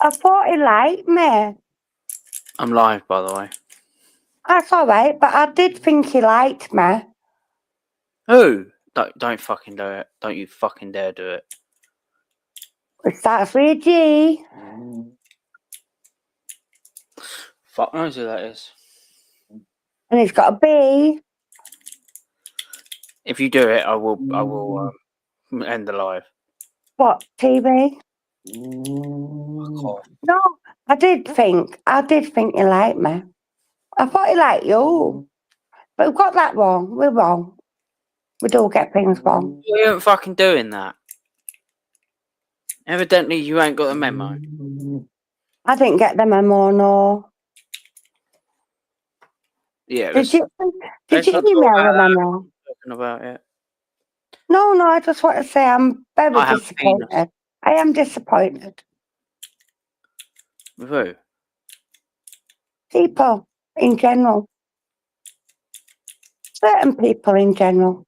I thought he liked me. I'm live, by the way. That's all right, but I did think he liked me. Who? Don't fucking do it. Don't you fucking dare do it. It starts with a G. Fuck knows who that is. And it's got a B. If you do it, I will end the live. What, TV? Fuck off. No, I did think he liked me. I thought he liked you. But we got that wrong. We're wrong. We do get things wrong. You ain't fucking doing that. Evidently, you ain't got the memo. I didn't get the memo, no. Yeah, Did you email the memo? Talking about it. No, I just want to say I'm very I have disappointed. penis. I am disappointed. With who? People in general. Certain people in general.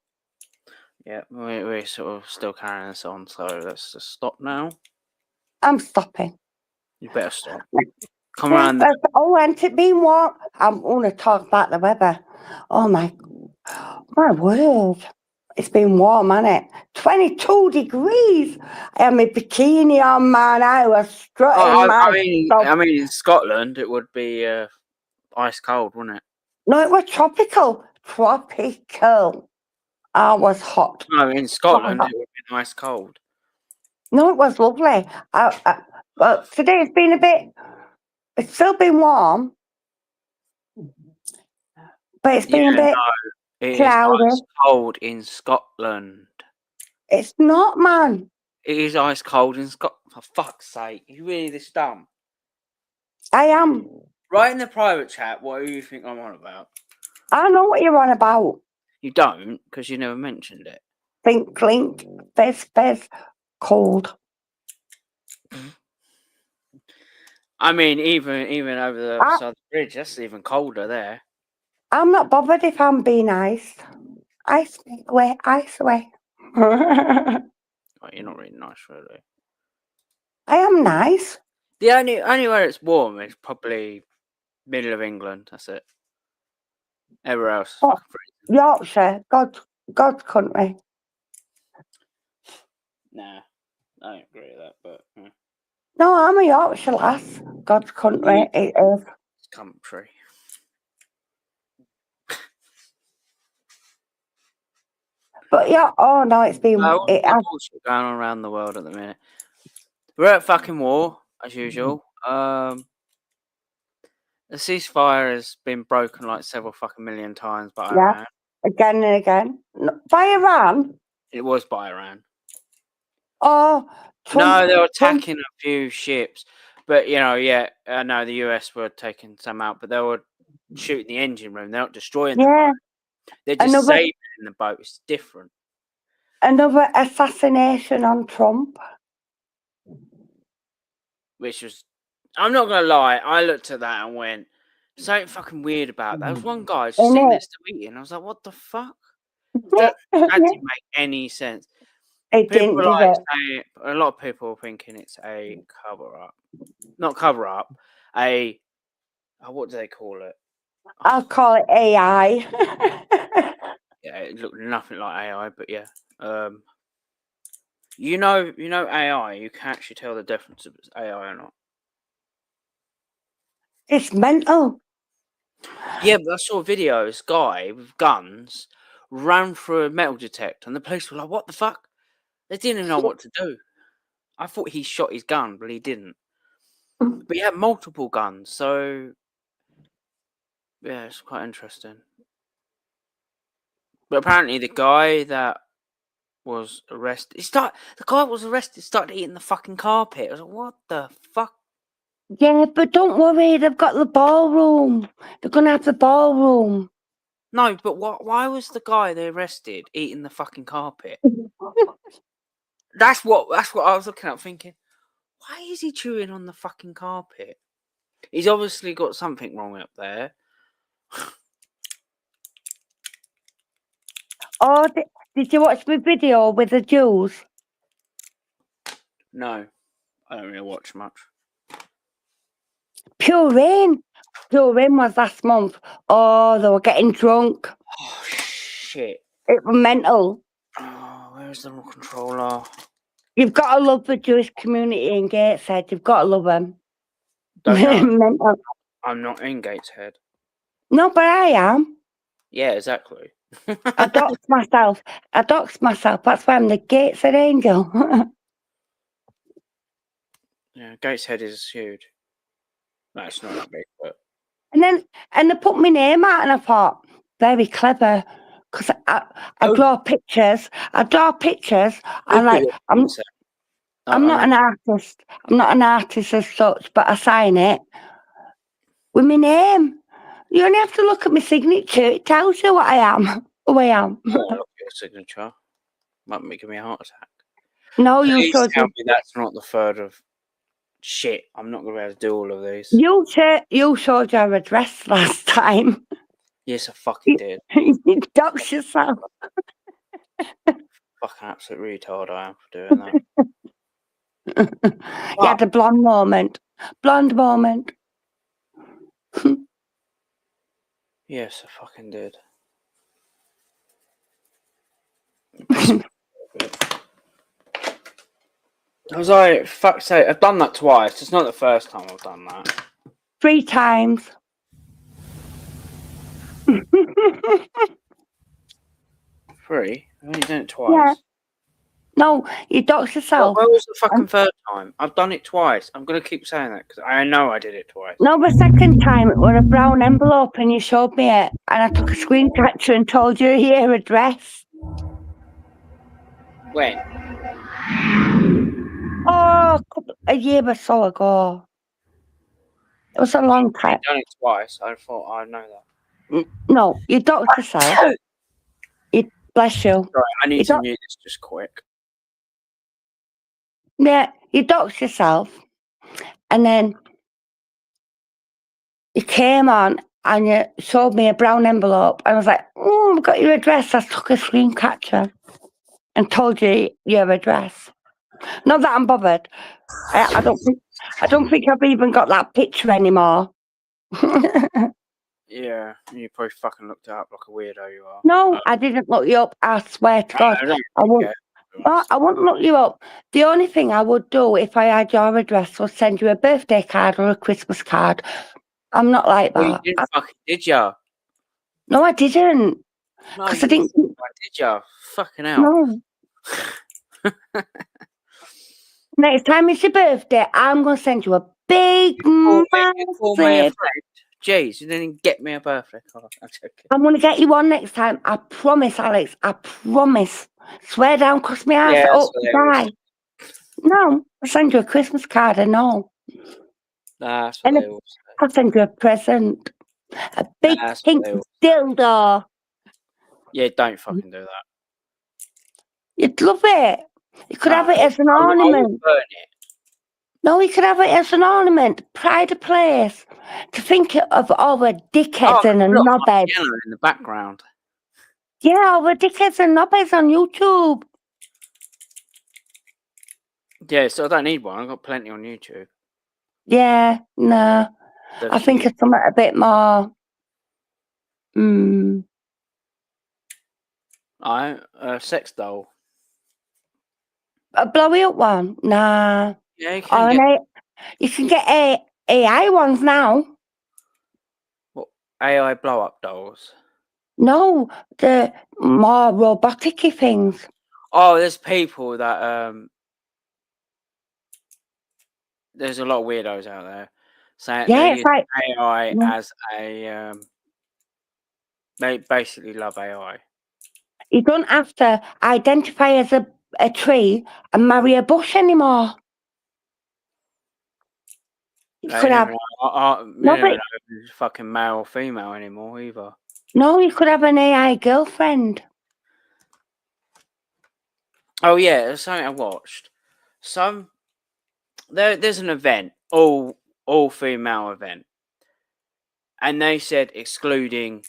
Yeah, we're sort of still carrying this on, so let's just stop now. I'm stopping. You better stop. Come around. Oh, ain't it been warm? I'm going to talk about the weather. Oh, my word. It's been warm, hasn't it? 22 degrees. I had my bikini on, man. I was strutting I mean, in Scotland, it would be ice cold, wouldn't it? No, it was tropical. Tropical. I was hot. No, in Scotland, it would be ice cold. No, it was lovely. Well, today it's been it's still been warm, but it's been a bit cloudy. It is ice cold in Scotland. It's not, man. It is ice cold in Scotland. For fuck's sake, are you really this dumb? I am. Write in the private chat what do you think I'm on about. I know what you're on about. You don't, because you never mentioned it. Think, clink, fizz, cold. I mean, even over the other side of the bridge, that's even colder there. I'm not bothered if I'm being iced. Ice away. Oh, you're not really nice, really. I am nice. The only where it's warm is probably middle of England. That's it. Everywhere else is fucking freezing. Yorkshire, God's country. Nah, I don't agree with that, but... No, I'm a Yorkshire lass. God's country, it is. It's country. But yeah, oh no, it's been... What's going on around the world at the minute? We're at fucking war, as usual. The ceasefire has been broken like several fucking million times by Iran. Again and again. By Iran? It was by Iran. Oh, no, they were attacking a few ships. But, you know, yeah, I know the US were taking some out, but they were shooting the engine room. They're not destroying the boat. They're just saving the boat. It's different. Another assassination on Trump. Which was... I'm not going to lie. I looked at that and went, something fucking weird about that. There was one guy just sitting next to me, and I was like, what the fuck? That didn't make any sense. It didn't, did it? A lot of people are thinking it's a cover-up. Not cover-up. What do they call it? I'll call it AI. Yeah, it looked nothing like AI, but yeah. You know AI, you can actually tell the difference if it's AI or not. It's mental. Yeah, but I saw a video, this guy with guns ran through a metal detector, and the police were like, what the fuck? They didn't know what to do. I thought he shot his gun, but he didn't. But he had multiple guns, so... Yeah, it's quite interesting. But apparently the guy that was arrested... The guy was arrested, started eating the fucking carpet. I was like, what the fuck? Yeah, but don't worry, they've got the ballroom. They're going to have the ballroom. No, but why was the guy they arrested eating the fucking carpet? That's what I was looking at, thinking, why is he chewing on the fucking carpet? He's obviously got something wrong up there. Oh, did you watch my video with the Jews? No, I don't really watch much. Pure Rain. Pure Rain was last month. Oh, they were getting drunk. Oh shit! It was mental. Oh, where's the remote controller? You've got to love the Jewish community in Gateshead. You've got to love them. Don't know. Mental. I'm not in Gateshead. No, but I am. Yeah, exactly. I doxed myself. That's why I'm the Gateshead angel. Yeah, Gateshead is huge. No, it's not that big, but and they put my name out, and I thought, very clever, because I draw pictures. And like I'm not an artist. I'm not an artist as such, but I sign it with my name. You only have to look at my signature. It tells you what I am, who I am. Look at your signature. Might be giving me a heart attack. No, you Please showed tell me. me that's not the third of shit. I'm not gonna be able to do all of these. You showed your address last time. Yes, I fucking did. You dox yourself. Fucking absolute retard I am for doing that. You had a blonde moment. Yes, I fucking did. I was like, fuck's sake, I've done that twice. It's not the first time I've done that. 3 times. 3? I've only done it twice. Yeah. No, you dox yourself. Where was the fucking third time? I've done it twice. I'm going to keep saying that because I know I did it twice. No, the second time it was a brown envelope and you showed me it, and I took a screen capture and told you your address. When? Oh, a year or so ago. It was a long time. I've done it twice. I thought I know that. No, you doxed yourself. Bless you. Sorry, I need to mute this just quick. Yeah, you doxed yourself, and then you came on and you showed me a brown envelope, and I was like, "Oh, I've got your address." I took a screen capture and told you your address. Not that I'm bothered. I don't think I've even got that picture anymore. Yeah, you probably fucking looked it up like a weirdo you are. No, I didn't look you up. I swear to God, I wouldn't look you up. The only thing I would do if I had your address was send you a birthday card or a Christmas card. I'm not like that. Well, you didn't fucking, did ya? No, I didn't. No, Because I didn't. Did ya? Fucking hell. No. Next time it's your birthday, I'm going to send you a big, massive. Jeez, you didn't get me a birthday card. I'm joking. I'm going to get you one next time. I promise, Alex. I promise. Swear down, cross my eyes. Bye. No, I'll send you a Christmas card. I know. That's what they will say. I'll send you a present. A big pink dildo. Yeah, don't fucking do that. You'd love it. You could have it as an ornament. Burn it. No, you could have it as an ornament. Pride of place. To think of all the dickheads and the knobheads. In the background. Yeah, all the dickheads and knobheads on YouTube. Yeah, so I don't need one. I've got plenty on YouTube. Yeah, no. I think it's something a bit more. A sex doll. A blowy up one? Nah. Yeah, you can get AI ones now. What, AI blow up dolls? No, the more robotic-y things. Oh, there's people that there's a lot of weirdos out there saying they use AI as a they basically love AI. You don't have to identify as a tree and marry a bush anymore. You could have fucking male or female anymore either. No, you could have an AI girlfriend. Oh yeah, there's something I watched. There's an event, all female event, and they said excluding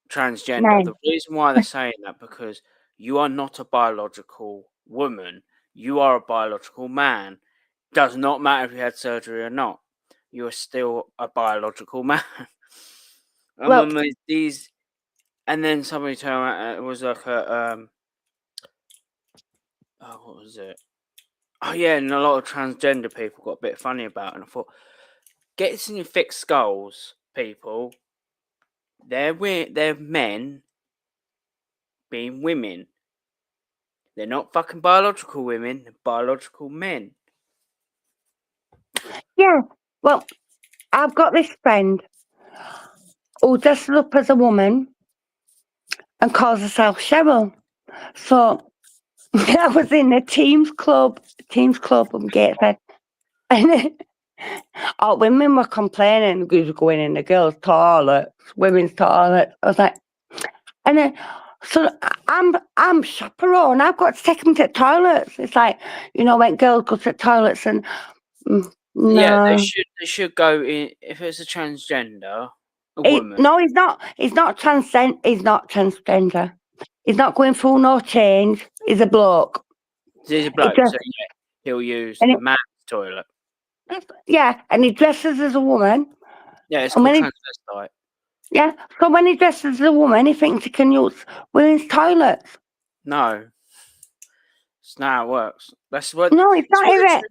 transgender. The reason why they're saying that because you are not a biological woman, you are a biological man. Does not matter if you had surgery or not. you are still a biological man. And Well- when these, and then somebody told me it was like a oh, what was it? Oh yeah, and a lot of transgender people got a bit funny about it. And I thought, get this in your thick skulls, people. They're men being women. They're not fucking biological women. They're biological men. Yeah. Well, I've got this friend who dresses up as a woman and calls herself Cheryl. So I was in the Teams Club in Gateshead, and all women were complaining because going in the girls' toilets, women's toilets. I was like, and then so I'm chaperone. I've got to take them to the toilets. It's like, when girls go to the toilets and Yeah, no. they should go in if it's a transgender, a woman. No, he's not. He's not He's not transgender. He's not going through no change. He's a bloke. He's a bloke, just- so yeah, he'll use And the man's toilet. Yeah, and he dresses as a woman. Yeah, it's And called when transvestite. Yeah, so when he dresses as a woman, he thinks he can use women's toilets. No, it's not how it works. That's what. No, it's That's not, what is the it?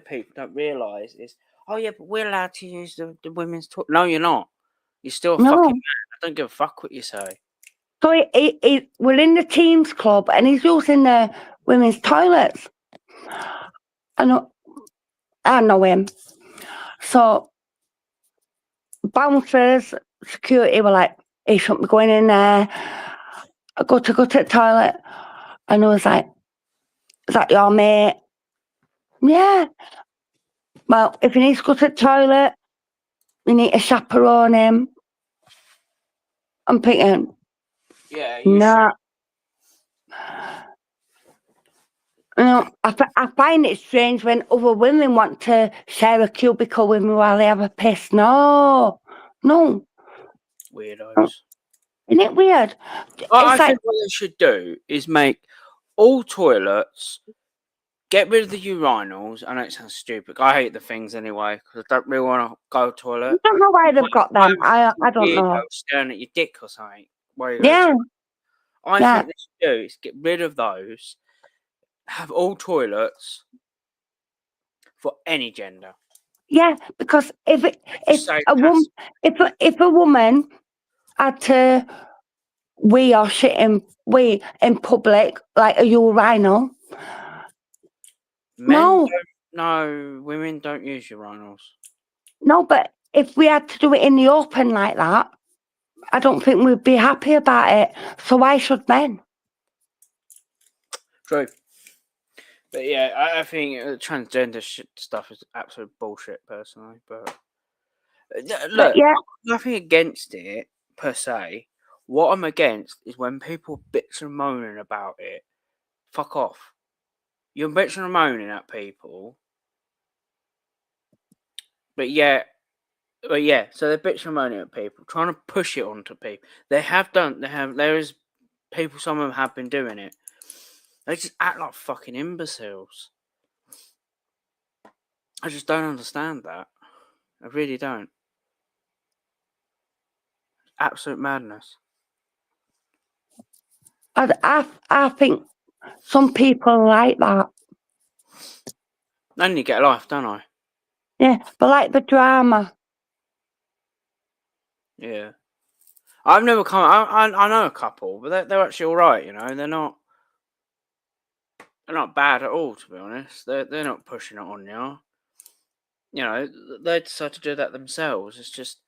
transgender people don't realise is. Oh yeah, but we're allowed to use the women's toilet. No, you're not. You're still a No. fucking man. I don't give a fuck what you say. So we're in the Teams Club and he's using the women's toilets. I know him. So bouncers, security were like, he shouldn't be going in there. I go to the toilet. And I was like, is that your mate? Yeah. Well, if he needs to go to the toilet, we need to chaperone him. I'm thinking, Yeah, you no. I find it strange when other women want to share a cubicle with me while they have a piss. No. weirdos. Isn't it weird? I think what they should do is make all toilets, get rid of the urinals. I know it sounds stupid. I hate the things anyway because I don't really want to go to the toilet. I don't know why they've got them. I don't know. Weirdo staring at your dick or something. Yeah. I think they should do is get rid of those. Have all toilets for any gender. Yeah, because if a woman had to wee or shit in public like a urinal, No, women don't use urinals. No, but if we had to do it in the open like that, I don't think we'd be happy about it. So why should men? True. But yeah, I think transgender stuff is absolute bullshit, personally. But look, yeah, nothing against it per se. What I'm against is when people bitch and moaning about it. Fuck off. You're bitching and moaning at people. But yeah, so they're bitching and moaning at people, trying to push it onto people. There is people, some of them have been doing it. They just act like fucking imbeciles. I just don't understand that. I really don't. Absolute madness. I think some people like that. I only get a life, don't I? Yeah, but like the drama. Yeah. I've never come. I know a couple, but they're actually all right. They're not bad at all. To be honest, they're not pushing it on you. They decide to do that themselves. It's just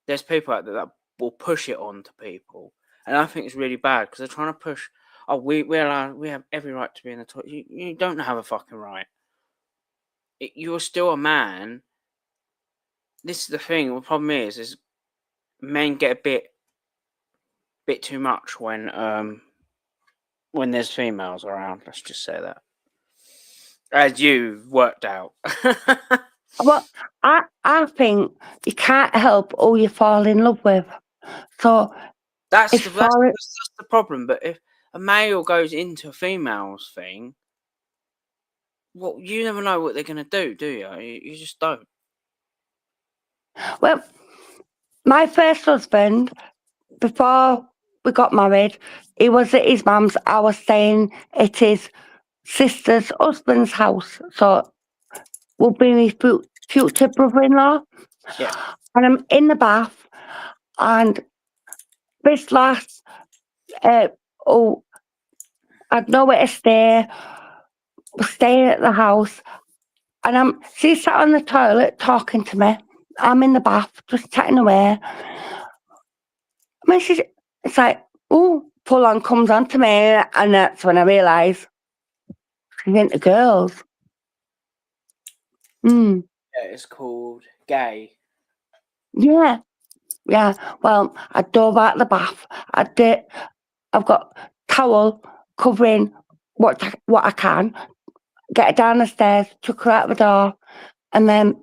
there's people out there that will push it on to people, and I think it's really bad because they're trying to push. Oh, we have every right to be in the toilet. You don't have a fucking right. You're still a man. This is the thing. The problem is men get a bit too much when there's females around. Let's just say that, as you worked out. Well, I think you can't help who you fall in love with. So that's the problem. But if a male goes into a female's thing, well, you never know what they're going to do you? You just don't. Well, my first husband, before we got married, he was at his mum's. I was staying at his sister's husband's house. So we'll be my future brother-in-law. Yeah. And I'm in the bath, and this last, I'd nowhere to stay. We're staying at the house, and she's sat on the toilet talking to me. I'm in the bath, just chatting away. I mean, it's like, oh, full on comes onto me, and that's when I realise she's into girls. Yeah, it's called gay. Yeah. Well, I dove out the bath. I've got towel covering what I can. Get her down the stairs, took her out the door, and then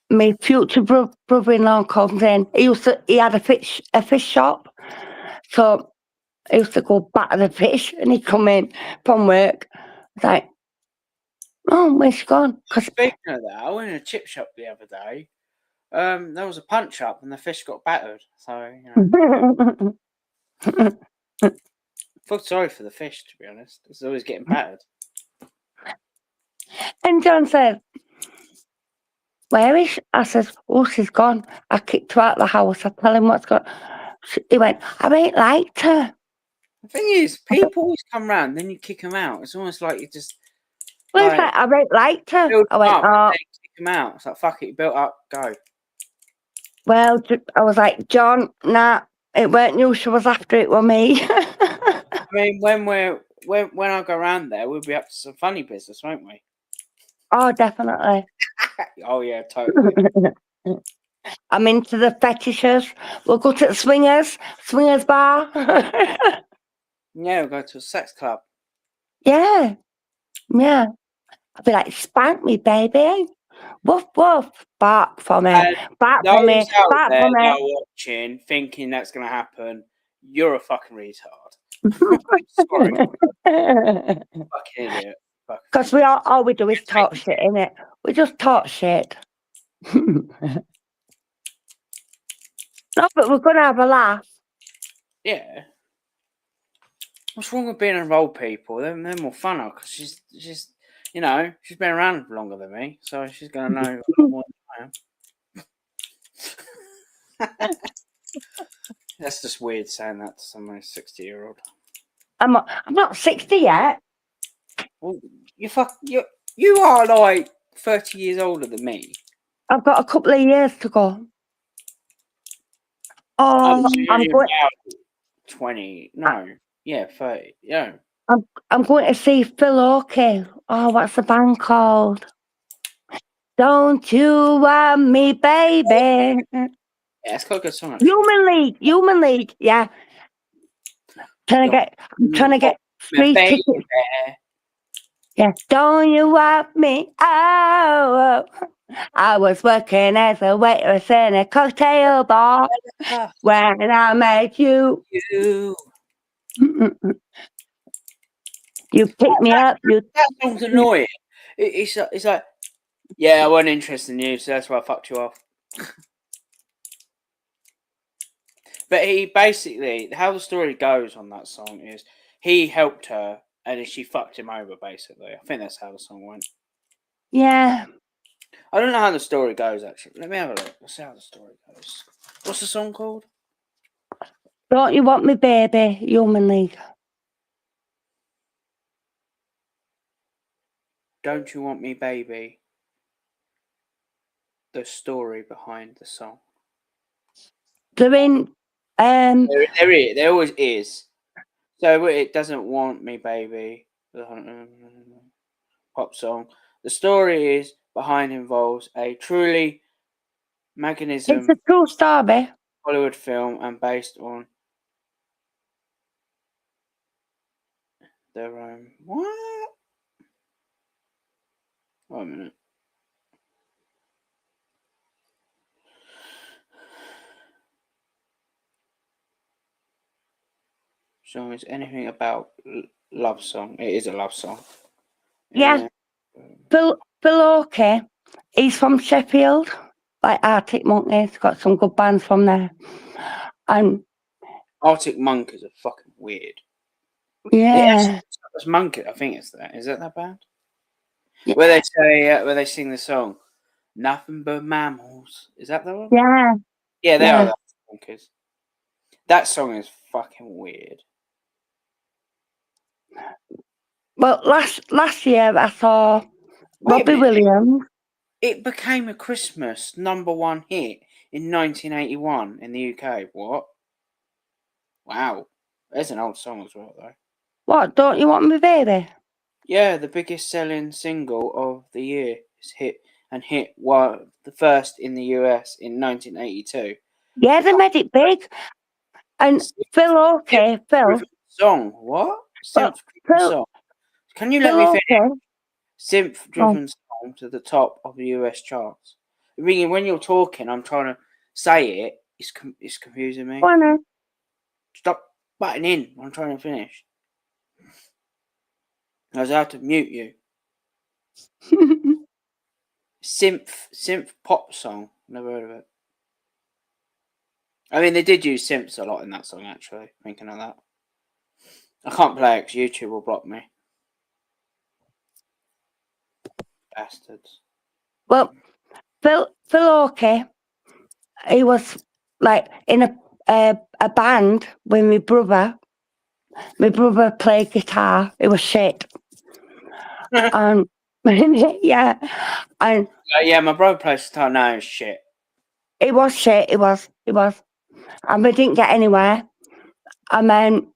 my future brother-in-law comes in. He had a fish shop, so I used to go batter the fish, and he'd come in from work. It's like, oh, where's she gone? Speaking of that, I went in a chip shop the other day. There was a punch up, and the fish got battered. So I feel sorry for the fish, to be honest. It's always getting battered. And John said, where is she? I said, oh, she's gone. I kicked her out of the house. I tell him what's gone. He went, I ain't liked her. The thing is, people always come round, then you kick them out. It's almost like you just. Well, it's like, I ain't liked her. I went, oh. Kick them out. It's like, fuck it, you built up, go. Well, I was like, John, nah, it weren't you. She was after it with me. I mean, when I go around there, we'll be up to some funny business, won't we? Oh, definitely. Oh, yeah, totally. I'm into the fetishes. We'll go to the swingers bar. Yeah, we'll go to a sex club. Yeah. I'll be like, spank me, baby. Woof, woof. Bark for me. Bark for me. Bark for me. They're watching, thinking that's going to happen. You're a fucking retard. Sorry. Fucking idiot. Because all we do is talk shit, innit? We just talk shit. No, but we're going to have a laugh. Yeah. What's wrong with being around people? They're more funner because she's you know, she's been around longer than me, so she's going to know a lot more than I am. That's just weird saying that to someone who's 60-year-old. I'm not 60 yet. Well, you are like 30 years older than me. I've got a couple of years to go. Oh, I'm going. 20. No, yeah, 30. Yeah. I'm going to see Phil Oakey. Oh, what's the band called? Don't you want me, baby? Yeah, it's quite a good song. Human League. Yeah. I'm trying to get free tickets. Yeah. Don't you want me? Oh. I was working as a waitress in a cocktail bar when I met you. You pick me up. That song's annoying. It's like, yeah, I wasn't interested in you, so that's why I fucked you off. But he basically, how the story goes on that song is he helped her and then she fucked him over, basically. I think that's how the song went. Yeah. I don't know how the story goes, actually. Let me have a look. Let's see how the story goes. What's the song called? Don't you want me, baby? Human League. Don't You Want Me, Baby? The story behind the song. They're in. There always is. So it doesn't want me, baby. Pop song. The story is behind involves a truly magnificent. It's a true story. Hollywood film and based on their own. What? Wait a minute. Song is anything about love song. It is a love song. Yeah. Phil Oakey, he's from Sheffield. like Arctic Monkeys, got some good bands from there. And Arctic Monkeys are fucking weird. yeah, It's Monkey. I think it's that. Is that band? yeah, Where they say, where they sing the song, "Nothing but mammals." Is that the one? yeah. Yeah, they Yeah. are the Arctic Monkeys. That song is fucking weird. Well, last year I saw Wait a Robbie minute. Williams. It became a Christmas #1 hit in 1981 in the UK. What? Wow. There's an old song as well, though. What? Don't You Want Me, Baby? Yeah, the biggest selling single of the year is hit the first in the US in 1982. Yeah, they made it big. And Phil Oakey, Phil, Song. What? well, Synth-driven Phil, song. Can you let Phil me finish? Oakey. Synth-driven song to the top of the US charts. I mean, when you're talking, I'm trying to say it. It's confusing me. Go on then. Stop butting in. I'm trying to finish. I was out to mute you. Synth pop song. Never heard of it. I mean, they did use synths a lot in that song, actually. Thinking of that. I can't play it because YouTube will block me. Bastards. Well, Phil Oakey, he was like in a band with my brother. My brother played guitar. It was shit. And yeah, and Yeah, my brother plays guitar now. It's shit. it was shit. It was. And we didn't get anywhere. And then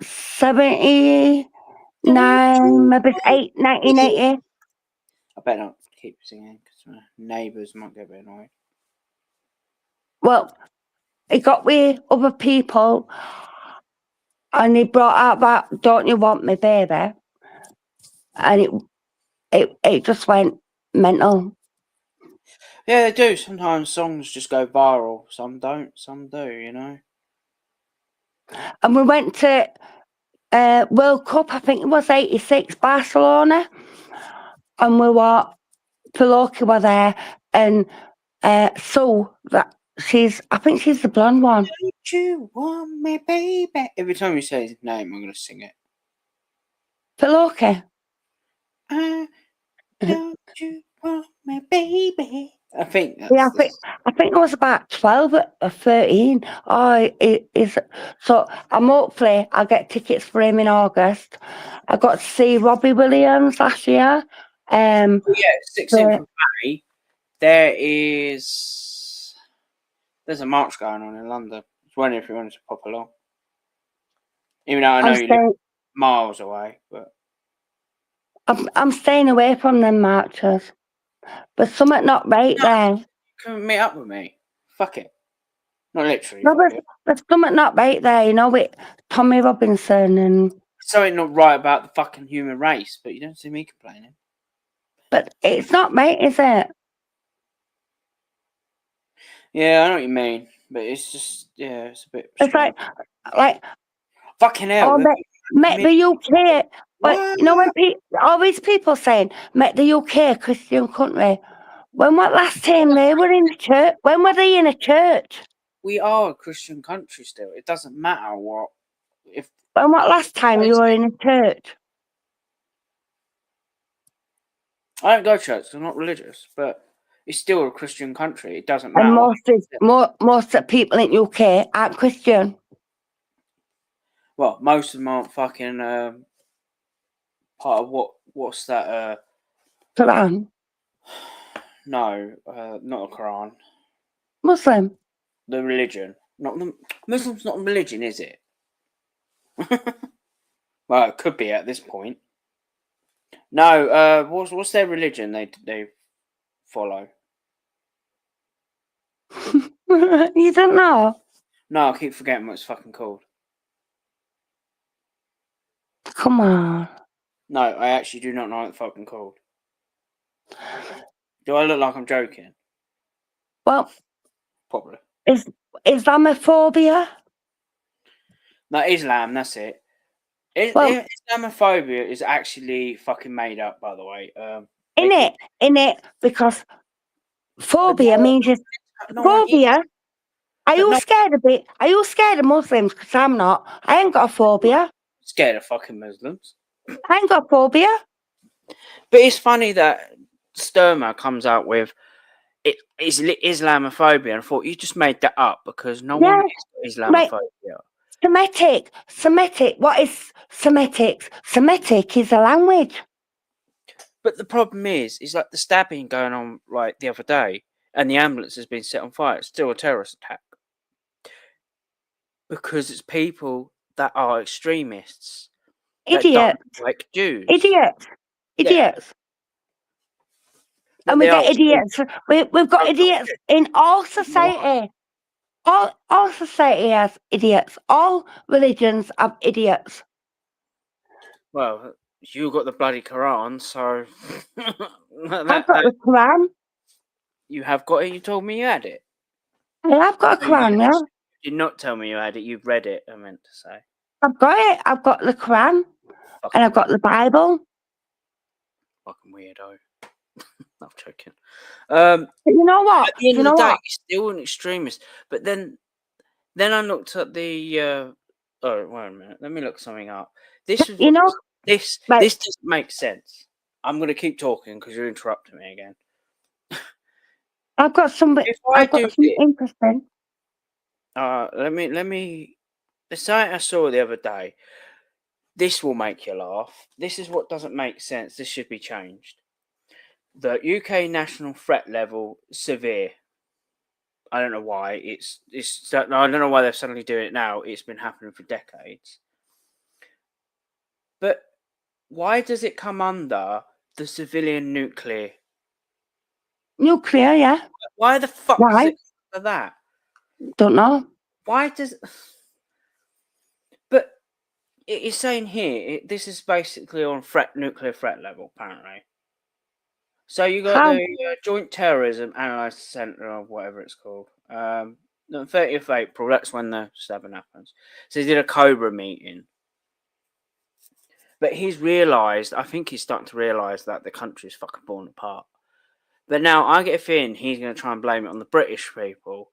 79, maybe 1980. I better not keep singing because my neighbours might get a bit annoyed. Well, he got with other people and he brought out that Don't You Want Me, Baby? And it just went mental. Yeah, they do. Sometimes songs just go viral. Some don't. Some do, you know. And we went to World Cup, I think it was 86, Barcelona. And Phil Oakey were there and Sue, I think she's the blonde one. Don't you want me, baby? Every time you say his name, I'm going to sing it. Phil Oakey. Don't you want me, baby? I think that's Yeah, I think I was about 12 or 13. Oh, it is. So hopefully I'll get tickets for him in August. I got to see Robbie Williams last year. yeah, 16th of May. There's a march going on in London. I was wondering if you wanted to pop along. Even though I know you live miles away, but I'm staying away from them marches. But something not right there. Come meet up with me. Fuck it. Not literally. No, there's something not right there, you know, with Tommy Robinson and. Something not right about the fucking human race, but you don't see me complaining. But it's not right, is it? Yeah, I know what you mean, but it's just it's a bit. It's strange. like fucking hell. Make the UK. But you know when all these people saying make the UK a Christian country. When what last time they were in a church? When were they in a church? We are a Christian country still. It doesn't matter what. When what last time you were in a church? I don't go to church. I'm not religious, but it's still a Christian country. It doesn't matter. And most of the people in UK aren't Christian. Well, most of them aren't fucking part of what's that? Quran. No, not a Quran. Muslim. The religion. Not the Muslim's not a religion, is it? Well, it could be at this point. No, what's their religion they follow? You don't know? No, I keep forgetting what it's fucking called. Come on. No, I actually do not know what it's fucking called. Do I look like I'm joking? Well, probably. Is Islamophobia? No, Islam, that's it. Islamophobia is actually fucking made up, by the way. In it, because Phobia means it's No, phobia. Are But you no- scared of it? Are you scared of Muslims? Because I'm not. I ain't got a phobia. scared of fucking Muslims. I ain't got a phobia. But it's funny that Sturmer comes out with it is Islamophobia, and I thought you just made that up because no Yeah, one is Islamophobia. Semitic. What is Semitic? Semitic is a language. But the problem is like the stabbing going on like the other day, and the ambulance has been set on fire. It's still a terrorist attack because it's people that are extremists that Idiot. don't like Jews. Idiots. Yeah. Idiots. But And we they get are idiots. We've got idiots in all society. All society has idiots. All religions have idiots. Well, you got the bloody Quran, so I've got the Quran. you have got it. You told me you had it. I've got a Quran, yeah. You did not tell me you had it. You've read it. I meant to say. I've got it. I've got the Quran, and I've got the Bible. Fucking weirdo. I'm joking. But you know what? At the end You of know the day, what? he's still an extremist. But then I looked at the. Oh, wait a minute. Let me look something up. This is You know, this right. this doesn't make sense. I'm going to keep talking because you're interrupting me again. I've got something. If I I've got do something this, interesting. let me. The site I saw the other day. This will make you laugh. This is what doesn't make sense. This should be changed. The UK national threat level severe. I don't know why I don't know why they're suddenly doing it now. It's been happening for decades. But why does it come under the civilian nuclear? Nuclear, yeah. Why the fuck Why? does it come under that? Don't know. Why does? But it is saying here this is basically on nuclear threat level apparently. So you got How? the Joint Terrorism Analysis Centre or whatever it's called. The 30th of April, that's when the stabbing happens. So he did a Cobra meeting. But he's realised, I think he's starting to realise that the country's fucking falling apart. But now I get a feeling he's going to try and blame it on the British people.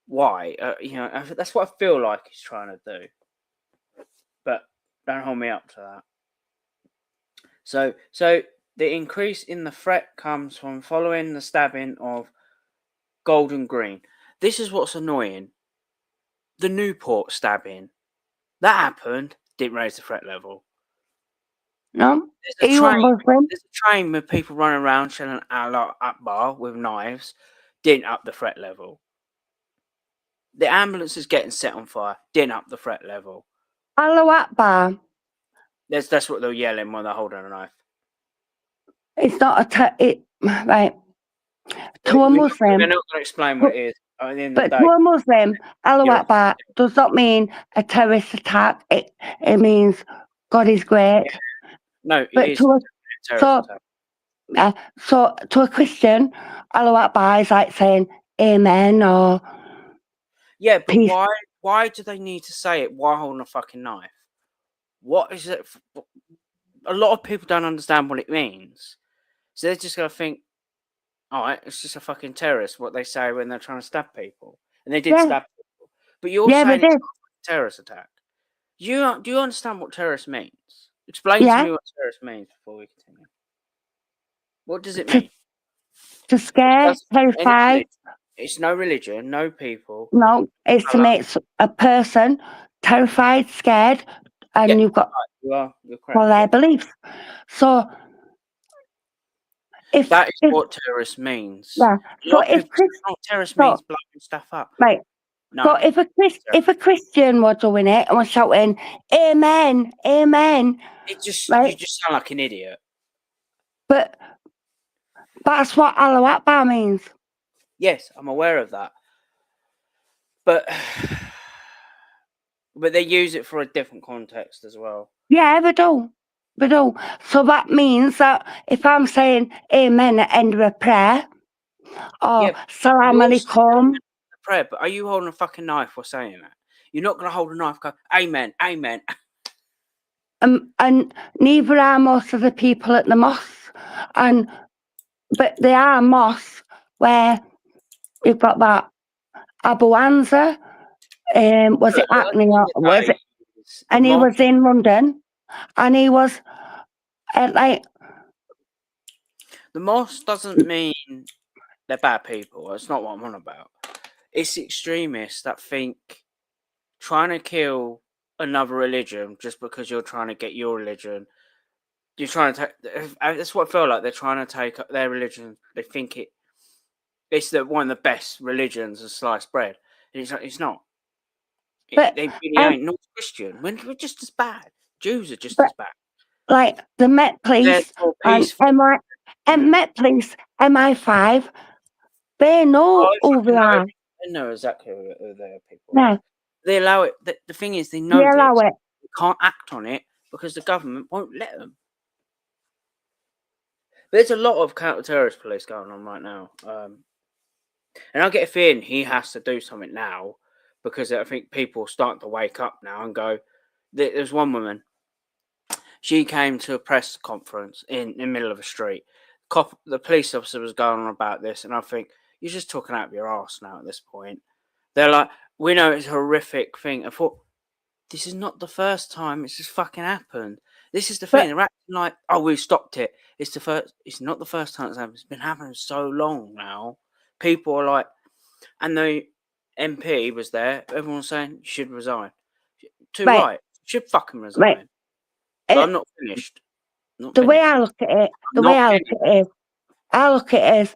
Why? That's what I feel like he's trying to do. But don't hold me up to that. So the increase in the threat comes from following the stabbing of Golden Green. This is what's annoying. The Newport stabbing. That happened, didn't raise the threat level. No. There's Muslim? a train with people running around shouting Allah Akbar with knives, didn't up the threat level. The ambulance is getting set on fire, didn't up the threat level. Allah Akbar. That's what they're yelling when they're holding a knife. It's not right. To a Muslim. They're not going to explain what it is. At the end of But the to day, a Muslim, Allah Akbar does not mean a terrorist attack. It means God is great. no, But it is a terrorist attack. So to a Christian, Allah Akbar is like saying Amen or yeah, but peace. why do they need to say it while holding a fucking knife? What is it? A lot of people don't understand what it means, so they're just gonna think, all right, it's just a fucking terrorist. What they say when they're trying to stab people, and they did stab people. But you're saying it's not a terrorist attack. Do you understand what terrorist means? Explain to me what terrorist means before we continue. What does it mean? To scare, terrify. It's no religion, no people. No, it's to make a person terrified, scared, and you've got you're correct. For their beliefs. So if that is what terrorist means. Yeah. So if terrorist means blowing stuff up. Right. No. So if a Christian were doing it and was shouting Amen, Amen. You just sound like an idiot. But that's what Allah Akbar means. Yes, I'm aware of that. But they use it for a different context as well. Yeah, they do. They do. So that means that if I'm saying Amen at the end of a prayer or Salam Alaikum. Prayer, but are you holding a fucking knife or saying that? You're not going to hold a knife and go, Amen, Amen. And neither are most of the people at the mosque. But they are mosques where you've got that Abu Hamza, was it Acne, or was it? And he was in London, and he was like. The mosque doesn't mean they're bad people. That's not what I'm on about. It's extremists that think trying to kill another religion just because you're trying to get your religion. You're trying to take. That's what I feel like. They're trying to take their religion. They think it's one of the best religions of sliced bread. And it's not. But, they really ain't. Not Christian. We're just as bad. Jews are just as bad. Like the Met Police and Met Police, MI5, they know who they are. They know exactly who they are, people. No. They allow it. The thing is, they know They allow this. it. They can't act on it because the government won't let them. There's a lot of counter-terrorist police going on right now. And I get a feeling he has to do something now because I think people are starting to wake up now and go, there's one woman. She came to a press conference in the middle of a street. The police officer was going on about this, and I think you're just talking out of your arse now at this point. They're like, we know it's a horrific thing. I thought, this is not the first time it's just fucking happened. This is the thing. They're acting like, oh, we stopped it. It's not the first time it's happened. It's been happening so long now. People are like, and the MP was there. Everyone was saying, you should resign. Right. Should fucking resign. Right. I'm not finished. The way I look at it, I look at it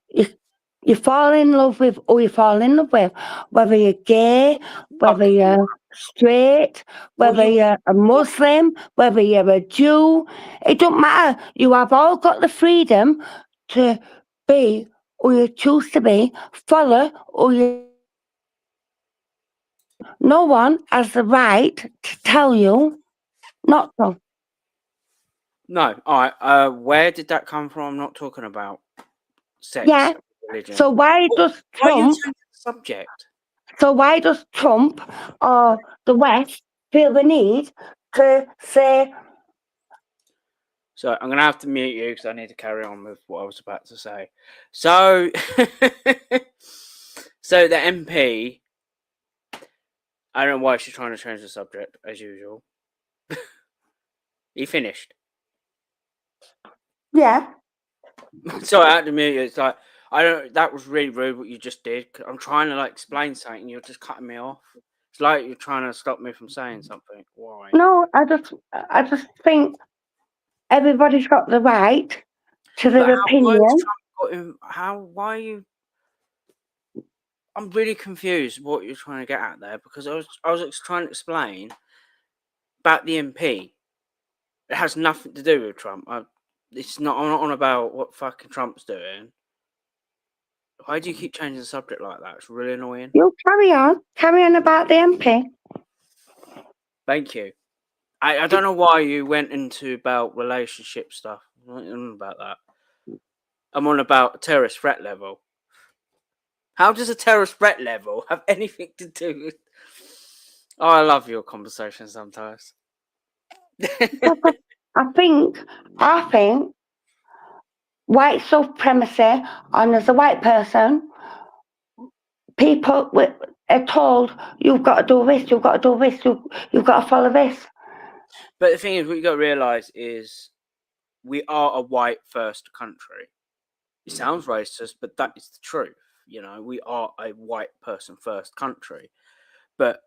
is you fall in love with who you fall in love with, whether you're gay, whether you're straight, whether you're a Muslim, whether you're a Jew. It don't matter. You have all got the freedom to be who you choose to be, follow who you. No one has the right to tell you not to. No, all right. Where did that come from? I'm not talking about sex. Yeah. Religion. So why does Trump? Why are you changing the subject? So why does Trump or the West feel the need to say? So I'm gonna have to mute you because I need to carry on with what I was about to say. So, so the MP. I don't know why she's trying to change the subject as usual. You finished? Yeah. Sorry, I had to mute you. It's like that was really rude what you just did. I'm trying to explain something, and you're just cutting me off. It's like you're trying to stop me from saying something. Why? No, I just think everybody's got the right to their opinion. Why are you? I'm really confused what you're trying to get at there because I was trying to explain about the MP. It has nothing to do with Trump. I'm not on about what fucking Trump's doing. Why do you keep changing the subject like that? It's really annoying. You carry on about the MP. Thank you. I don't know why you went into about relationship stuff. I'm not on about that. I'm on about terrorist threat level. How does a terrorist threat level have anything to do with? Oh, I love your conversation sometimes. I think white supremacy, and as a white person, people are told you've got to do this, you've got to do this, you've got to follow this. But the thing is, what you got to realise is we are a white first country. It sounds racist, but that is the truth. You know, we are a white person first country. But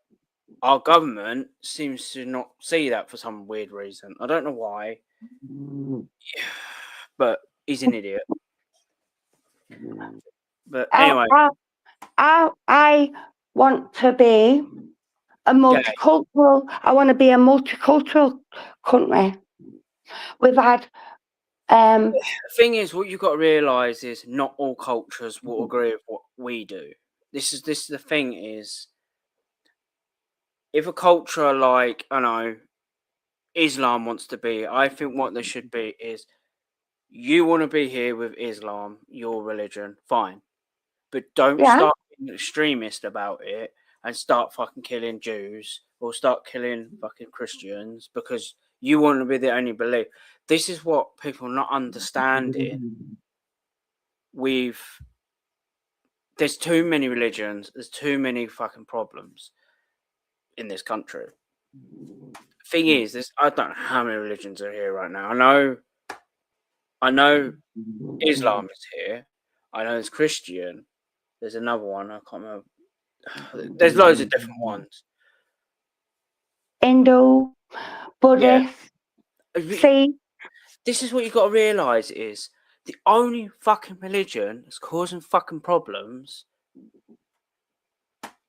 our government seems to not see that for some weird reason. I don't know why. But he's an idiot. But anyway. I want to be a multicultural. I want to be a multicultural country. We've had. The thing is, what you've got to realise is not all cultures will agree with what we do. This is the thing is, if a culture like, I know, Islam wants to be, I think what there should be is, you want to be here with Islam, your religion, fine. But don't start being an extremist about it and start fucking killing Jews or start killing fucking Christians because you want to be the only belief. This is what people are not understanding with there's too many religions. There's too many fucking problems in this country. Thing is, I don't know how many religions are here right now. I know Islam is here. I know there's Christian. There's another one. I can't remember. There's loads of different ones. Hindu, Buddhist, Sikh. This is what you got to realise is the only fucking religion that's causing fucking problems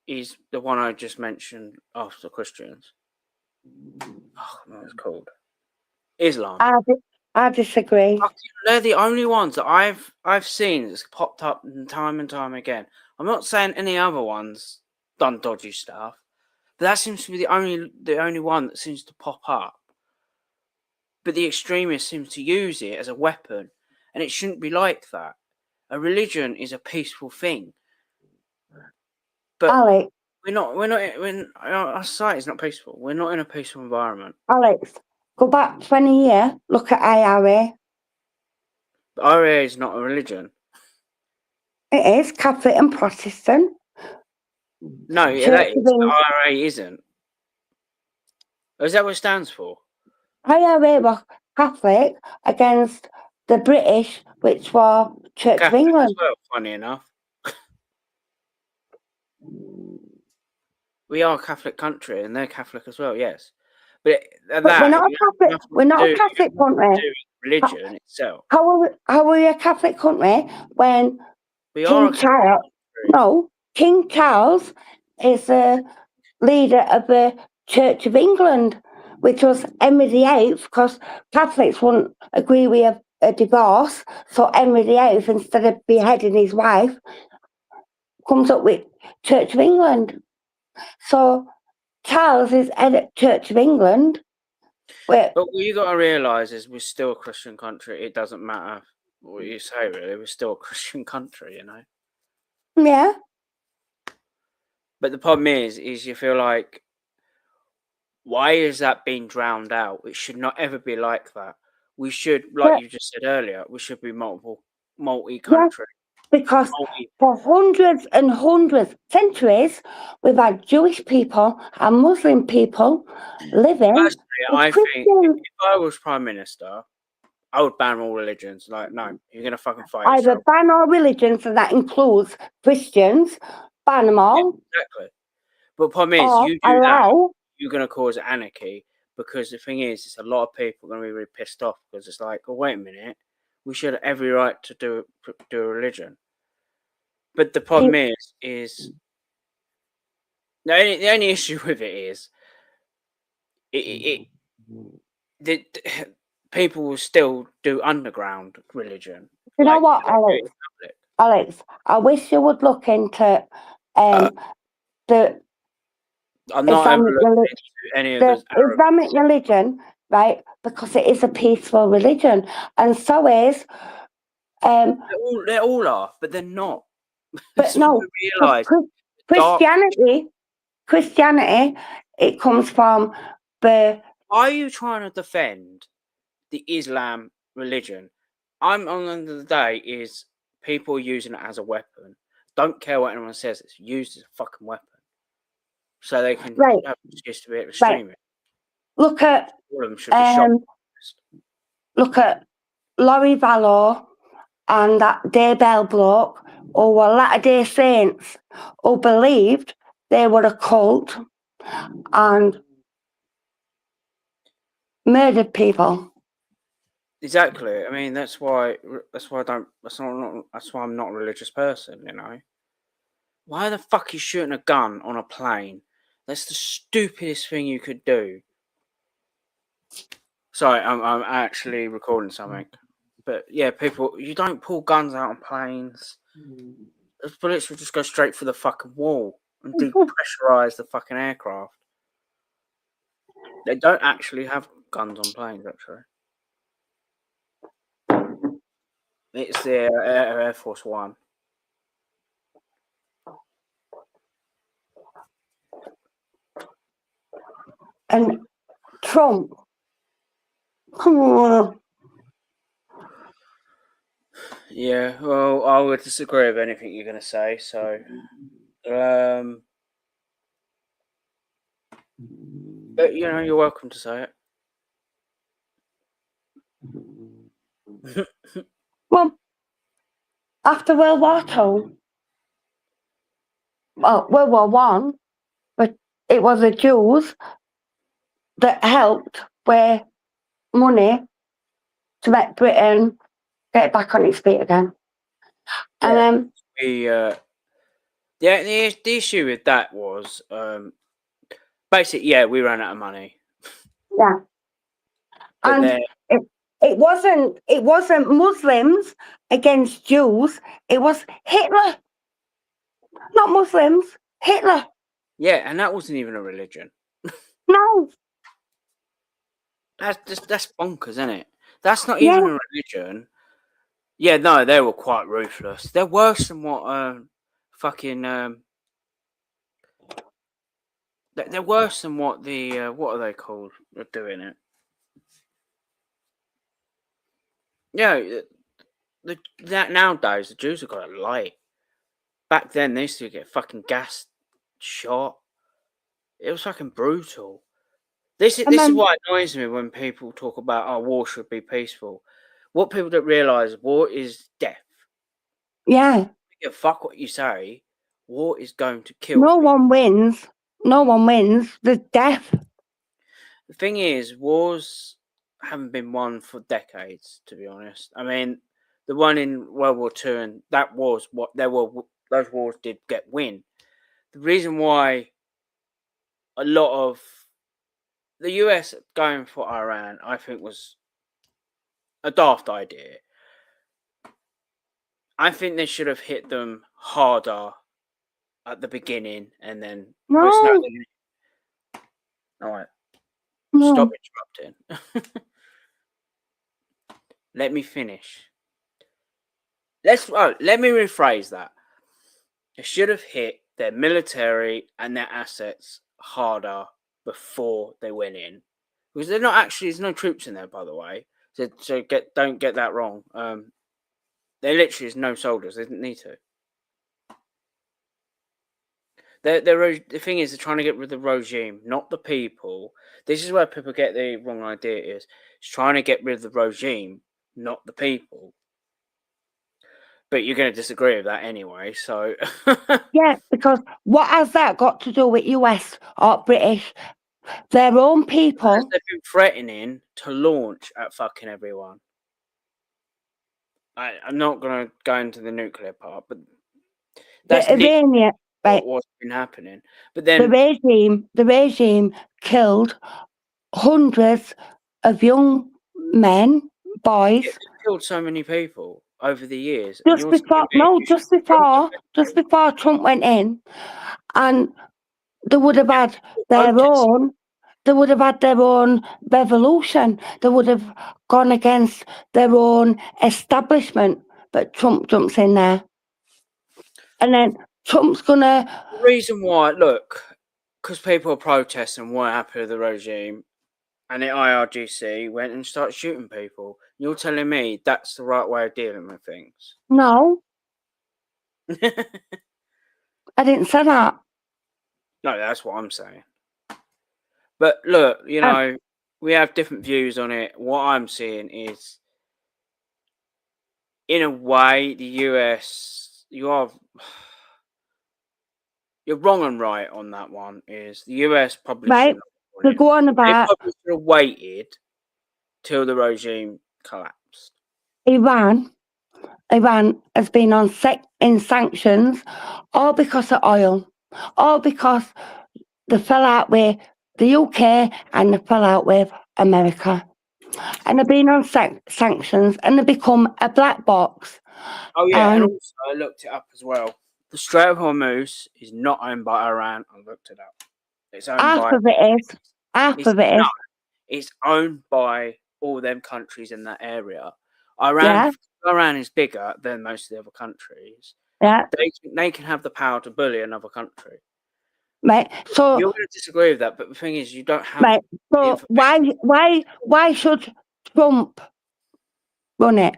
is the one I just mentioned after Christians. Oh, what it's called? Islam. I disagree. They're the only ones that I've seen that's popped up time and time again. I'm not saying any other ones done dodgy stuff, but that seems to be the only one that seems to pop up. But the extremists seem to use it as a weapon, and it shouldn't be like that. A religion is a peaceful thing, but Alex, our society is not peaceful. We're not in a peaceful environment. Alex, go back 20 years. Look at IRA. But IRA is not a religion. It is Catholic and Protestant. No, that is. IRA isn't. Is that what it stands for? IRA was Catholic against the British, which were Church Catholic of England. as well, funny enough. We are a Catholic country, and they're Catholic as well. Yes, but we're not a Catholic. We're not a Catholic country. Religion itself. How are we a Catholic country when King Charles is the leader of the Church of England, which was Henry VIII, because Catholics wouldn't agree with a divorce, so Henry VIII, instead of beheading his wife, comes up with Church of England. So Charles is head of Church of England. But what you got to realise is we're still a Christian country. It doesn't matter what you say, really. We're still a Christian country, you know? Yeah. But the problem is you feel like, why is that being drowned out? It should not ever be like that. We should, like you just said earlier, we should be multi-country. Yeah, because for hundreds and hundreds, centuries, we've had Jewish people and Muslim people living. Personally, I think if I was Prime Minister, I would ban all religions. Like, no, you're going to fucking fight Either yourself. ban all religions, and that includes Christians, ban them all. Yeah, exactly. But the problem is, you do that, you're going to cause anarchy, because the thing is, it's a lot of people going to be really pissed off, because it's like, oh, wait a minute, we should have every right to do a religion. But the problem is the only issue with it is the people will still do underground religion. You know what, Alex? I wish you would look into the I'm not Islamic any of those Islamic religion, right? Because it is a peaceful religion, and so is. They all are, but they're not. But no, Christianity, it comes from the. Are you trying to defend the Islam religion? On the end of the day, is people using it as a weapon. Don't care what anyone says. It's used as a fucking weapon, so they can have just a bit of extremity. Look at all of them should be shot. Look at Laurie Vallow and that Daybell bloke, who were Latter-day Saints, who believed they were a cult and murdered people. Exactly. I mean, that's why I'm not a religious person, you know. Why the fuck are you shooting a gun on a plane? That's the stupidest thing you could do. Sorry, I'm actually recording something. But yeah, people, you don't pull guns out on planes. Those bullets will just go straight through the fucking wall and depressurize the fucking aircraft. They don't actually have guns on planes, actually. It's the Air Force One. And Trump. Come on. Yeah, well, I would disagree with anything you're going to say. So, but you're welcome to say it. Well, after World War II, well, World War One, but it was the Jews that helped with money to make Britain get back on its feet again. And then the issue with that was basically, we ran out of money. yeah, But and then, it wasn't Muslims against Jews. It was Hitler, not Muslims. Hitler. yeah, and that wasn't even a religion. No. That's bonkers, isn't it? That's not Yeah. even a religion. Yeah, no, they were quite ruthless. They're worse than what they're worse than what the what are they called? Are doing it. Yeah, that nowadays the Jews have got a light. Back then they used to get fucking gassed, shot. It was fucking brutal. This is what annoys me when people talk about war should be peaceful. What people don't realise, war is death. Yeah. Yeah, fuck what you say. War is going to kill. No people. one wins. No one wins. There's death. The thing is, wars haven't been won for decades, to be honest. I mean, the one in World War II, and that was what those wars did get win. The reason why a lot of the US going for Iran, I think, was a daft idea. I think they should have hit them harder at the beginning and then. No. All right. No. Stop interrupting. Let me finish. Let me rephrase that. They should have hit their military and their assets harder before they went in, because they're not actually. There's no troops in there, by the way. So don't get that wrong. There literally is no soldiers. They didn't need to. The thing is, they're trying to get rid of the regime, not the people. This is where people get the wrong idea. It's trying to get rid of the regime, not the people. But you're going to disagree with that anyway, so... Yeah, because what has that got to do with US or British? Their own people... Because they've been threatening to launch at fucking everyone. I'm not going to go into the nuclear part, but... That's Iranian, right, what's been happening. But then... The regime killed hundreds of young men, boys... It killed so many people over the years. Just before Trump went in, and they would have had their own revolution. They would have gone against their own establishment, but Trump jumps in there, and then Trump's gonna. The reason why, look, because people are protesting, weren't happy with the regime, and the IRGC went and started shooting people. You're telling me that's the right way of dealing with things? No. I didn't say that. No, that's what I'm saying. But look, we have different views on it. What I'm seeing is, in a way, the US, you're wrong and right on that one. Is the US probably right? They go on about. They probably should have waited till the regime collapsed. Iran has been on in sanctions, all because of oil, all because they fell out with the UK and they fell out with America. And they've been on sanctions and they become a black box. Oh, yeah, and also I looked it up as well. The Strait of Hormuz is not owned by Iran. I looked it up. It's owned half of it is. Half of it is. It's owned by all them countries in that area. Iran is bigger than most of the other countries. Yeah. They can have the power to bully another country. Right. So you're going to disagree with that, but the thing is, you don't have. Right. So why should Trump run it?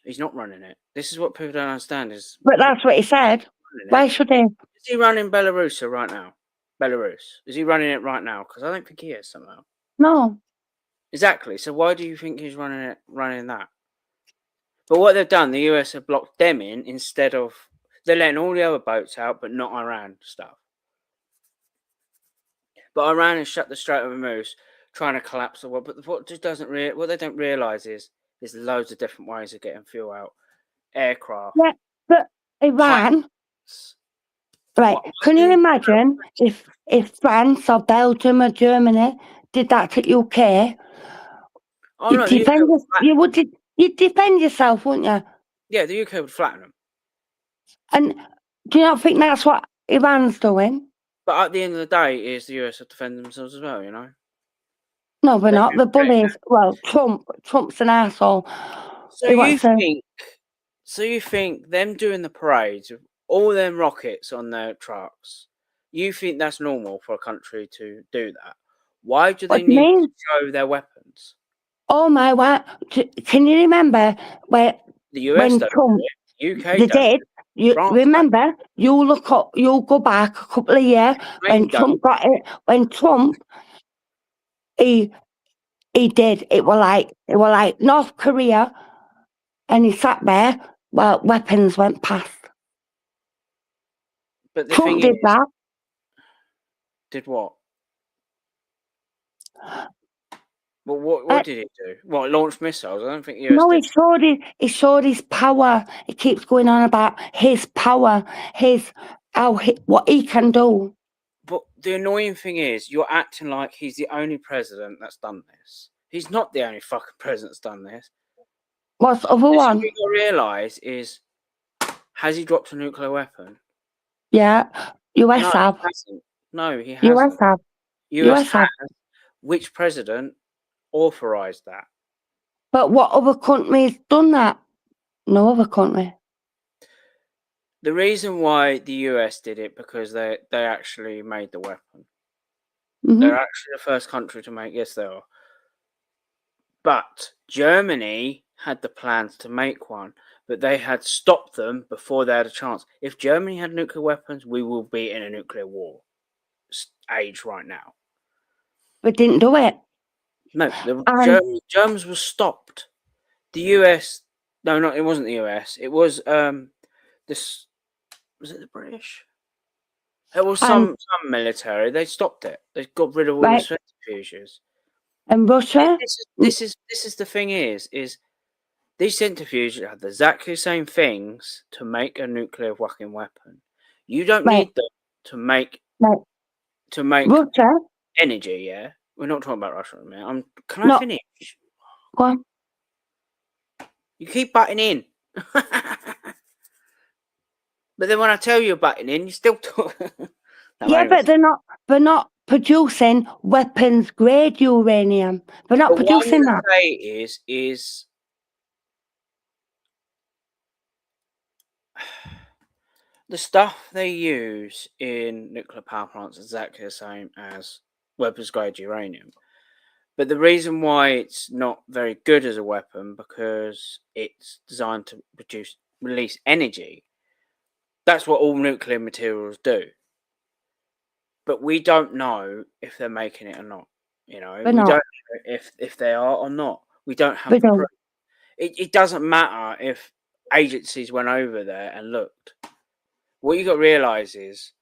He's not running it. This is what people don't understand. But that's what he said. Why should he? Is he running Belarus right now? Belarus. Is he running it right now? Because I don't think he is somehow. No. Exactly. So why do you think he's running that? But what they've done, the US have blocked them in instead of they're letting all the other boats out, but not Iran stuff. But Iran has shut the Strait of Hormuz, trying to collapse the world. But what just doesn't what they don't realise is there's loads of different ways of getting fuel out. Aircraft. Yeah, but Iran. Right. Can you imagine if France or Belgium or Germany did that to UK? Oh, no, you'd defend yourself, wouldn't you? Yeah, the UK would flatten them. And do you not think that's what Iran's doing? But at the end of the day, is the US have defended themselves as well, you know? No, we're not. The bullies. Well, Trump's an asshole. So you think them doing the parades with all them rockets on their trucks, you think that's normal for a country to do that? Why do they need to show their weapons? Oh my word! Can you remember when the US when Trump, UK did? You remember? You look up. You'll go back a couple of years when Trump got it. When Trump, he did. It was like North Korea, and he sat there while weapons went past. But Trump did that. Did what? Well, what did he do? What, launch missiles? I don't think US No, did. he showed his power. He keeps going on about his power, what he can do. But the annoying thing is, you're acting like he's the only president that's done this. He's not the only fucking president that's done this. What's the other one? What you gotta realise is, has he dropped a nuclear weapon? Yeah, US have. No, he hasn't. US have. US has. Which president authorised that? But what other country's done that? No other country. The reason why the US did it because they actually made the weapon. Mm-hmm. They're actually the first country to make. Yes, they are. But Germany had the plans to make one, but they had stopped them before they had a chance. If Germany had nuclear weapons, we will be in a nuclear war age right now. But didn't do it. No, the Germans were stopped. The US, no, it wasn't the US. It was this. Was it the British? It was some military. They stopped it. They got rid of all the centrifuges. And Russia. This is the thing is these centrifuges have exactly the same things to make a nuclear fucking weapon. You don't need them to make Russia energy. Yeah, we're not talking about Russia, man. Can I finish? Go on. You keep butting in. But then when I tell you butting in, you still talk. Yeah, but they're not producing weapons grade uranium. They're not producing that. What I say is the stuff they use in nuclear power plants is exactly the same as weapons grade uranium. But the reason why it's not very good as a weapon because it's designed to release energy. That's what all nuclear materials do. But we don't know if they're making it or not. You know, we don't know if they are or not. We don't have the proof. It doesn't matter if agencies went over there and looked. What you got to realise is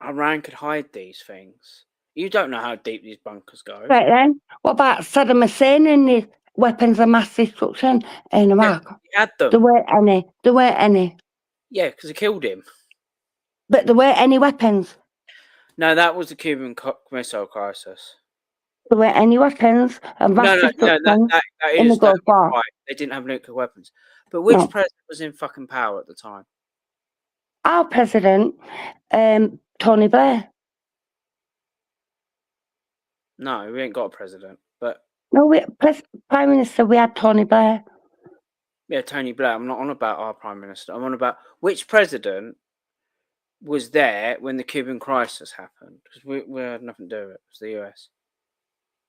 Iran could hide these things. You don't know how deep these bunkers go. Right then, what about Saddam Hussein and the weapons of mass destruction in Iraq? Yeah, he had them. There weren't any. Yeah, because they killed him. But there weren't any weapons. No, that was the Cuban Missile Crisis. There weren't any weapons of mass destruction in the Gulf War. Right. They didn't have nuclear weapons. But which president was in fucking power at the time? Our president, Tony Blair. No, we ain't got a president. But no, Prime Minister, we had Tony Blair. Yeah, Tony Blair. I'm not on about our Prime Minister. I'm on about which president was there when the Cuban crisis happened. Because we had nothing to do with it. It was the US.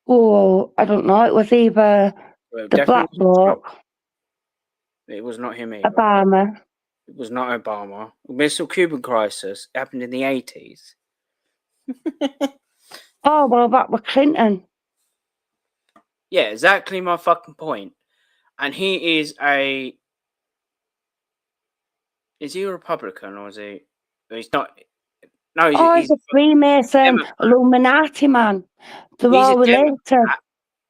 Oh, I don't know. It was either the Black Bloc. It was not him either. Obama. It was not Obama. The Missile Cuban crisis happened in the 80s. Oh, well, that was Clinton. Yeah, exactly my fucking point. And he is a... Is he a Republican or is he... He's not... No, He's a Freemason, Democrat. Illuminati man. They're He's a all related. Democrat.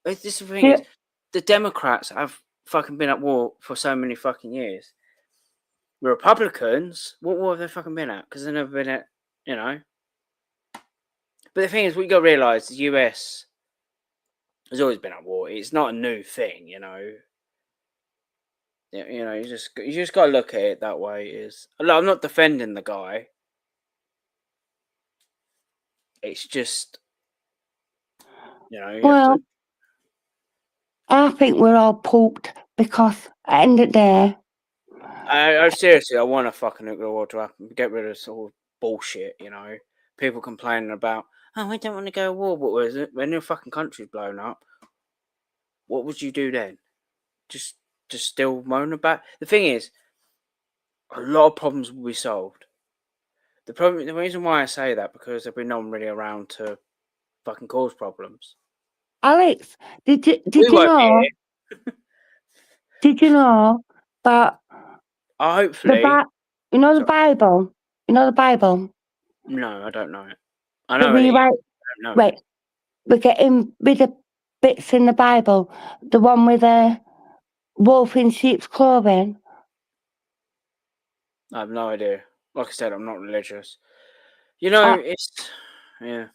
This is the thing is, the Democrats have fucking been at war for so many fucking years. The Republicans, what war have they fucking been at? Because they've never been at, you know. But the thing is, we got to realise the US has always been at war. It's not a new thing, you know. You know, you just got to look at it that way. I'm not defending the guy. It's just, you know. Well, I think we're all pooped because at the end of the day, I seriously, I want a fucking nuclear war to happen. Get rid of this all bullshit, you know. People complaining about, oh, I don't want to go to war. What was it? When your fucking country's blown up, what would you do then? Just still moan about? The thing is, a lot of problems will be solved. The reason why I say that, because there'll be no one really around to fucking cause problems. Alex, did you know? Did you know that? Hopefully, you know the Bible. You know the Bible. No, I don't know it. I know it. I don't know. Right, we're getting rid of bits in the Bible. The one with a wolf in sheep's clothing. I have no idea. Like I said, I'm not religious. You know, and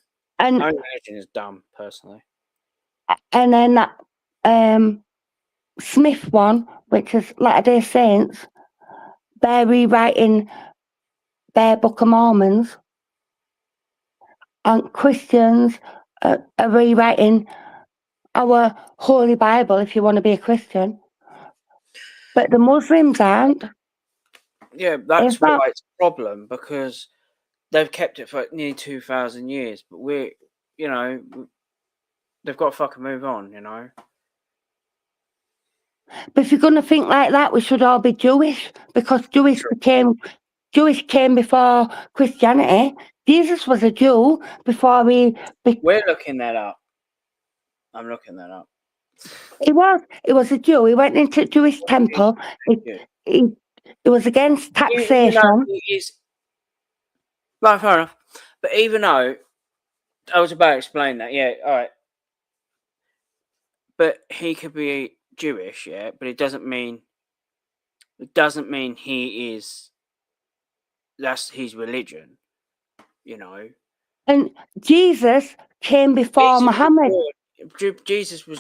my religion is dumb, personally. And then that Smith one, which is Latter-day Saints, they're rewriting their Book of Mormons, and Christians are rewriting our Holy Bible, if you want to be a Christian. But the Muslims aren't. Yeah, that's why it's a problem, because they've kept it for nearly 2,000 years. But they've got to fucking move on, you know. But if you're going to think like that, we should all be Jewish, because Jewish came before Christianity. Jesus was a Jew before we... We're looking that up. I'm looking that up. He was a Jew. He went into the Jewish temple. He was against taxation. Right, fair enough. But even though I was about to explain that, yeah, all right. But he could be Jewish, yeah, but it doesn't mean he is. That's his religion, you know. And Jesus came before Muhammad. Jesus was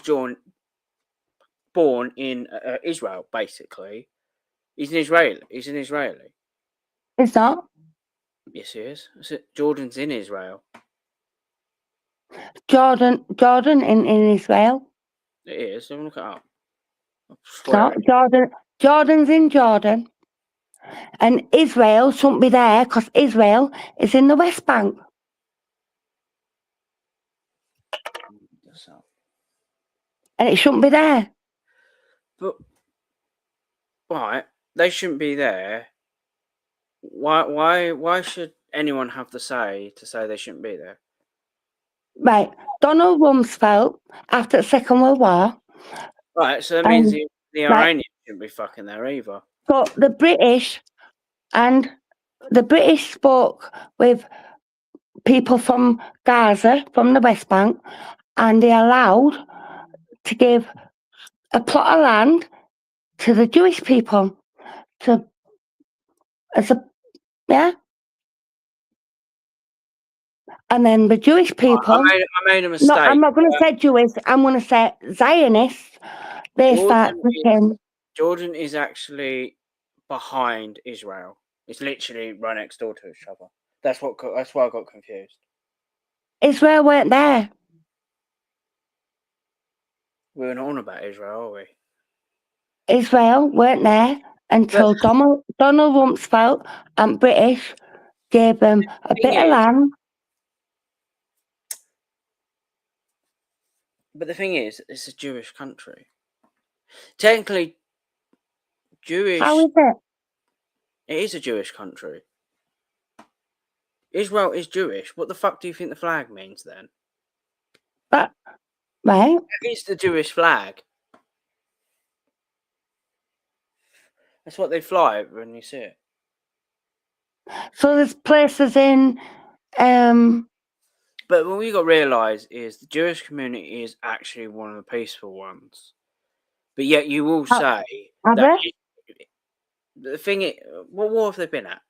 born in Israel, basically. He's an Israeli. It's not. Yes, he is. Jordan's in Israel. Jordan in Israel. It is. Let me look it up. No, Jordan's in Jordan. And Israel shouldn't be there because Israel is in the West Bank. And it shouldn't be there. But right, they shouldn't be there. Why should anyone have to say they shouldn't be there? Right. Donald Rumsfeld, after the Second World War. Right, so that means the Iranians shouldn't be fucking there either. So the British spoke with people from Gaza, from the West Bank, and they allowed to give a plot of land to the Jewish people and then the Jewish people. I made a mistake. No, I'm not going to say Jewish. I'm going to say Zionists. Jordan is actually behind Israel. It's literally right next door to each other. That's why I got confused. Israel weren't there. We're not on about Israel, are we? Israel weren't there until Donald Rumsfeld and British gave them a bit of land. But the thing is, it's a Jewish country. Technically, Jewish. How is it? It is a Jewish country. Israel is Jewish. What the fuck do you think the flag means then? But, right. It's the Jewish flag. That's what they fly when you see it. So there's places in, But what we got to realise is the Jewish community is actually one of the peaceful ones. But yet you will say have that they? the thing is, what war have they been at?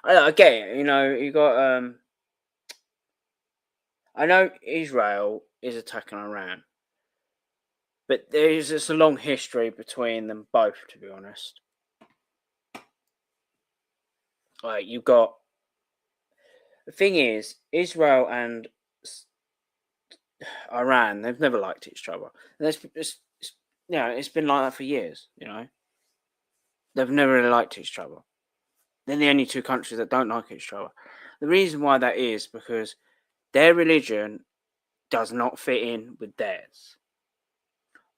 I get it, you know, you got I know Israel is attacking Iran. But there's just a long history between them both, to be honest. Like, you've got... The thing is, Israel and Iran, they've never liked each other. And it's been like that for years, you know. They've never really liked each other. They're the only two countries that don't like each other. The reason why that is because their religion does not fit in with theirs.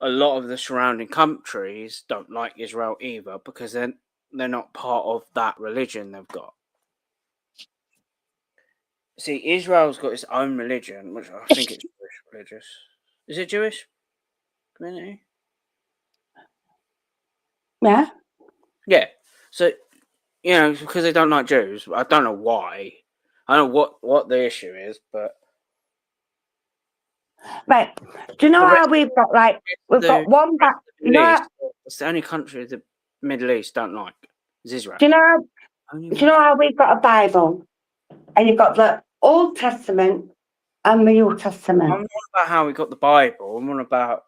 A lot of the surrounding countries don't like Israel either because they're not part of that religion they've got. See, Israel's got its own religion, which I think it's Jewish religious. Is it Jewish community? Yeah. Yeah. So, you know, because they don't like Jews. I don't know why. I don't know what the issue is, but... Right. Do you know how we've got, like, we've got one back... It's the only country the Middle East don't like. Is Israel. Do you know how we've got a Bible? And you've got the Old Testament and the New Testament. I'm not about how we got the Bible. I'm on about...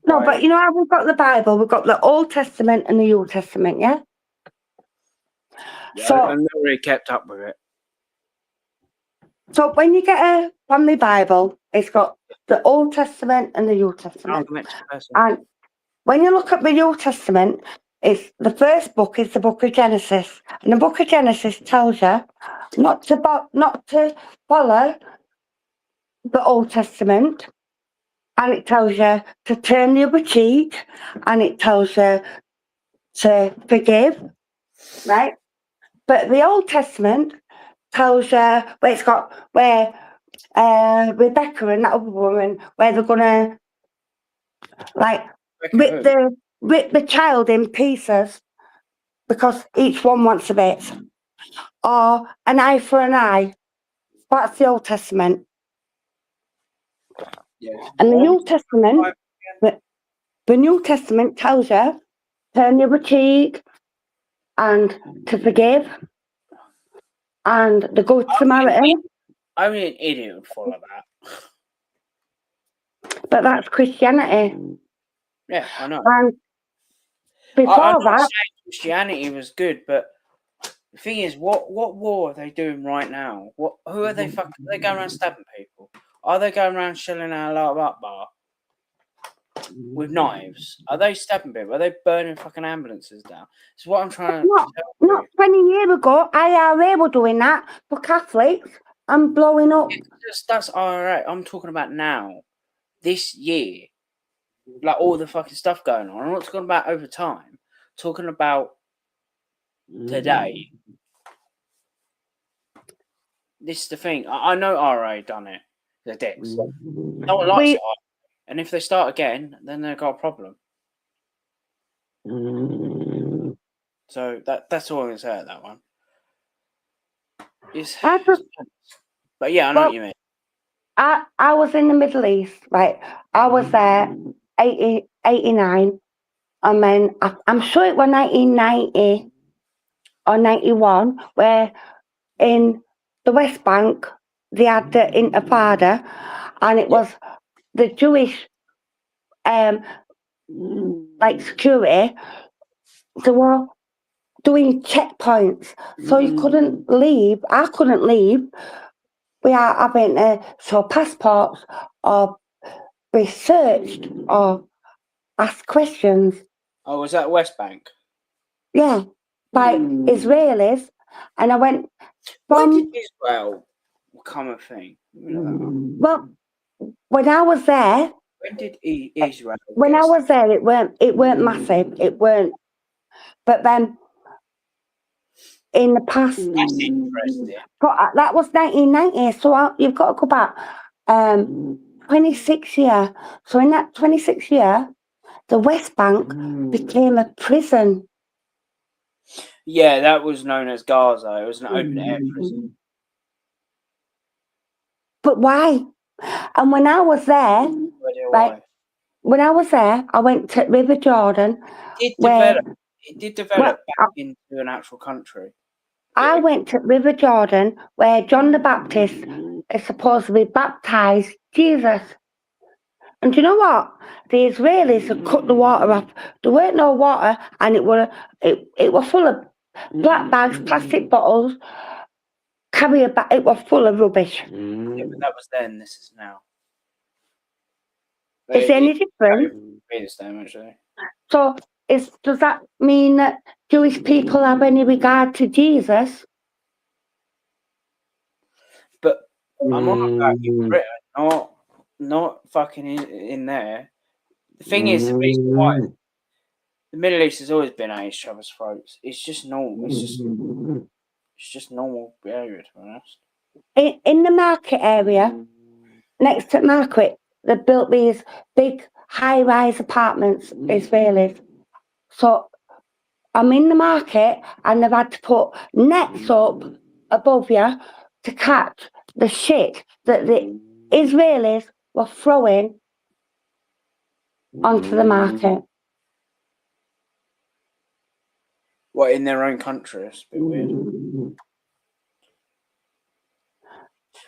No, but you know how we've got the Bible? We've got the Old Testament and the New Testament, yeah? Yeah, So I've never really kept up with it. So when you get a family Bible, it's got the Old Testament and the New Testament. And when you look at the New Testament, it's the first book is the book of Genesis. And the book of Genesis tells you not to follow the Old Testament. And it tells you to turn the other cheek, and it tells you to forgive, right? But the Old Testament tells you where it's got where Rebecca and that other woman, where they're gonna like rip the child in pieces because each one wants a bit, or an eye for an eye. That's the Old Testament. Yeah. And the New Testament tells you turn the other cheek and to forgive and the Good Samaritan. Only an idiot would follow that. But that's Christianity. Yeah, I know. And before I'm not that, saying Christianity was good, but the thing is, what war are they doing right now? Who are they fucking? Are they going around stabbing people? Are they going around shelling out a lot bar with knives? Are they stabbing people? Are they burning fucking ambulances down? It's what I'm trying to tell you. Not 20 years ago, IRA were doing that for Catholics and blowing up. That's IRA. I'm talking about now, this year, like all the fucking stuff going on. I'm not talking about over time. I'm talking about today. This is the thing. I know RA done it. They're dicks. No one likes it. And if they start again, then they've got a problem. So that's all I'm going to say at that one. But yeah, I know what you mean. I was in the Middle East, right? I was there 89, and then I'm sure it was 1990 or 91, where in the West Bank they had the Intifada, and it was the Jewish like security. They were doing checkpoints, so you couldn't leave. I couldn't leave without having to show passports or be searched or ask questions. Oh, was that West Bank? Yeah, by Israelis. And I went from... When did Israel become a thing? Well, when I was there... When did Israel? When I get was there, it weren't massive. It weren't. But then in the past, That's interesting. but that was 1990. So you've got to go back 26 years. So in that 26 year, the West Bank became a prison. Yeah, that was known as Gaza. It was an open air prison. But why? And when I was there, Why? when I was there, I went to River Jordan. It where did develop well, back into an actual country. I went to River Jordan where John the Baptist is supposed to be baptized Jesus. And do you know what? The Israelis had cut the water off. There weren't no water, and it was full of black bags, plastic bottles, carrier bag. It was full of rubbish. Yeah, but that was then. This is now. Is there any different? Be the same, actually. So, does that mean that Jewish people have any regard to Jesus? But I'm on about you, Britain, not fucking in there. The thing is, the reason why the Middle East has always been at each other's throats. It's just normal. It's just normal behaviour, to be honest. In the market area, next to market, they built these big high-rise apartments, Israelis. So I'm in the market and they've had to put nets up above you to catch the shit that the Israelis were throwing onto the market. What, in their own country? It's a bit weird.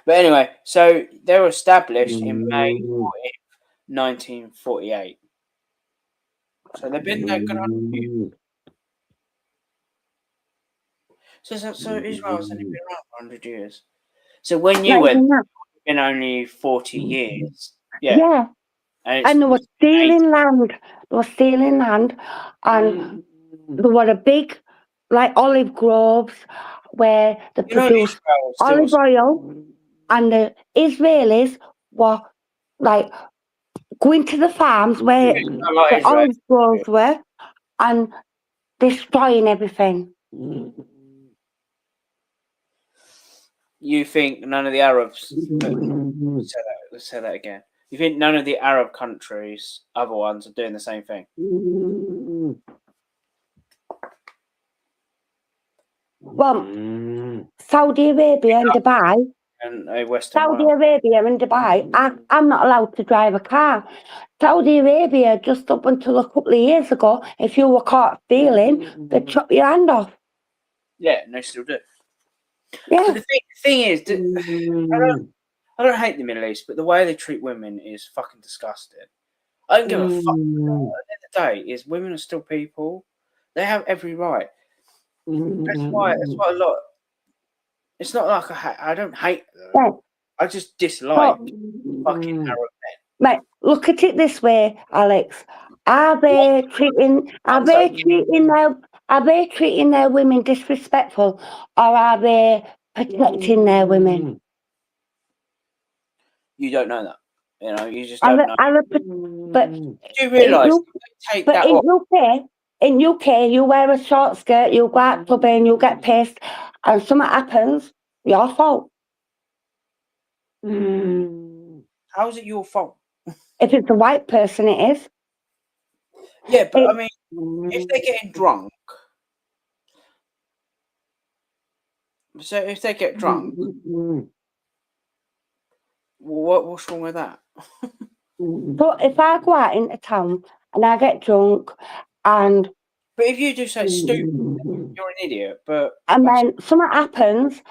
But anyway, so they were established in May 1948. So they've been there good 100 years. So Israel's only been around for 100 years. So when you went, it's been only 40 years. Yeah. And they were stealing land. They were stealing land. And there were a big, like, olive groves where they produced olive oil. And the Israelis were, like, going to the farms where the olive groves were and destroying everything. You think none of the Arabs... Let's say that again. You think none of the Arab countries, other ones, are doing the same thing? Well, Saudi Arabia and Dubai... Saudi Arabia and Dubai, I'm not allowed to drive a car. Saudi Arabia, just up until a couple of years ago, if you were caught stealing, they'd chop your hand off. Yeah, and they still do. Yeah. But the thing is, I don't hate the Middle East, but the way they treat women is fucking disgusting. I don't give a fuck. At the end of the day, women are still people. They have every right. That's why a lot. It's not like I don't hate them. Yeah. I just dislike fucking Arab men. Right, look at it this way, Alex. Are they treating their women disrespectful, or are they protecting their women? You don't know that. You know, you just don't know. But do you realise take that off? In UK, you wear a short skirt, you go out clubbing, you get pissed, and something happens, your fault. How is it your fault? If it's a white person, it is. Yeah, but I mean, if they're getting drunk, so if they get drunk, what's wrong with that? But if I go out into town and I get drunk and... But if you do something stupid, you're an idiot. And then something happens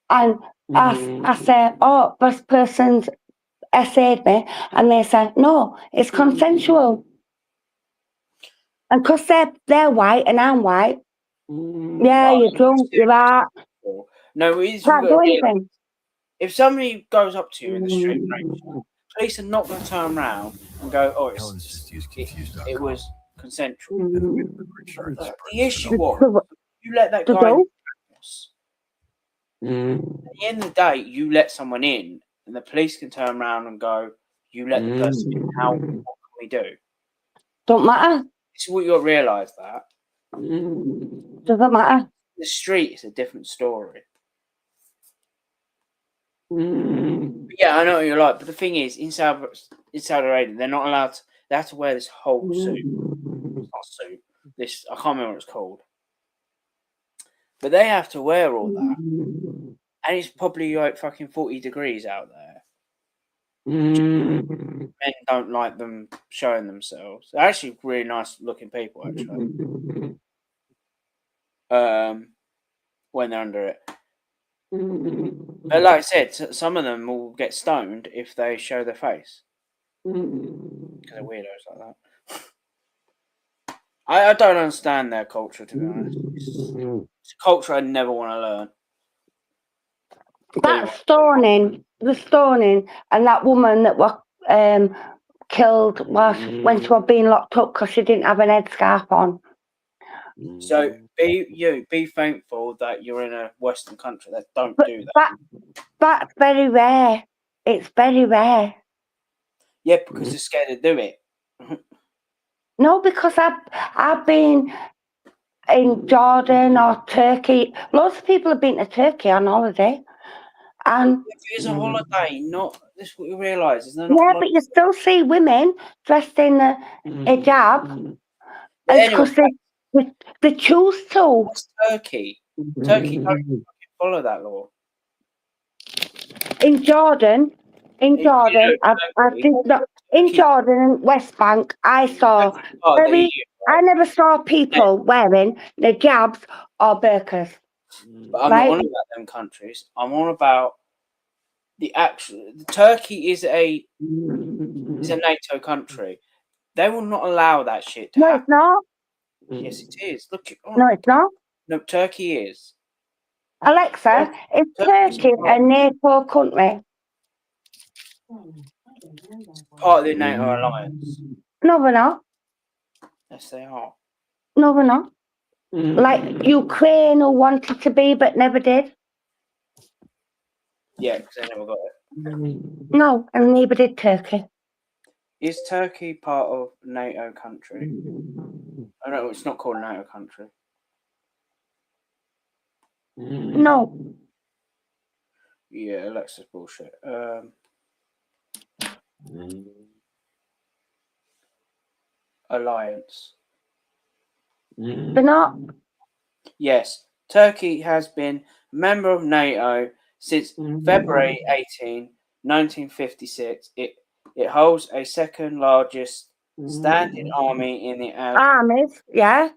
and I say, oh, this person's essayed me, and they say, no, it's consensual. And because they're white and I'm white, yeah, you're drunk, you're right. No, can't do anything. If somebody goes up to you in the street, police are not going to turn around and go, oh, it was consensual. The issue was, you let that guy in. At the end of the day, you let someone in, and the police can turn around and go, you let the person in. What can we do? Don't matter. It's what you got to realise that. Doesn't matter. The street is a different story. But yeah, I know what you're like, but the thing is, in Saudi Arabia, they're not allowed to. They have to wear this whole suit. It's not suit. This I can't remember what it's called. But they have to wear all that, and it's probably like fucking 40 degrees out there. Men don't like them showing themselves. They're actually really nice looking people, actually. When they're under it. But like I said, some of them will get stoned if they show their face. Because they're weirdos like that. I don't understand their culture, to be honest. It's a culture I never want to learn. That stoning, the stoning, and that woman that was killed when she was being locked up because she didn't have an headscarf on. So be thankful that you're in a Western country that don't do that. That's very rare. It's very rare. Yeah, because they're scared to do it. No, because I've been in Jordan or Turkey. Lots of people have been to Turkey on holiday. And it's a holiday, not this is what you realise. Yeah, but you still see women dressed in a hijab. It's because they choose to. That's Turkey. Turkey don't follow that law. In Jordan, in Jordan and West Bank, I never saw people wearing hijabs or burqas. But I'm not on about them countries. I'm on about the actual. Turkey is a NATO country. They will not allow that shit to happen. It's not. Yes, it is. Look. No, it's not. No, Turkey is. Alexa, is Turkey a NATO country? Part of the NATO alliance. No, we're not. Yes, they are. No, we're not. Like Ukraine who wanted to be but never did. Yeah, because they never got it. No, and neither did Turkey. Is Turkey part of NATO country? Oh no, it's not called NATO country. No. Yeah, Alexa's bullshit. Alliance. They're not. Yes, Turkey has been a member of NATO since February 18, 1956. It holds a second largest standing army in the armies. Yeah,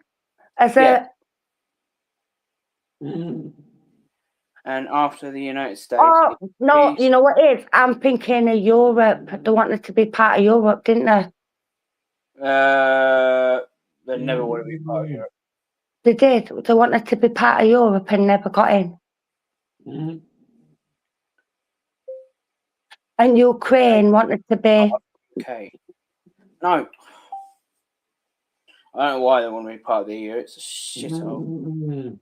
and after the United States. Oh no, you know what it is? I'm thinking of Europe. They wanted to be part of Europe, didn't they? They never want to be part of Europe. They did. They wanted to be part of Europe and never got in. And Ukraine wanted to be. Okay. No. I don't know why they want to be part of the EU. It's a shithole.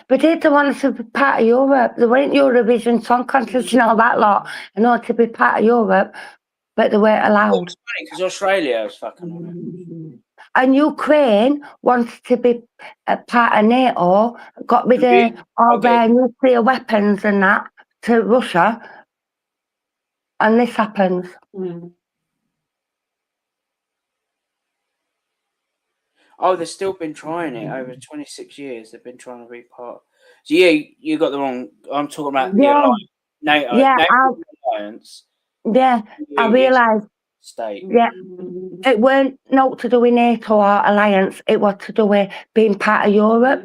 But they wanted to be part of Europe. They weren't Eurovision Song Contest and all that lot in order to be part of Europe, but they weren't allowed. It's funny because Australia is fucking on it. And Ukraine wanted to be a part of NATO, got rid of all their nuclear weapons and that to Russia, and this happens. Oh, they've still been trying it over 26 years. They've been trying to be part. So yeah, you got the wrong. I'm talking about the alliance, NATO, NATO alliance. Yeah, I realised. State. Yeah, it weren't not to do with NATO or alliance. It was to do with being part of Europe.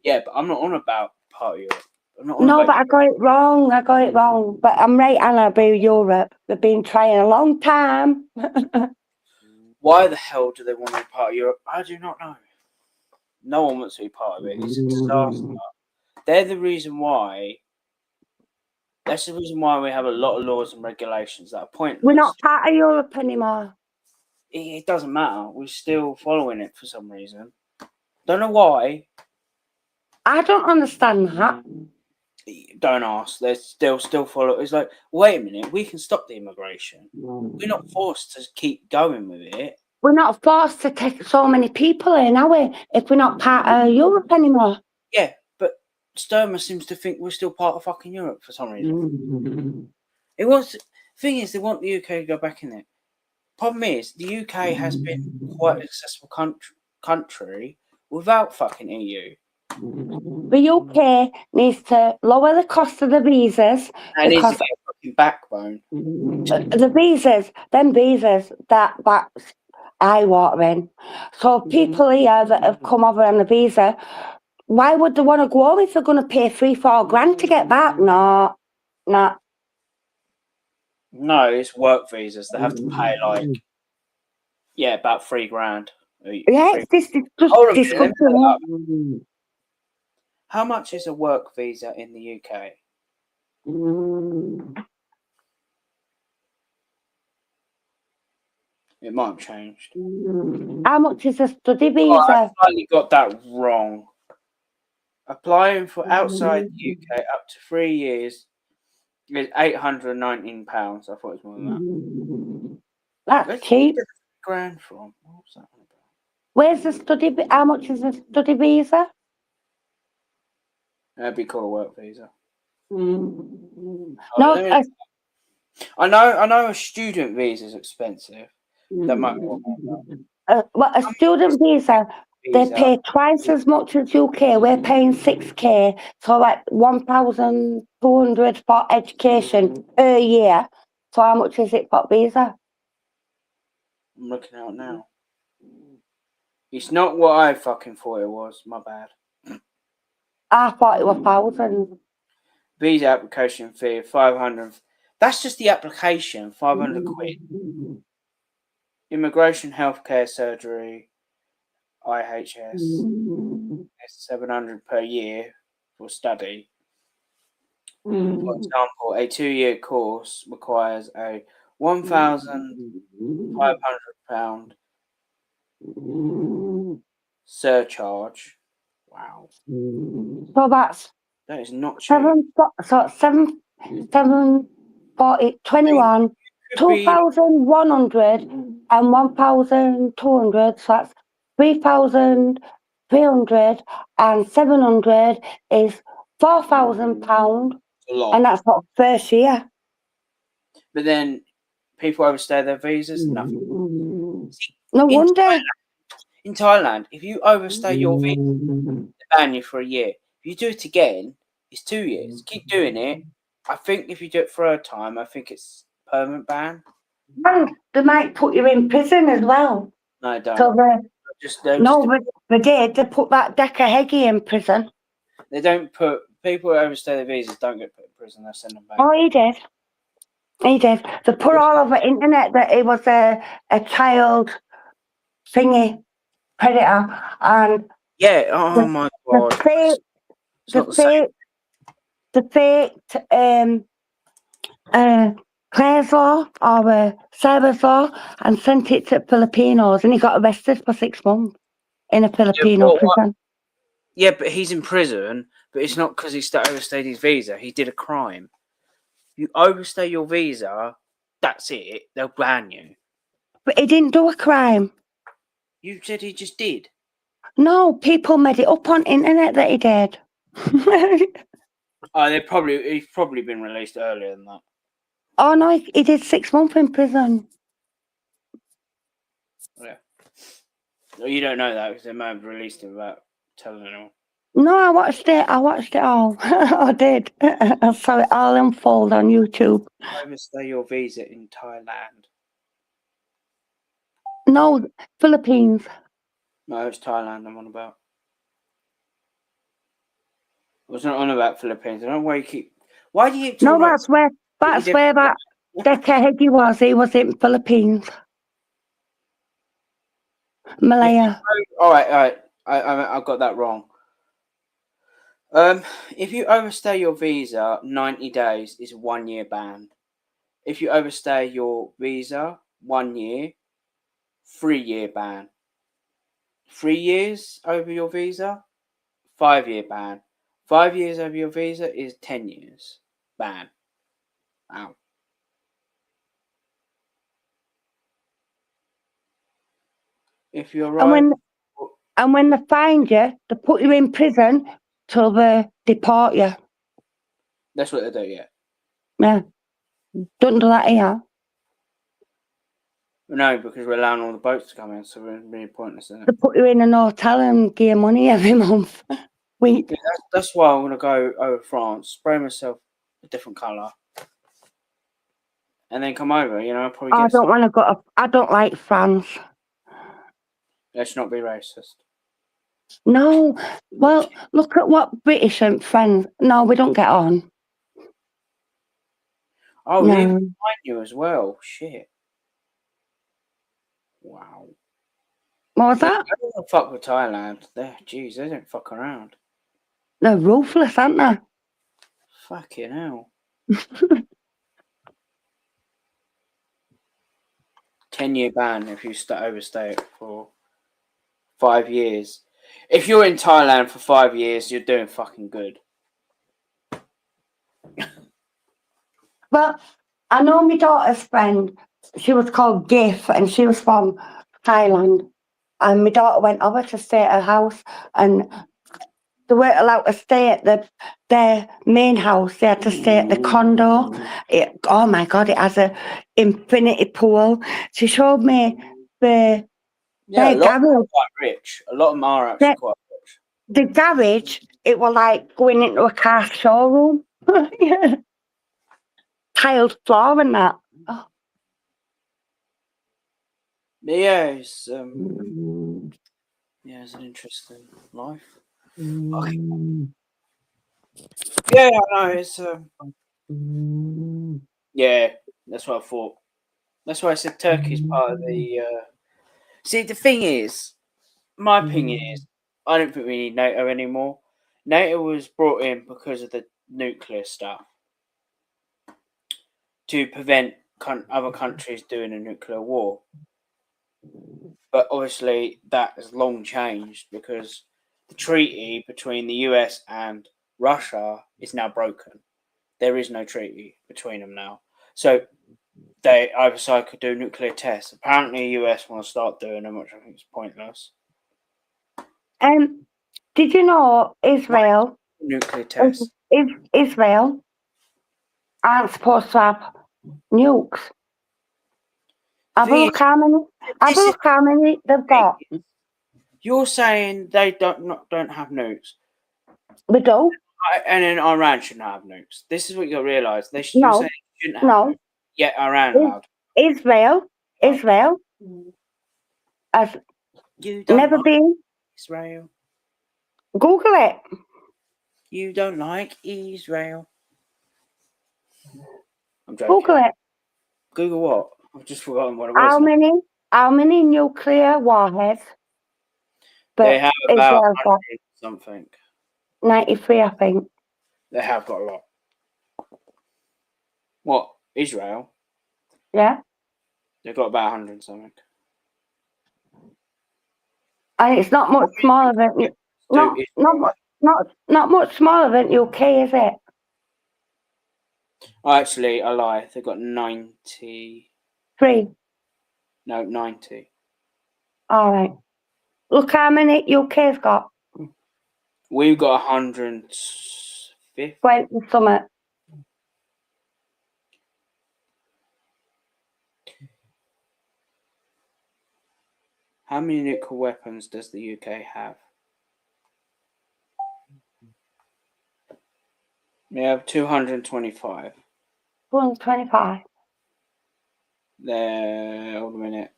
Yeah, but I'm not on about part of Europe. No, but I got it wrong. But I'm right, Anna, about Europe. They've been trying a long time. Why the hell do they want to be part of Europe? I do not know. No one wants to be part of it. It's a disaster. They're the reason why. That's the reason why we have a lot of laws and regulations that are pointless. We're not part of Europe anymore. It doesn't matter. We're still following it for some reason. Don't know why. I don't understand that. Don't ask. They'll still follow. It's like, wait a minute, we can stop the immigration. We're not forced to keep going with it. We're not forced to take so many people in, are we? If we're not part of Europe anymore. Yeah, but Sturmer seems to think we're still part of fucking Europe for some reason. It was. Thing is, they want the UK to go back in it. Problem is, the UK has been quite an accessible country without fucking EU. The UK needs to lower the cost of the visas. And needs to because get a fucking backbone. the visas, that's eye-watering. So people here that have come over on the visa, why would they want to go if they're going to pay 3-4 grand to get back? No. No, it's work visas. They have to pay like, about 3 grand. Yeah, it's just Hold on a minute, let me disgusting. look it up. How much is a work visa in the UK? It might have changed. How much is a study I visa? slightly got that wrong. Applying for outside the UK up to 3 years is £819. I thought it was more than that. That's Where's cheap. the grand from? What was that one about? Where's the study? How much is a study visa? That'd be called a work visa. No, I know a student visa is expensive. That might be what a student visa, they pay twice as much as UK. We're paying 6k, so like 1,200 for education per year. So how much is it for visa? I'm looking out now. It's not what I fucking thought it was. My bad. I thought it was 1,000. Visa application fee of 500. That's just the application, 500 quid. Immigration, healthcare, surgery, IHS, 700 per year for study. For example, a 2-year course requires a £1,500 surcharge. Wow. So that's That is not cheap. 21, 2,100 and 1,200. So that's 3,300 and 700 is £4,000. And that's not first year. But then people overstay their visas. Nothing. No wonder. In Thailand, if you overstay your visa, they ban you for a year. If you do it again, it's 2 years. Keep doing it. I think if you do it for a time, I think it's permanent ban. And they might put you in prison as well. No, don't. So They did. They put that Decker Heggie in prison. They don't put people who overstay their visas don't get put in prison. They send them back. Oh, he did. He did. They put all over the internet that it was a child thingy predator, and oh my god, the faked Claire's Law or Sarah's Law and sent it to Filipinos, and he got arrested for 6 months in a Filipino prison. Yeah, but he's in prison, but it's not because he overstayed his visa. He did a crime. You overstay your visa, that's it. They'll ban you. But he didn't do a crime. You said he just did. No, people made it up on internet that he did. He's probably been released earlier than that. Oh no, he did 6 months in prison. Yeah. Well, you don't know that because they might have released him without telling anyone. No, I watched it all. I did. I saw it all unfold on YouTube. Overstay your visa in Thailand. No, Philippines. No, it's Thailand I'm on about. I was not on about Philippines. I don't know why you keep. Why do you keep talking that's where that Decker Heggie was. He was in Philippines. Malaya. All right. I got that wrong. If you overstay your visa 90 days is 1 year ban. If you overstay your visa 1 year, 3 year ban. 3 years over your visa, 5 year ban. 5 years over your visa is 10 years. Ban. Wow. If you arrive... And when they find you, they put you in prison till they deport you. That's what they do, yeah. Yeah. Don't do that here. No, because we're allowing all the boats to come in, so we're really pointless, isn't it? They put you in an hotel and give you money every month. Yeah, that's why I want to go over France, spray myself a different colour, and then come over, you know, probably get... I don't like France. Let's not be racist. No. Well, look at what British and friends... No, we don't get on. Oh, No. even behind you as well. Shit. Wow. What was that? I don't fuck with Thailand. Jeez, they don't fuck around. They're ruthless, aren't they? Fucking hell. 10-year ban if you overstay it for 5 years. If you're in Thailand for 5 years, you're doing fucking good. Well, I know my daughter's friend. She was called Gif, and she was from Thailand. And my daughter went over to stay at her house, and they weren't allowed to stay at their main house. They had to stay at the condo. Oh my God, it has a infinity pool. She showed me Yeah, a lot of them garage. are quite rich. A lot of them are actually quite rich. The garage, it was like going into a car showroom. Yeah. Tiled floor and that. Oh. Yeah, it's it's an interesting life. Okay. Yeah, I know. It's yeah, that's what I thought. That's why I said Turkey's part of the. See, the thing is, my opinion is, I don't think we need NATO anymore. NATO was brought in because of the nuclear stuff to prevent other countries doing a nuclear war. But obviously, that has long changed because the treaty between the US and Russia is now broken. There is no treaty between them now. So they either side could do nuclear tests. Apparently, the US want to start doing them, which I think is pointless. Did you know Israel? Nuclear tests. Israel aren't supposed to have nukes. Have a look how many they've got. You're saying they don't have nukes. We do. And then Iran shouldn't have nukes. This is what you got to realise. You're saying they shouldn't have nukes. Yet Iran allowed. Israel has never been. Israel. Google it. You don't like Israel. I'm joking. Google it. Google what? I've just forgotten what it was. How many nuclear warheads? They have about 100 something. 93, I think. They have got a lot. What? Israel? Yeah. They've got about 100 something. And it's not much smaller than not much smaller than UK, is it? Oh, actually, I lie. They've got 93. No, 90. All right. Look how many UK's got. We've got 150. 20 something. How many nuclear weapons does the UK have? We have 225. 225. Hold a minute.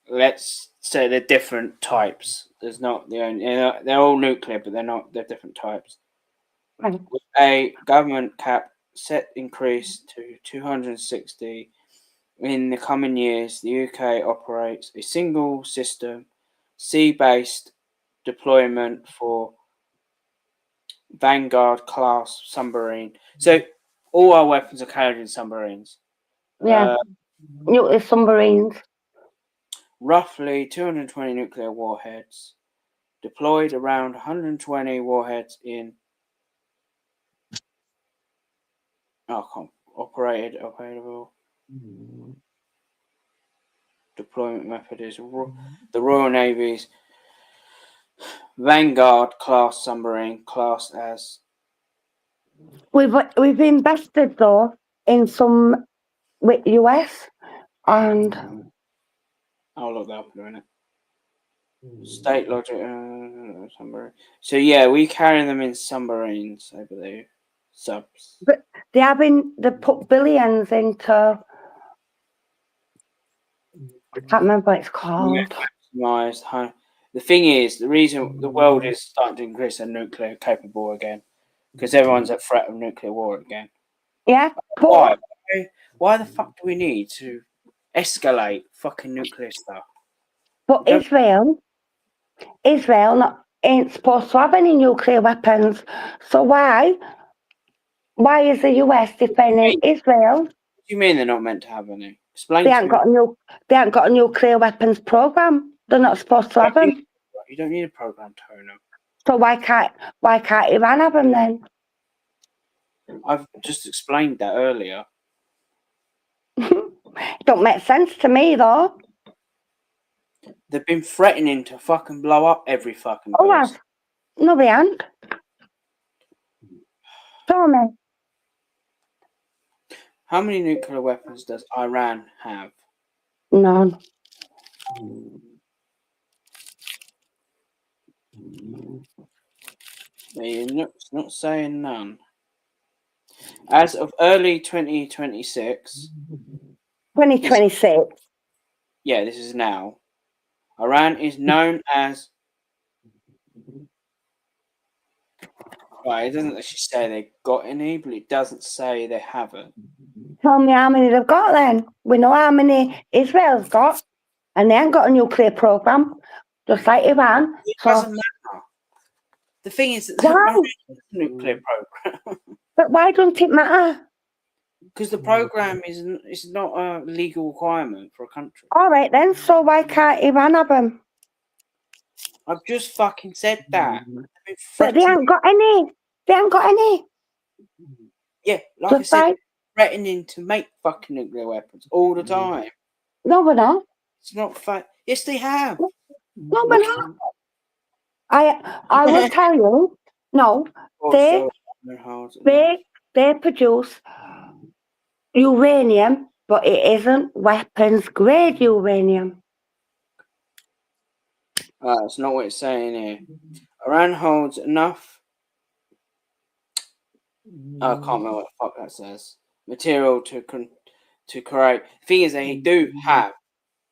Let's say they're different types. There's not the only. They're all nuclear, but they're different types. Right. With a government cap set increase to 260 in the coming years, the UK operates a single system, sea-based deployment for Vanguard class submarine. So all our weapons are carried in submarines. Yeah. Nuclear submarines. Roughly 220 nuclear warheads deployed around 120 warheads in. Operable. Deployment method is the Royal Navy's Vanguard class submarine, classed as. We've invested though in some with US and I'll look that up in a minute. State logic submarine. So yeah, we carry them in submarines, I believe. Subs. but they put billions into. I can't remember what it's called. Maximized. The thing is, the reason the world is starting to increase their nuclear capable again, because everyone's at threat of nuclear war again. Yeah. Why? Why the fuck do we need to escalate fucking nuclear stuff? But Israel ain't supposed to have any nuclear weapons. So why is the US defending Israel? What do you mean they're not meant to have any? Explain They to haven't me. They haven't got a nuclear weapons program. They're not supposed to have them. You don't need a program to own them. So why can't Iran have them then? I've just explained that earlier. Don't make sense to me though. They've been threatening to fucking blow up every fucking Oh, person. no, they aren't. Tell me. How many nuclear weapons does Iran have? None. It's not saying none. As of early 2026. 2026. Yeah, this is now. Iran is known as. Right, it doesn't actually say they got any, but it doesn't say they haven't. Tell me how many they've got then. We know how many Israel's got, and they ain't got a nuclear program, just like Iran. It doesn't matter. The thing is, that Why? a nuclear program. But why don't it matter? Because the program is not a legal requirement for a country. All right then. So why can't Iran have them? I've just fucking said that. But they haven't got any. They haven't got any. Yeah, like just I said, threatening to make fucking nuclear weapons all the time. No, we're not. It's not fact. Yes, they have. No, we're not. I will tell you. No, they produce uranium, but it isn't weapons grade uranium. That's not what it's saying here. Iran holds enough. I can't remember what the fuck that says. Material to create. The thing is, they do have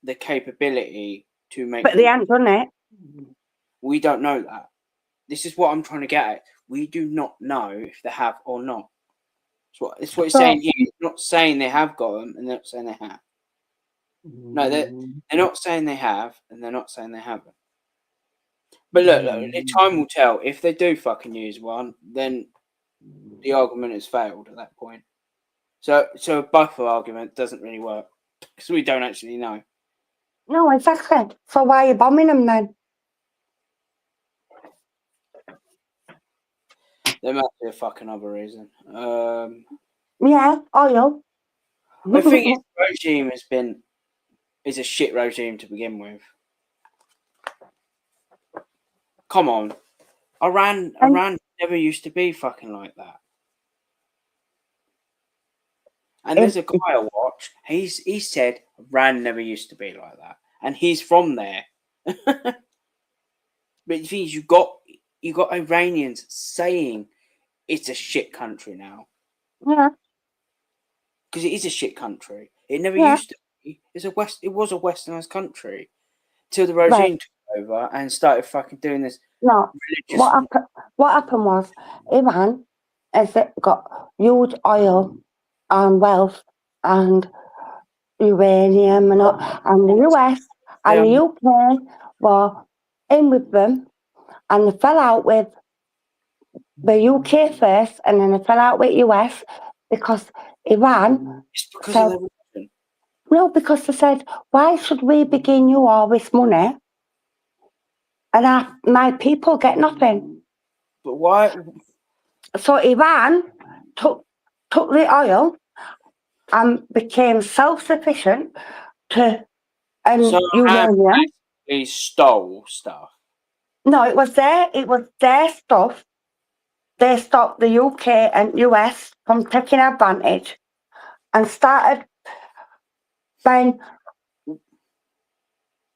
the capability to make. But they haven't done it. We don't know that. This is what I'm trying to get at. We do not know if they have or not. It's what it's saying here. It's not saying they have got them, and they're not saying they have. No, they're not saying they have, and they're not saying they haven't. But look, time will tell. If they do fucking use one, then the argument has failed at that point. So a buffer argument doesn't really work because we don't actually know. No, exactly. So why are you bombing them then? There must be a fucking other reason. Yeah, oil. I think the regime is a shit regime to begin with. Come on. Iran never used to be fucking like that. And there's a guy I watched, he said Iran never used to be like that. And he's from there. But the thing is, you got Iranians saying it's a shit country now. Yeah. Because it is a shit country. It never used to be. It was a westernized country. Till the regime took over and started fucking doing this. No. What happened was Iran has got huge oil and wealth and uranium and the US and the UK were in with them, and they fell out with the UK first, and then they fell out with US because Iran said, no, because they said, why should we be giving you all this money and my people get nothing. But why? So Iran took the oil and became self-sufficient and So uranium. he stole stuff. No, it was their stuff. They stopped the UK and US from taking advantage and started buying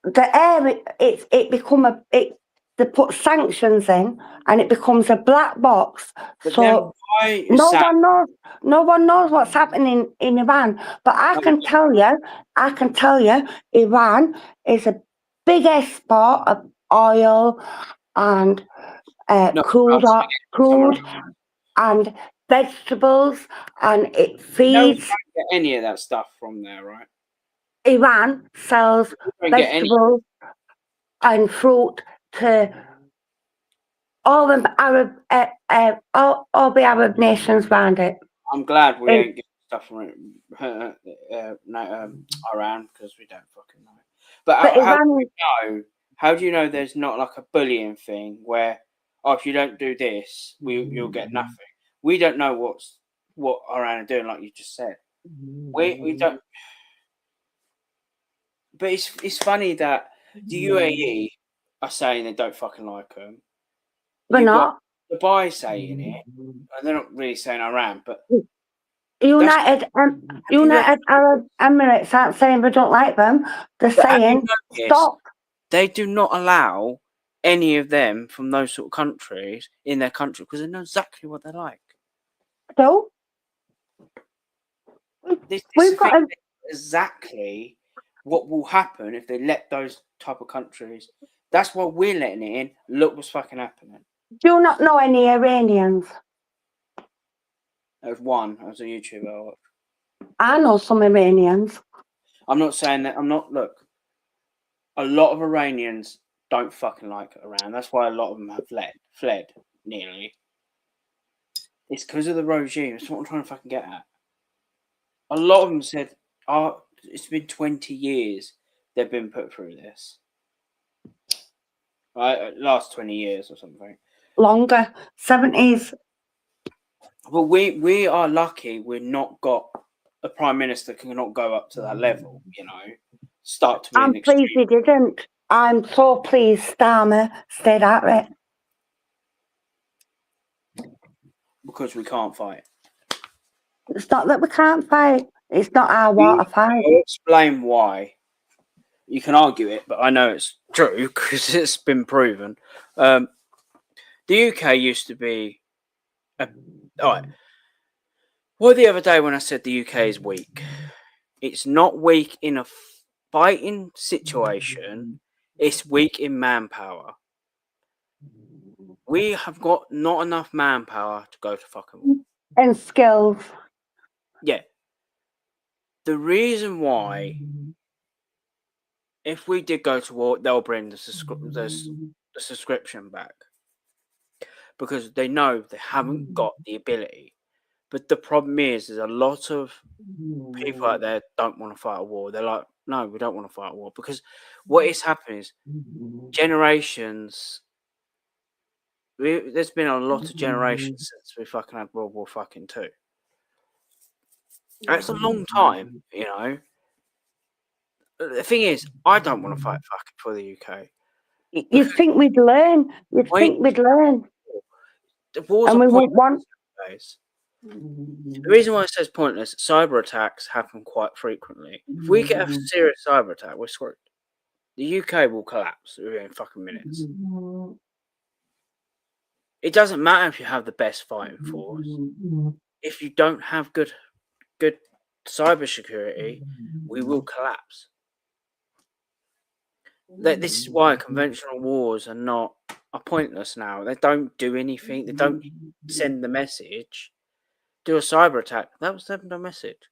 the air. They put sanctions in, and it becomes a black box. But So why no one knows what's happening in Iran. But I can tell you, Iran is a big export of oil and crude and vegetables, and it feeds. You don't get any of that stuff from there, right? Iran sells vegetables and fruit to all the Arab nations around it. I'm glad we ain't getting stuff from Iran, because we don't fucking know. But how do you know there's not like a bullying thing where, if you don't do this, you'll get nothing? We don't know what Iran are doing, like you just said. We don't. But it's funny that the UAE are saying they don't fucking like them. We're not. Got Dubai saying it, and they're not really saying Iran, but United Arab Emirates aren't saying we don't like them. They're saying stop. They do not allow any of them from those sort of countries in their country because they know exactly what they're like. So we've got exactly what will happen if they let those type of countries. That's why we're letting it in. Look what's fucking happening. Do you not know any Iranians? There's one. I was a YouTuber. I know some Iranians. I'm not saying that. Look, a lot of Iranians don't fucking like Iran. That's why a lot of them have fled nearly. It's because of the regime. That's what I'm trying to fucking get at. A lot of them said, it's been 20 years they've been put through this. Right? Last 20 years or something. Longer. 70s. Well, we are lucky we've not got a prime minister who cannot go up to that level, start to be I'm pleased he didn't. I'm so pleased Starmer stayed out of it. Because we can't fight. It's not that we can't fight. It's not our war to fight. I'll explain why. You can argue it, but I know it's true because it's been proven. The UK used to be all right. Well, the other day when I said the UK is weak, it's not weak in a fighting situation. It's weak in manpower. We have got not enough manpower to go to fucking war. And skills. Yeah. The reason why, if we did go to war, they'll bring the subscription back. Because they know they haven't got the ability. But the problem is, there's a lot of people out there don't want to fight a war. They're like, no, we don't want to fight a war. Because what is happening is generations. There's been a lot of generations since we fucking had World War fucking II. That's a long time, The thing is, I don't want to fight fucking for the UK. You'd think we'd learn. The wars and we won't want. The reason why it says pointless, cyber attacks happen quite frequently. If we get a serious cyber attack, we're screwed. The UK will collapse within fucking minutes. It doesn't matter if you have the best fighting force. If you don't have good cyber security, we will collapse. This is why conventional wars are pointless now. They don't do anything. They don't send the message. Do a cyber attack. That was send a message.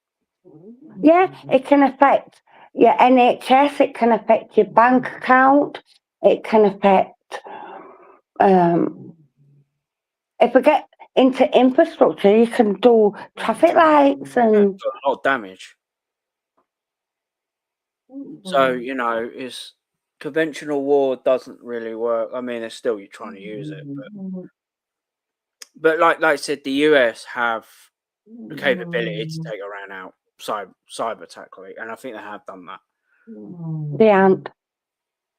Yeah, it can affect your NHS. It can affect your bank account. It can affect. If we get into infrastructure, you can do traffic lights and a lot of damage. So it's conventional war doesn't really work. I mean, they're still trying to use it, but like I said, the US have the capability to take Iran out cyber tactically, and I think they have done that. They aren't.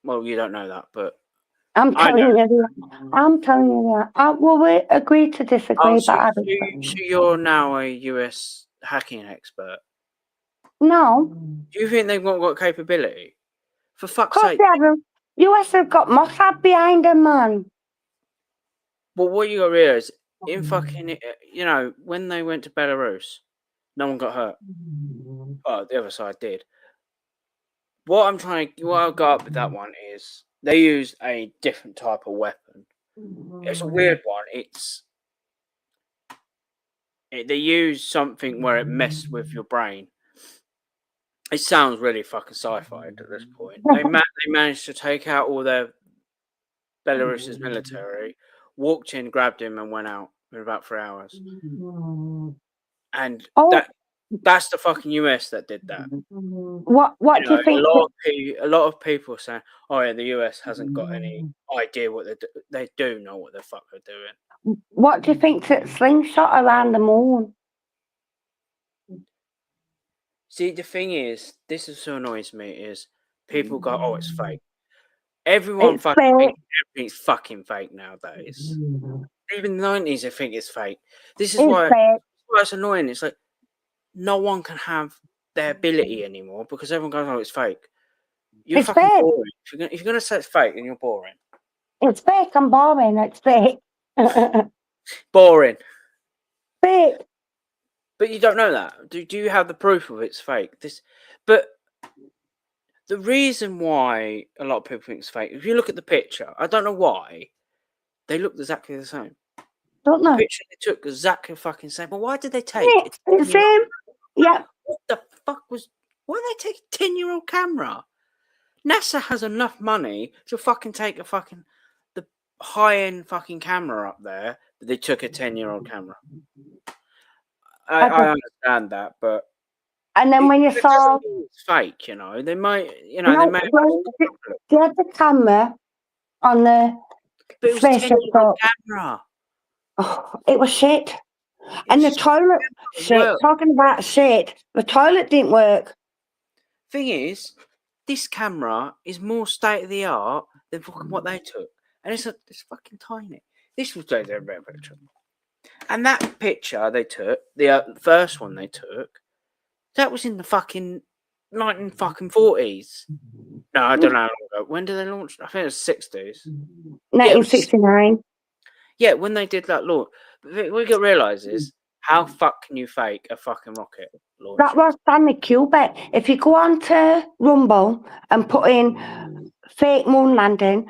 Well, you don't know that, but I'm I telling know. you. I'm telling you that. Well, we agree to disagree, Oh, but I so you're now a US hacking expert. no. Do you think they've got capability? For Of fuck's course sake. they haven't. US have got Mossad behind them, man. Well, what you got to realize, in fucking, when they went to Belarus, no one got hurt. Oh, the other side did. What I got up with that one is they used a different type of weapon. It's a weird one. They use something where it messed with your brain. It sounds really fucking sci-fi at this point. They managed to take out all their Belarus's military, walked in, grabbed him, and went out in about 3 hours. And Oh. that's the fucking US that did that. What do you think? A lot of people are saying, "Oh yeah, the US hasn't got any idea what they do know what the fuck they're doing." What do you think that slingshot around the moon? See, the thing is, this is so annoys me is people go, "Oh, it's fake." Everyone It's fucking fake. thinks everything's fucking fake nowadays. Even the 90s, I think it's fake. This is It's why fake. it's annoying. It's like no one can have their ability anymore because everyone goes, "Oh, it's fake." You're It's fucking fake. boring. If you're gonna say it's fake, then you're boring. It's fake and boring. It's fake. Boring. Fake. But you don't know that. Do you have the proof of it's fake? But the reason why a lot of people think it's fake, if you look at the picture, I don't know why, they look exactly the same. Don't The know. picture they took exactly the fucking same. But why did they take Yeah, it? it's the same. Yeah. What the fuck why did they take a 10-year-old camera? NASA has enough money to fucking take the high-end fucking camera up there, but they took a 10-year-old camera. I understand that, but and then when you saw it's fake, they might, no, they had the camera on the but it was spaceship. 10-year-old camera. Oh, it was shit. And the toilet shit. Well. Talking about shit, the toilet didn't work. Thing is, this camera is more state of the art than fucking what they took, and it's fucking tiny. This was their picture, and that picture they took, the first one they took, that was in the fucking 1940s. No, I don't know how long ago. When did they launch? I think it was 60s. 1969. Yeah, when they did that launch. What we got to realise is how can you fake a fucking rocket launch? That was Stanley Kubrick. If you go on to Rumble and put in fake moon landing,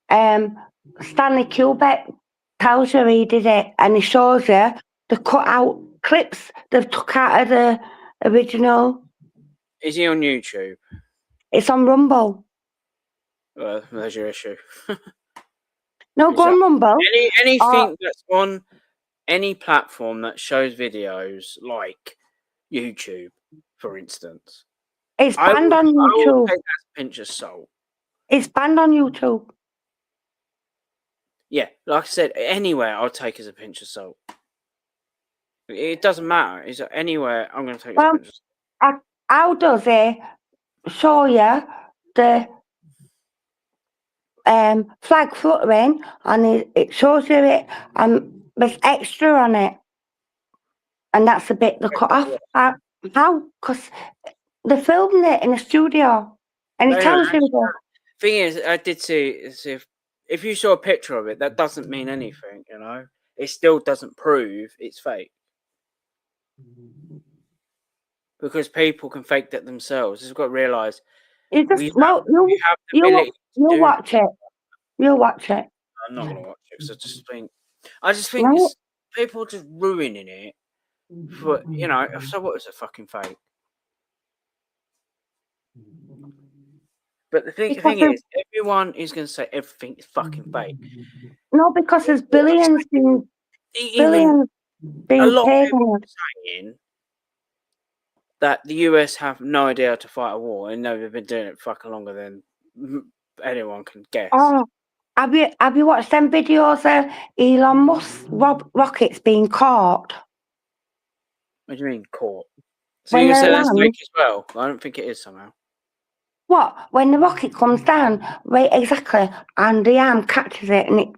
Stanley Kubrick tells you he did it, and he shows you the cut out clips they've took out of the original. Is he on YouTube? It's on Rumble. Well, there's your issue. No, go on Rumble. Anything that's on any platform that shows videos like YouTube, for instance. It's banned on YouTube. I will take that as a pinch of salt. It's banned on YouTube. Yeah, like I said, anywhere I'll take as a pinch of salt. It doesn't matter. Is anywhere I'm going to take as a pinch of salt. How does it show you the flag fluttering, and it shows you it, and there's extra on it, and that's the bit they cut off. How? Because they're filming it in a studio, and it tells you. The thing is, I did see if you saw a picture of it, that doesn't mean anything. It still doesn't prove it's fake. Because people can fake that themselves. You've got to realise. You watch it. You'll watch it. I'm not going to watch it because I just think it's, people are just ruining it. For so what is a fucking fake? But the thing is, everyone is going to say everything is fucking fake. No, because there's billions being paid. A lot of people are saying that the US have no idea how to fight a war, and they've been doing it fucking longer than anyone can guess. Oh, have you watched them videos of Elon Musk rockets being caught? What do you mean caught? So When you they say that's land? fake as well? I don't think it is somehow. What? When the rocket comes down, right, exactly, and the arm catches it and it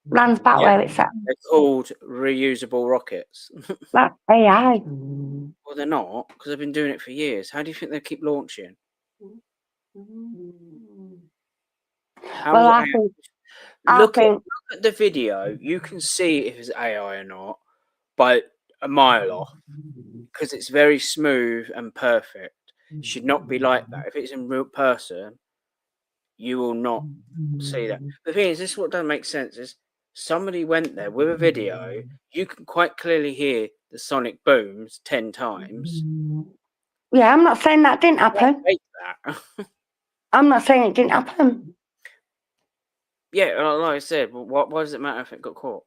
lands back Yeah. where it's at. They're called reusable rockets. That's AI. Well, they're not, because they've been doing it for years. How do you think they keep launching? How Well, is it I AI? think Look at the video. You can see if it's AI or not by a mile off, because it's very smooth and perfect. It should not be like that. If it's in real person, you will not see that. The thing is, this is what doesn't make sense is somebody went there with a video. You can quite clearly hear the sonic booms 10 times. Yeah, I'm not saying that didn't happen. Fake that. I'm not saying it didn't happen. Yeah, like I said, why does it matter if it got caught?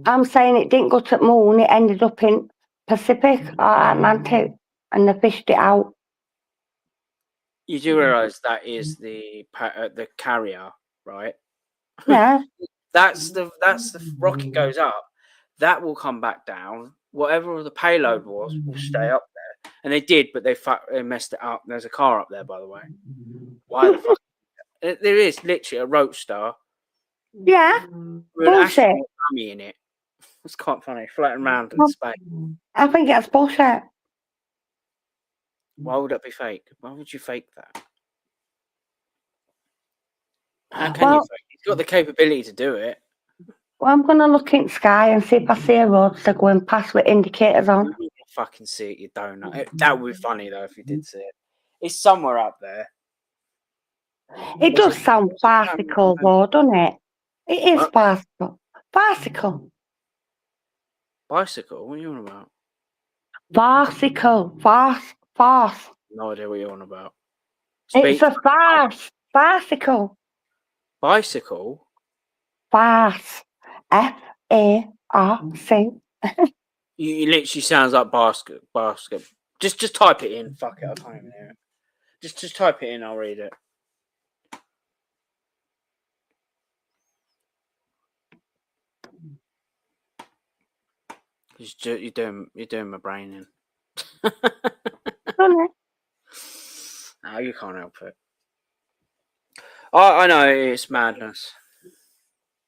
I'm saying it didn't go to the moon. It ended up in Pacific or Atlantic, and they fished it out. You do realise that is the carrier, right? Yeah. That's the rocket goes up. That will come back down. Whatever the payload was will stay up there. And they did, but they messed it up. There's a car up there, by the way. Why the fuck? There is literally a roadster. Yeah. With an Bullshit. astronaut dummy in it. It's quite funny, floating around in space. I think that's bullshit. Why would that be fake? Why would you fake that? How can you fake? He's got the capability to do it. Well, I'm going to look in the sky and see if I see a roadster going past with indicators on. You don't fucking see it, you donut. That would be funny though if you did see it. It's somewhere up there. It does sound farcical, though, doesn't it? It is farcical. Farcical. Bicycle? What are you on about? Farcical. Farce. No idea what you're on about. It's a farce. Farcical. Bicycle? Farce. F-A-R-C. You literally sounds like basket. Just type it in. Fuck it, I can't even hear it. Just type it in, I'll read it. You're doing my brain in. No, you can't help it. I know it's madness.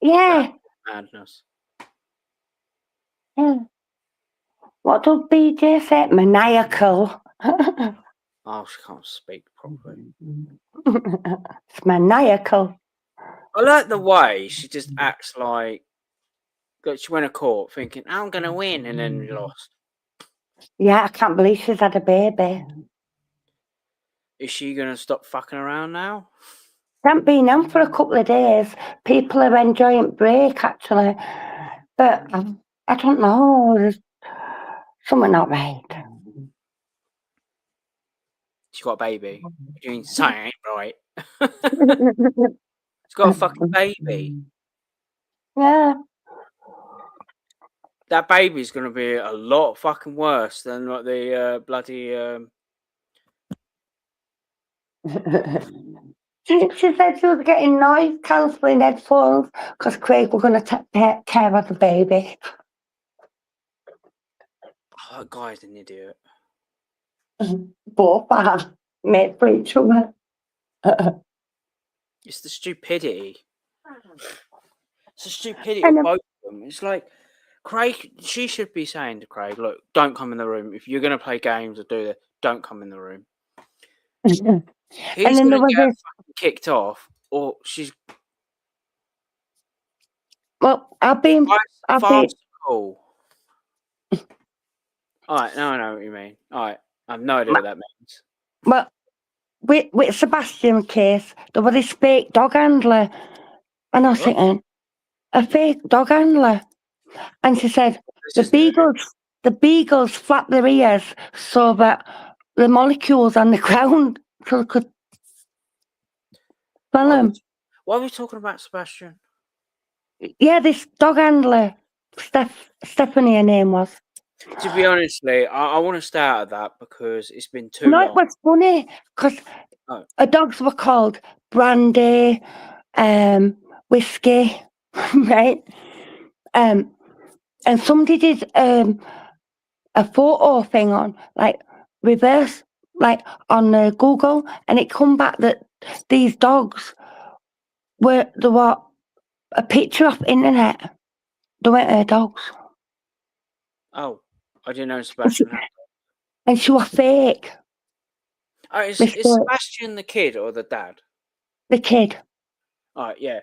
Yeah. Madness. Yeah. What does BJ say? Maniacal. Oh, she can't speak properly. It's maniacal. I like the way she just acts like she went to court thinking, I'm going to win, and then lost. Yeah, I can't believe she's had a baby. Is she going to stop fucking around now? Haven't been on for a couple of days. People are enjoying break, actually. But I don't know. There's something not right. She's got a baby. What do you mean something ain't right? She's got a fucking baby. Yeah. That baby's going to be a lot fucking worse than like the bloody... She said she was getting noise cancelling headphones because Craig was going to take care of the baby. Oh, that guy's an idiot. Both are made for each other. It's the stupidity. It's the stupidity of both of them. It's like, Craig, she should be saying to Craig, look, don't come in the room. If you're going to play games or do that, don't come in the room. He's going to get kicked off, or she's... Well, I've been... Farcical. Alright, now I know what you mean. Alright, I have no idea what that means. Well, with Sebastian's case, there was this fake dog handler. And I was thinking, a fake dog handler. And she said, the beagles flap their ears so that the molecules on the ground so they could smell them. Why are we talking about Sebastian? Yeah, this dog handler, Stephanie, her name was. To be honest, I want to stay out of that because it's been too long. It was funny because Oh. Her dogs were called Brandy, Whiskey, right? And somebody did a photo thing on like reverse, like on Google, and it come back that these dogs were a picture off internet. They weren't her dogs, Oh, I didn't know Sebastian had. and she was fake. Oh, is Mr. Sebastian the kid or the dad? The kid. Oh, yeah.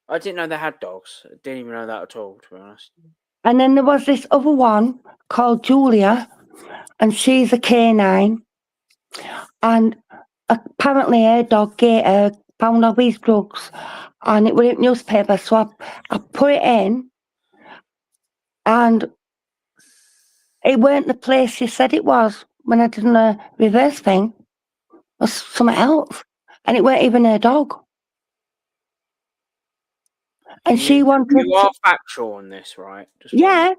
I didn't know they had dogs. I didn't even know that at all, to be honest. And then there was this other one called Julia, and she's a canine. And apparently her dog Gator found all these drugs, and it was in newspaper. So I put it in, and it weren't the place she said it was when I did the reverse thing. It was something else, and it weren't even her dog. And she wanted. You are factual on this, right? Yeah.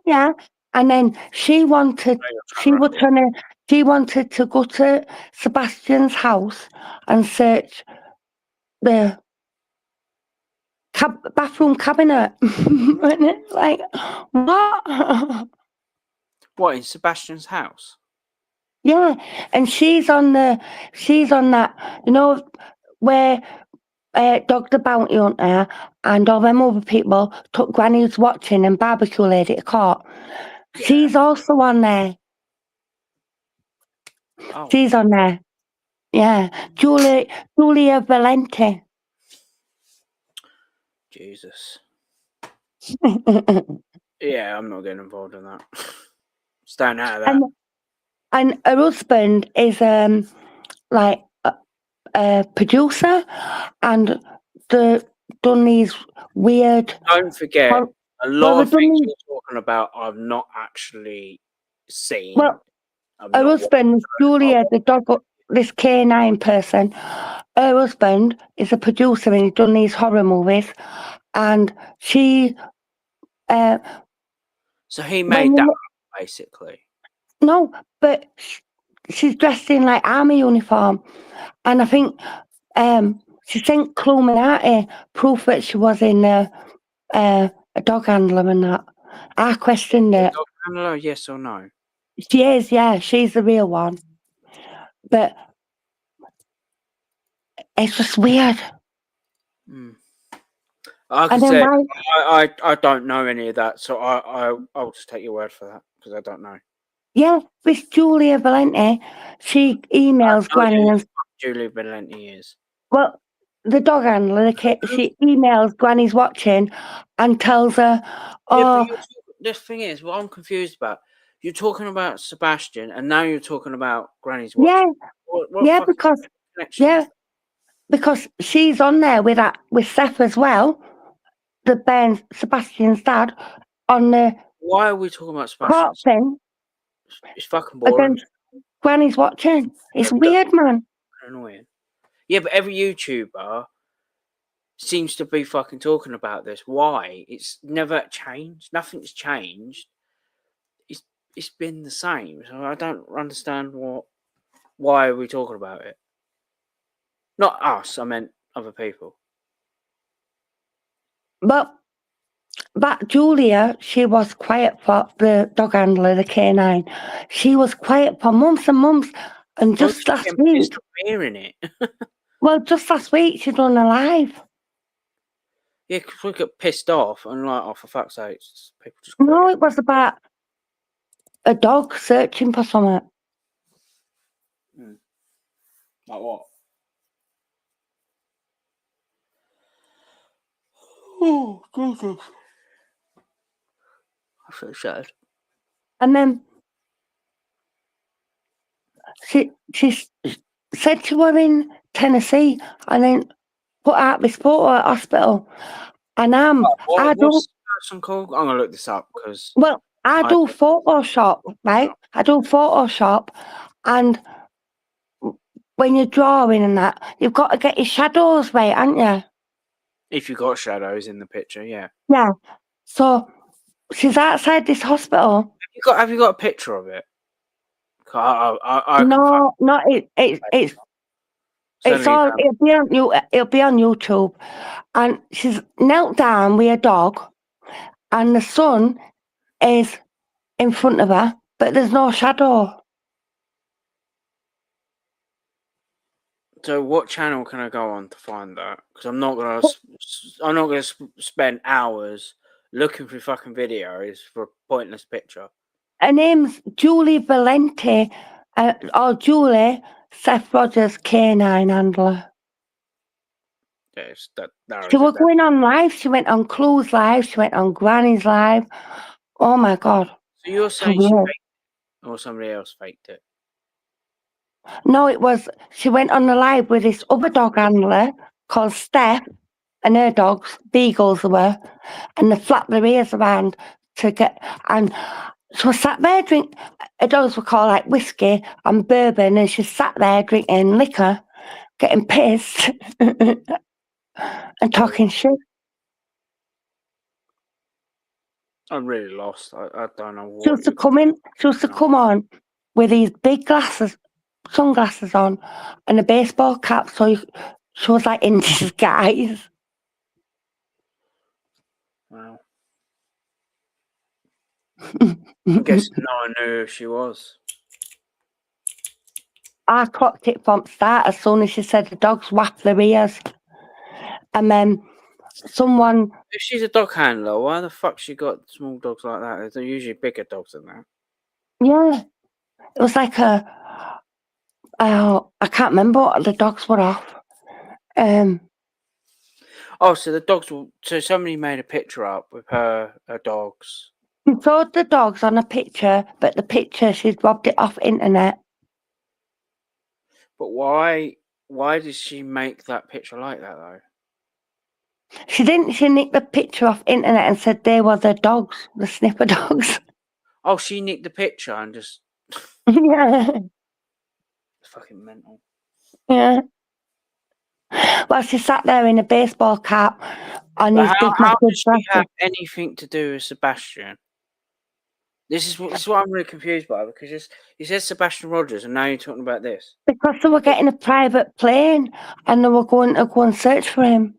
And then she wanted. She wanted to go to Sebastian's house and search the bathroom cabinet. And it's like, what? What, in Sebastian's house? Yeah, and she's on that, where Dog the Bounty Hunter and all them other people took Granny's watching and barbecue lady to court. Yeah. She's also on there. Oh. She's on there. Yeah, Julia Valenti. Jesus. Yeah, I'm not getting involved in that. Staying out of that. And her husband is like a producer, and done these weird. Don't forget, a lot well, of things you're talking about I've not actually seen. Well, her husband, Julia, the dog, this canine person, her husband is a producer and he's done these horror movies, and she. So he made that up, basically. No, but she's dressed in like army uniform, and I think she sent Cluminati proof that she was in a dog handler and that. I questioned it. Dog handler, yes or no? She is, yeah, she's the real one. But it's just weird. Like I said, I don't know any of that, so I'll just take your word for that because I don't know. Yeah, this Julia Valenti, she emails Granny and Julia Valenti is. Well, the dog handler, she emails Granny's watching and tells her, "Oh, yeah, the thing is, what I'm confused about, you're talking about Sebastian, and now you're talking about Granny's watching. Yeah, because she's on there with Seth as well, the Sebastian's dad, on the. Why are we talking about Sebastian? Thing. It's fucking boring. Against Granny's watching. It's weird, man. Annoying. Yeah, but every YouTuber seems to be fucking talking about this. Why? It's never changed. Nothing's changed. It's been the same. So I don't understand why are we talking about it? Not us, I meant other people. But that Julia, she was quiet for the dog handler, the canine. She was quiet for months and months. And just last week. Hearing it. Well, just last week she done a live. Yeah, because we got pissed off and like, oh, for fuck's sake, people just. No, it was about a dog searching for something. Like what? Oh, Jesus. I'm so sad. And then she said she was in Tennessee and then put out this photo at hospital. And what's the person called? I'm gonna look this up because. Well, I do Photoshop, right? I do Photoshop, and when you're drawing and that, you've got to get your shadows right, haven't you? If you've got shadows in the picture, yeah. Yeah. So she's outside this hospital. Have you got a picture of it? No, not it's It's Suddenly, all. It'll be on YouTube, and she's knelt down with a dog, and the sun is in front of her, but there's no shadow. so what channel can I go on to find that? Because I'm not gonna spend hours looking through fucking videos for a pointless picture. Her name's Julie Valente, or Julie Seth Rogers Canine Handler. Yes, that narrows She it was down. going on live. She went on Clue's live. She went on Granny's live. Oh my God. So you're saying she faked it, or somebody else faked it? No, she went on the live with this other dog handler called Steph, and her dogs, beagles they were, and they flapped their ears around to get, and so I sat there her dogs were called like whiskey and bourbon, and she sat there drinking liquor, getting pissed and talking shit. I'm really lost. I don't know what. She used to come on with these big sunglasses on, and a baseball cap, so she was like in disguise. Wow. I'm guessing no one knew who she was. I clocked it from start as soon as she said the dogs whacked their ears. And then someone... If she's a dog handler, why the fuck she got small dogs like that? They're usually bigger dogs than that. Yeah. It was like I can't remember what the dogs were off. Oh, so the dogs so somebody made a picture up with her dogs. She showed the dogs on a picture, but the picture, she'd robbed it off internet. But why did she make that picture like that, though? She didn't. She nicked the picture off internet and said they were the dogs, the sniffer dogs. Oh, she nicked the picture and just... Yeah. It's fucking mental. Yeah. Well, she sat there in a baseball cap on But these big how massive does she glasses. have anything to do with Sebastian? This is what I'm really confused by, because you said Sebastian Rogers and now you're talking about this. Because they were getting a private plane and they were going to go and search for him.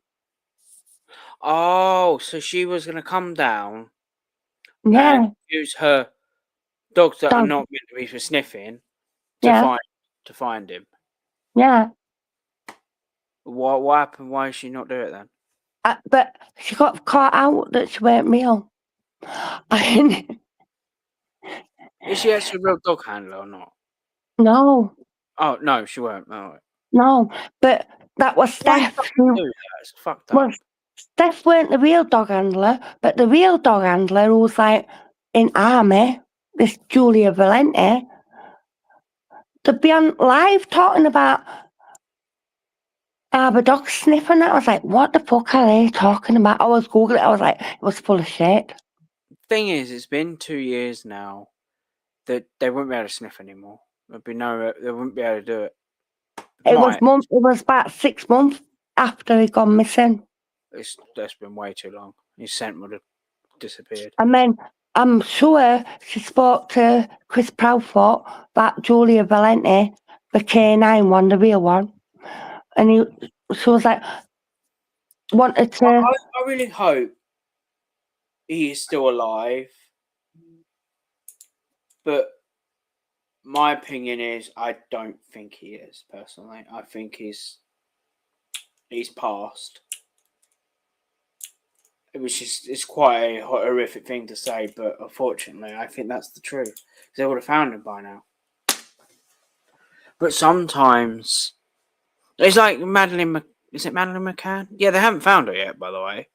Oh, so she was going to come down Yeah. and use her dogs that are Dog. not meant to be for sniffing to Yeah. find him. Yeah. What happened? Why did she not do it then? But she got caught out that she weren't real. Is she actually a real dog handler or not? No. Oh, no, she weren't. No. No. But that was Why Steph. fucking do that? It's fucked up. Well, Steph weren't the real dog handler, but the real dog handler who was like in army, this Julia Valente, they'd be on live talking about the dog sniffing. I was like, what the fuck are they talking about? I was Googling it. I was like, it was full of shit. Thing is, it's been 2 years now that they wouldn't be able to sniff anymore. They wouldn't be able to do it. It was about 6 months after he'd gone missing. That's been way too long. His scent would have disappeared. And then I'm sure she spoke to Chris Proudfoot about Julia Valente, the K9 one, the real one. And she was like, wanted to... I really hope he is still alive. But my opinion is I don't think he is, personally. I think he's passed. It's quite a horrific thing to say, but unfortunately, I think that's the truth. Because they would have found him by now. But sometimes it's like Madeleine. Is it Madeleine McCann? Yeah, they haven't found her yet, by the way.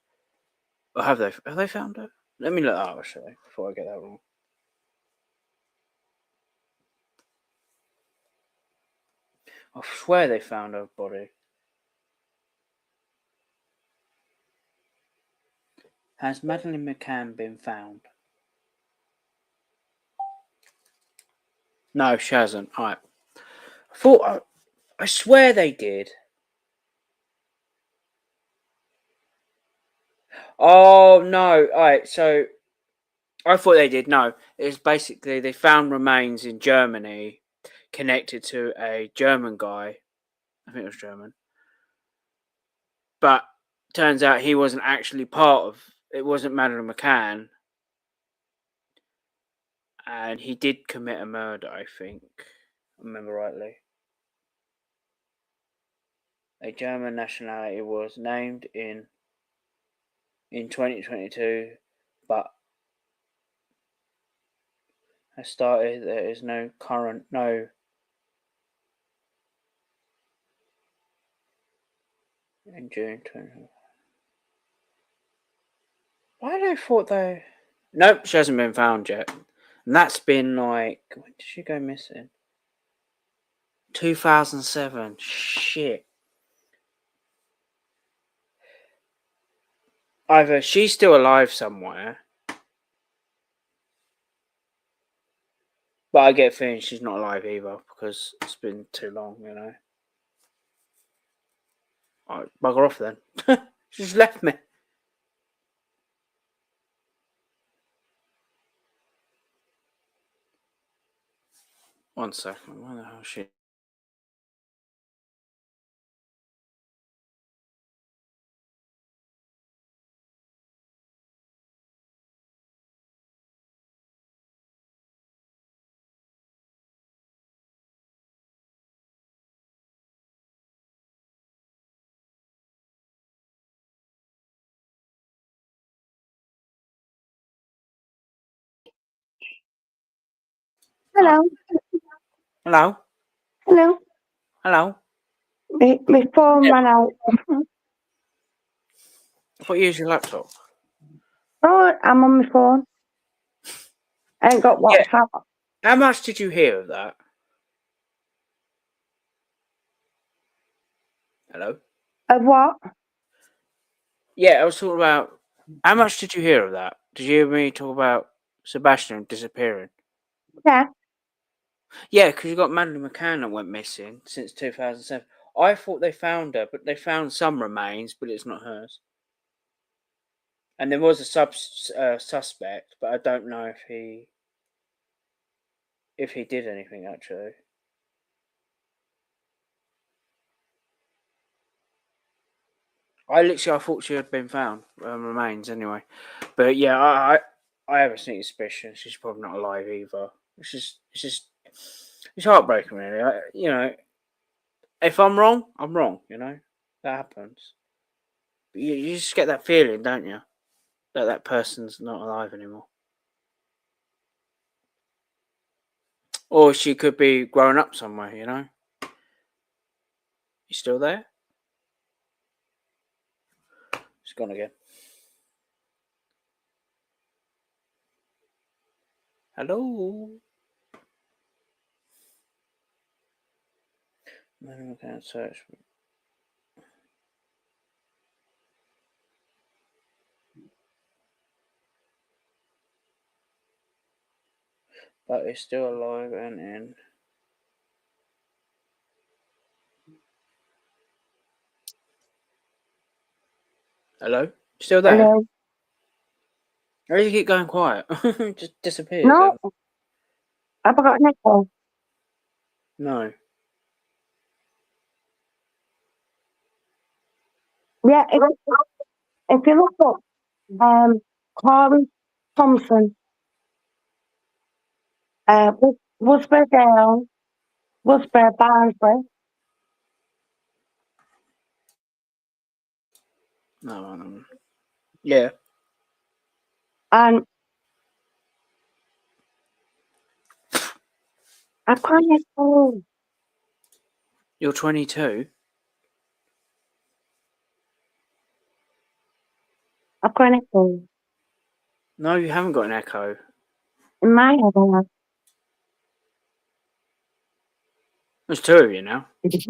Or have they? Have they found her? Let me look up actually before I get that wrong. I swear they found her body. Has Madeleine McCann been found? No, she hasn't. Alright. I swear they did. Oh, no. Alright, so I thought they did. No, it was basically they found remains in Germany connected to a German guy I think it was German. But turns out he wasn't actually part of it. Wasn't Madeleine McCann, and he did commit a murder. I think, if I remember rightly. A German nationality was named in 2022, but has started. There is no in June 20. Why do I thought they? Nope, she hasn't been found yet, and that's been like when did she go missing? 2007. Shit. Either she's still alive somewhere, but I get a feeling she's not alive either because it's been too long, you know. Alright, bugger off then. She's left me. One second. Where the hell is she? Hello. Hello? Hello. Hello? My phone Yeah. ran out. I thought you used your laptop. Oh, I'm on my phone. I ain't got Yeah. WhatsApp. How much did you hear of that? Hello? Of what? Yeah, I was talking about. How much did you hear of that? Did you hear me talk about Sebastian disappearing? Yeah. Yeah, because you got Madeleine McCann that went missing since 2007. I thought they found her, but they found some remains, but it's not hers. And there was a suspect, but I don't know if he did anything actually. I thought she had been found remains anyway, but yeah, I have a sneaky suspicion she's probably not alive either. It's heartbreaking, really. You know, if I'm wrong, I'm wrong. You know, that happens. But you just get that feeling, don't you, that person's not alive anymore, or she could be growing up somewhere. You know, you still there? She's gone again. Hello. I can't search. But it's still alive and in. Hello? Still there? Hello. Or does it keep going quiet? Just disappears. No. Have I got an echo? No. Yeah. If you look up Corey Thompson, Whisper Dale, Whisper Barnsley, No. Yeah. and I've got an echo. You're 22? I've got an echo. No, you haven't got an echo. In my head, I have. There's two of you now. Is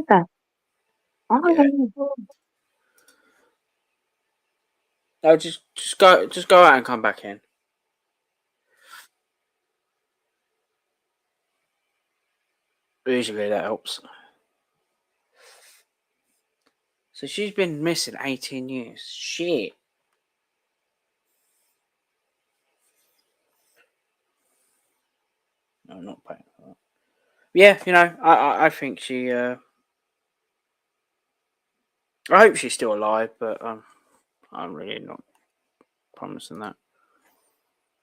that? Oh, Yeah. No, just go out and come back in. Usually that helps. So she's been missing 18 years. Shit. No, not paying for that. Yeah, you know, I think she. I hope she's still alive, but I'm really not promising that.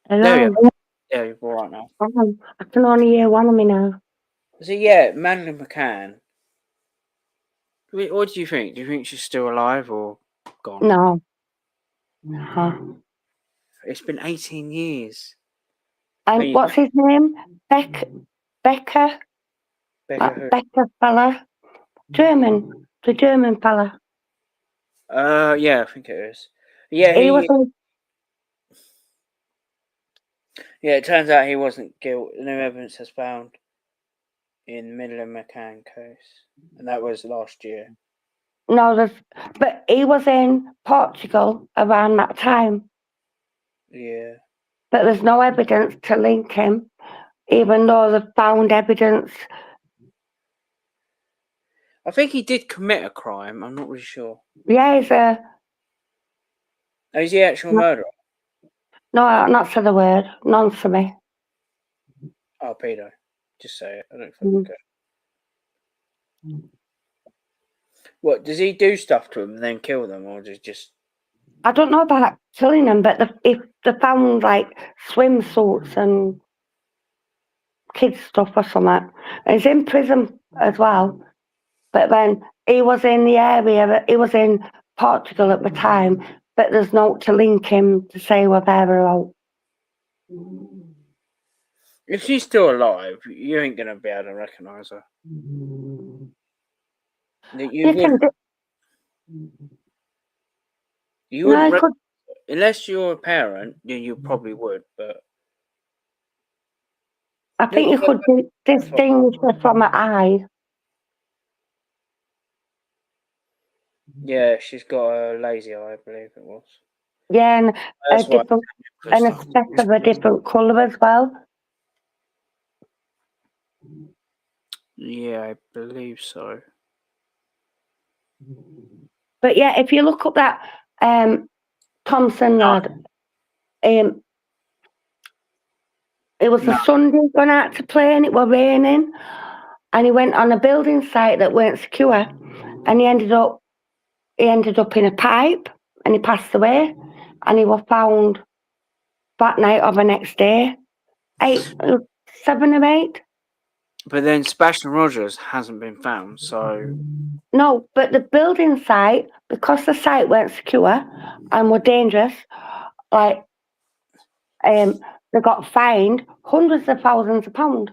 There you Hello. are. Yeah, you're all right now. I can only hear one of me now. So yeah, Madeleine McCann. What do you think? Do you think she's still alive or gone? No. No. It's been 18 years. And you- what's his name? Becker? Becca who? Becker fella. German. The German fella. Yeah, I think it is. Yeah, He was in, Yeah, it turns out he wasn't guilty. No evidence has found in the Madeleine McCann case, and that was last year. no, but he was in Portugal around that time. Yeah. But there's no evidence to link him, even though they've found evidence. I think he did commit a crime. I'm not really sure. Yeah, he's a Oh, is he actual murderer? no, not for the word, none for me. Oh, pedo. Just say it. I don't fucking care. What, does he do stuff to them and then kill them, or does just... I don't know about killing them, but if they found like swimsuits and kids stuff or something, and he's in prison as well. But then he was in the area, he was in Portugal at the time, but there's no to link him to say we're there out. If she's still alive, you ain't going to be able to recognise her. You wouldn't unless you're a parent, then you probably would, but... I think you could distinguish her from her eye. Yeah, she's got a lazy eye, I believe it was. Yeah, and That's a speck of a different colour as well. Yeah, I believe so. But yeah, if you look up that Thompson lad, it was a Sunday going out to play and it was raining, and he went on a building site that weren't secure, and he ended up in a pipe and he passed away, and he was found that night or the next day, 7 or 8. But then Sebastian Rogers hasn't been found, so... No, but the building site, because the site weren't secure and were dangerous, like, they got fined hundreds of thousands of pounds.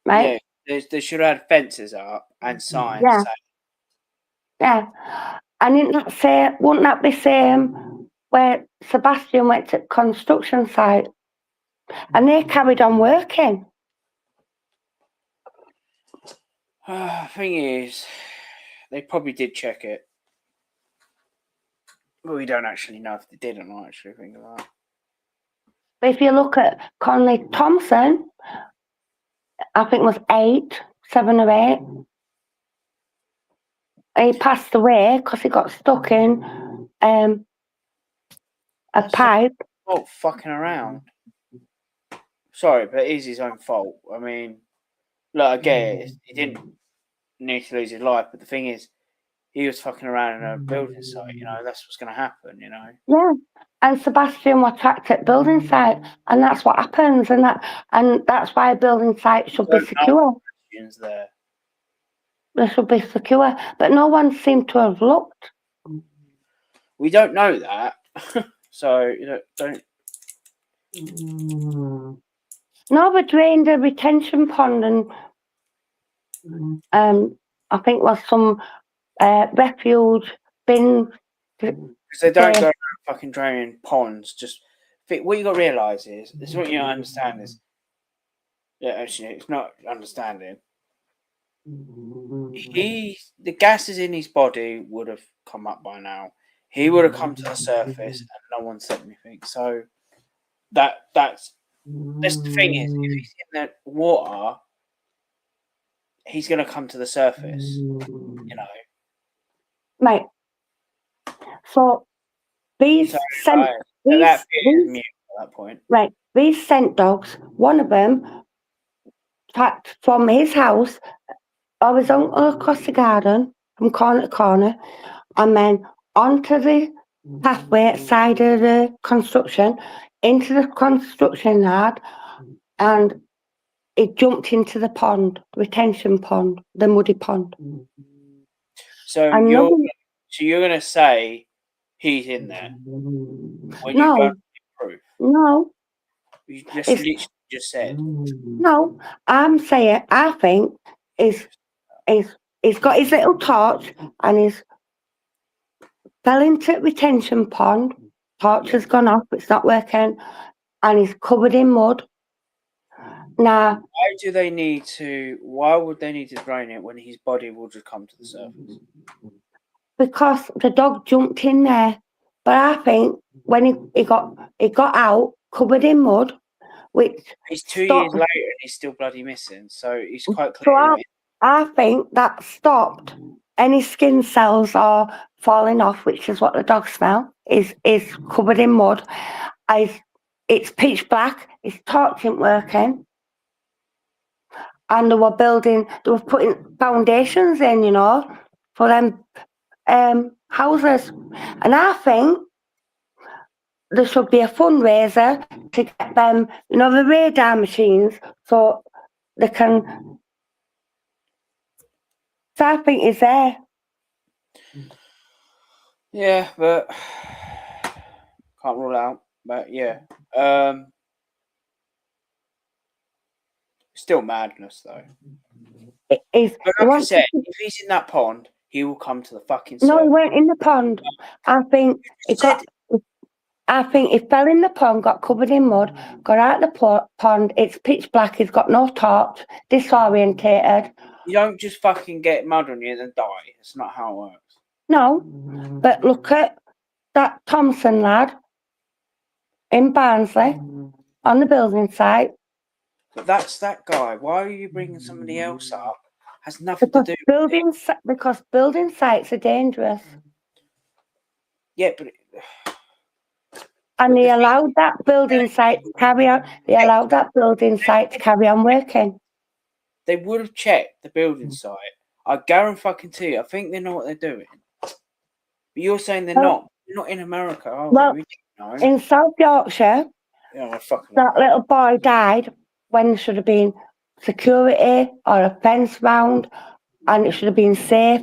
Right? Yeah, they should have had fences up and signs. Yeah. Yeah. And wouldn't that be same where Sebastian went to construction site and they carried on working? Thing is, they probably did check it. But we don't actually know if they did or not, actually, think of that. But if you look at Conley Thompson, I think it was 7 or 8. He passed away because he got stuck in a pipe. Oh, fucking around. Sorry, but it is his own fault. I mean, look, I get it. He didn't need to lose his life, but the thing is, he was fucking around in a building site, you know, that's what's going to happen, you know. Yeah, and Sebastian was tracked at building site, and that's what happens, and that's why a building site should be secure. There. They should be secure, but no one seemed to have looked. We don't know that, so you know, don't. No, they drained a retention pond, and I think was some refuge bin. Because they don't go fucking draining ponds. Just what you got to realise is, this is what you don't understand is, yeah, actually, it's not understanding. The gases in his body would have come up by now. He would have come to the surface, and no one said anything. So that's the thing is, if he's in the water, he's going to come to the surface. You know, right? So these scent that point. Right, these scent dogs. One of them tracked from his house, horizontal across the garden, from corner to corner, and then onto the pathway side of the construction, into the construction yard, and it jumped into the pond, retention pond, the muddy pond. So And you're gonna say he's in there when you no, don't have proof? no, You It's- literally just said. no. I'm saying I think he's got his little torch and he's fell into retention pond. Torch has gone off, it's not working, and he's covered in mud. Now, Why would they need to drain it when his body will just come to the surface? because the dog jumped in there, but I think when he got out covered in mud, which It's 2 stopped- years later and he's still bloody missing. So it's quite So clear. I think that stopped any skin cells or falling off, which is what the dog smell is covered in mud. It's pitch black. His torch isn't working, and they were putting foundations in, for them houses. And I think there should be a fundraiser to get them, the radar machines, so they can. So I think it's there. Yeah, but can't rule out. But yeah, still madness though. It is. But like I said, if he's in that pond, he will come to the fucking surface. No, he went in the pond. I think he fell in the pond, got covered in mud, got out the pond. It's pitch black. He's got no torch, disorientated. You don't just fucking get mud on you and then die. That's not how it works. No, but look at that Thompson lad in Barnsley on the building site. But that's that guy. Why are you bringing somebody else up? Has nothing to do because building sites are dangerous. Yeah, but and they allowed that building site to carry on. They allowed that building site to carry on working. They would have checked the building site. I guarantee you. I think they know what they're doing. But you're saying they're not. They're not in America, are Well, we? No. In South Yorkshire, that little boy died when there should have been security or a fence round, and it should have been safe.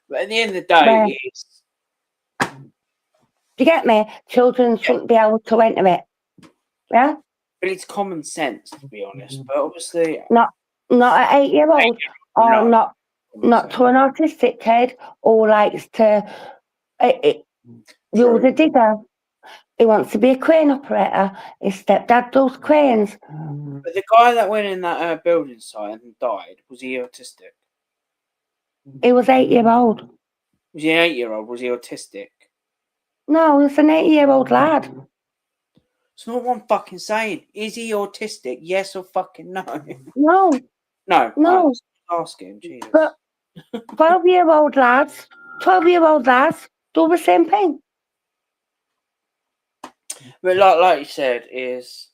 But at the end of the day, do you get me? Children shouldn't be able to enter it. Yeah? But it's common sense, to be honest. But obviously, not an 8-year-old, or not to an autistic kid who likes to use a digger. He wants to be a crane operator. His stepdad does cranes. But the guy that went in that building site and died, was he autistic? He was 8-year-old. Was he an 8-year-old? Was he autistic? No, he was an 80-year-old lad. It's not what I'm fucking saying. Is he autistic? Yes or fucking no? No. No. No. Ask him, Jesus. But 12-year-old lads do the same thing. But like you said, is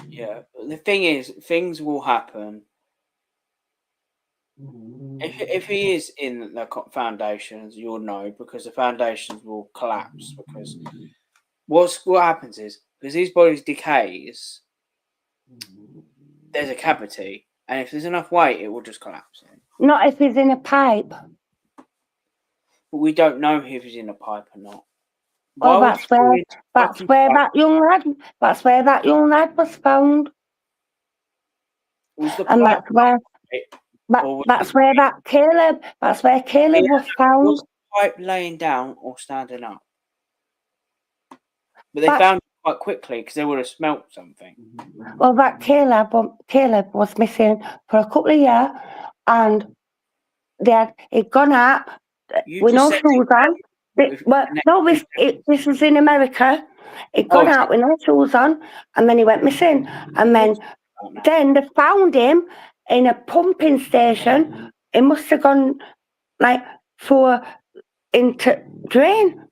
yeah. The thing is, things will happen. If he is in the foundations, you'll know, because the foundations will collapse. Because what happens is, because these bodies decays, there's a cavity, and if there's enough weight, it will just collapse. Not if he's in a pipe. But we don't know if he's in a pipe or not. Well, that's where that young lad was found. And that's where Caleb was found. Was the pipe laying down or standing up? But they found it quite quickly because they would have smelt something. Well, that Caleb was missing for a couple of years, and he'd gone out with no shoes on. This was in America. He'd gone out with no shoes on, and then he went missing. And then they found him in a pumping station. He must have gone into drain.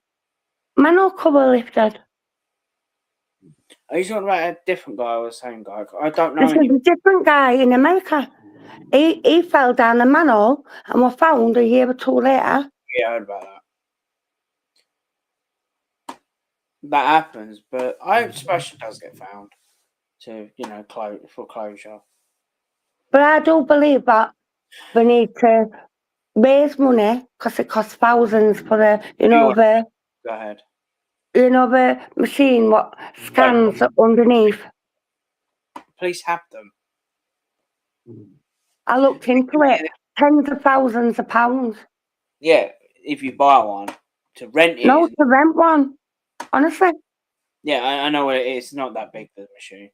Manhole cover lifted. Are you talking about a different guy or the same guy? I don't know This is any. a different guy in America. He fell down the manhole and was found a year or two later. Yeah, I heard about that. That happens, but I suppose she does get found to, for closure. But I do believe that we need to raise money because it costs thousands for the, Go ahead. the machine what scans underneath. Police have them. I looked into it. Tens of thousands of pounds. Yeah, if you buy one. To rent it. No, to rent one. Honestly. Yeah, I know what it is. It's not that big, the machine.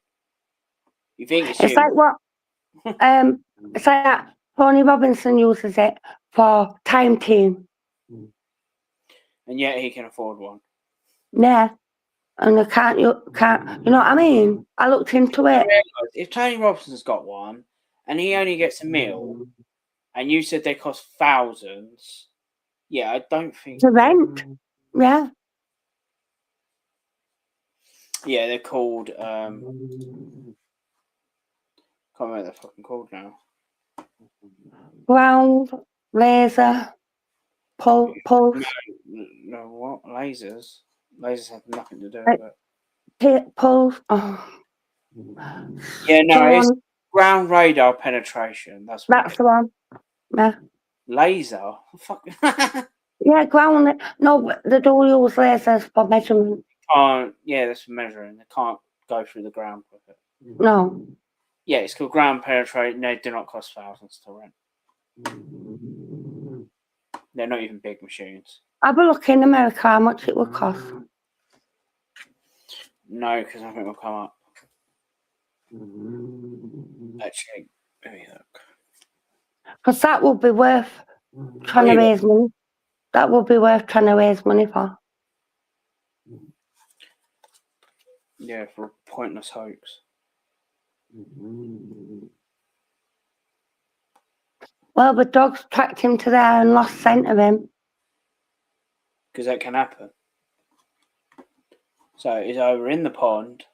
You think it's It's huge. like what? It's like that. Tony Robinson uses it for Time Team. And yet he can afford one. Yeah. And I can't, you know what I mean? I looked into it. If Tony Robinson's got one and he only gets a meal, and you said they cost thousands, yeah, I don't think. To rent. Yeah. Yeah, they're called. Can't remember what they're fucking called now. Ground, laser, pulse. No, what? Lasers? Lasers have nothing to do with it. Pulse. Oh. Yeah, no, Go it's on. ground radar penetration. That's the one. Yeah. Laser? Fuck. Yeah, ground. No, they do use lasers for measurement. Yeah, that's for measuring. They can't go through the ground with it. No. Yeah, it's called ground penetrating. They do not cost thousands to rent. They're not even big machines. Have a look in America how much it would cost. No, because I think it'll come up. Actually, let me look. Because that would be worth trying to raise money. That would be worth trying to raise money for. Yeah, for a pointless hoax. Well, the dogs tracked him to there and lost scent of him. Because that can happen. So he's over in the pond.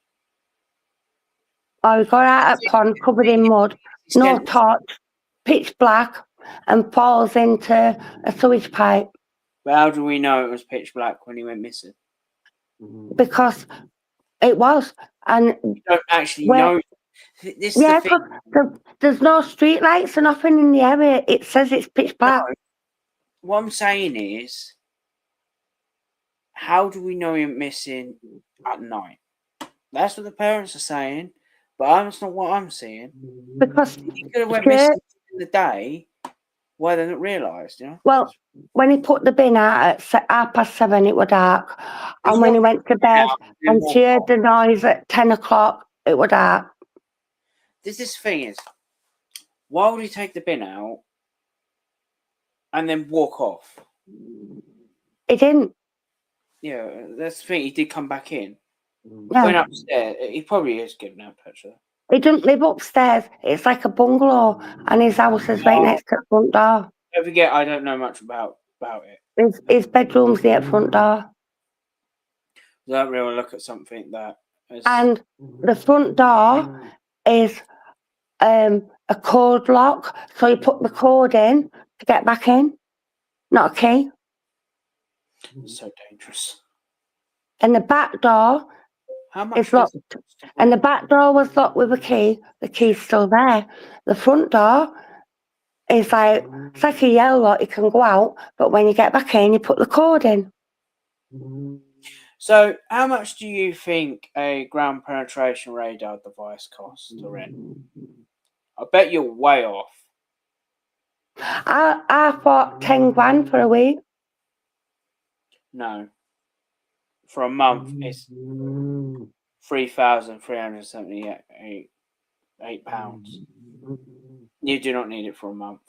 Or he got out of the pond covered in mud, no torch, pitch black, and falls into a sewage pipe. But how do we know it was pitch black when he went missing? Because it was. And you don't actually know. This yeah, is the thing. There's no street lights or nothing in the area. It says it's pitch black. No. What I'm saying is, how do we know he went missing at night? That's what the parents are saying, but that's not what I'm seeing. Because he could have went missing in the day. Why they not realised, Well, when he put the bin out at 7:30, it was dark. And when he went to bed and she heard the noise at 10 o'clock, it was dark. This thing is, why would he take the bin out and then walk off? He didn't. Yeah, that's the thing. He did come back in. Yeah. Went upstairs. He probably is getting out, actually. He doesn't live upstairs. It's like a bungalow, and his house is right next to the front door. Don't forget, I don't know much about it. His bedroom's the front door. I don't really look at something that is... And the front door is a code lock, so you put the code in to get back in, not a key. It's so dangerous. And the back door is locked. And the back door was locked with a key. The key's still there. The front door is like, it's like a yellow lock. You can go out, but when you get back in, you put the code in. So, how much do you think a ground penetration radar device costs to rent? I bet you're way off. I thought 10 grand for a week. No. For a month, it's £3,378. You do not need it for a month.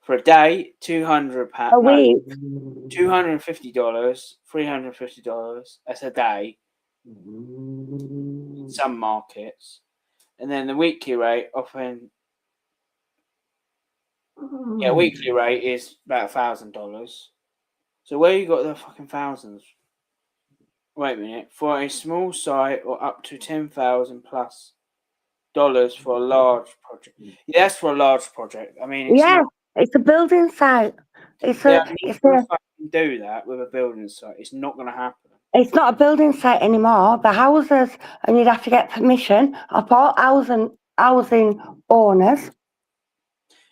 For a day, £200. A week. $250, $350. That's a day. In some markets. And then the weekly rate often... Yeah, weekly rate is about $1,000. So where you got the fucking thousands? Wait a minute. For a small site or up to $10,000+ for a large project. Yeah, that's for a large project. I mean, it's Yeah, not. it's a building site. They're not going to fucking do that with a building site. It's not going to happen. It's not a building site anymore. The houses, and you'd have to get permission of all housing owners.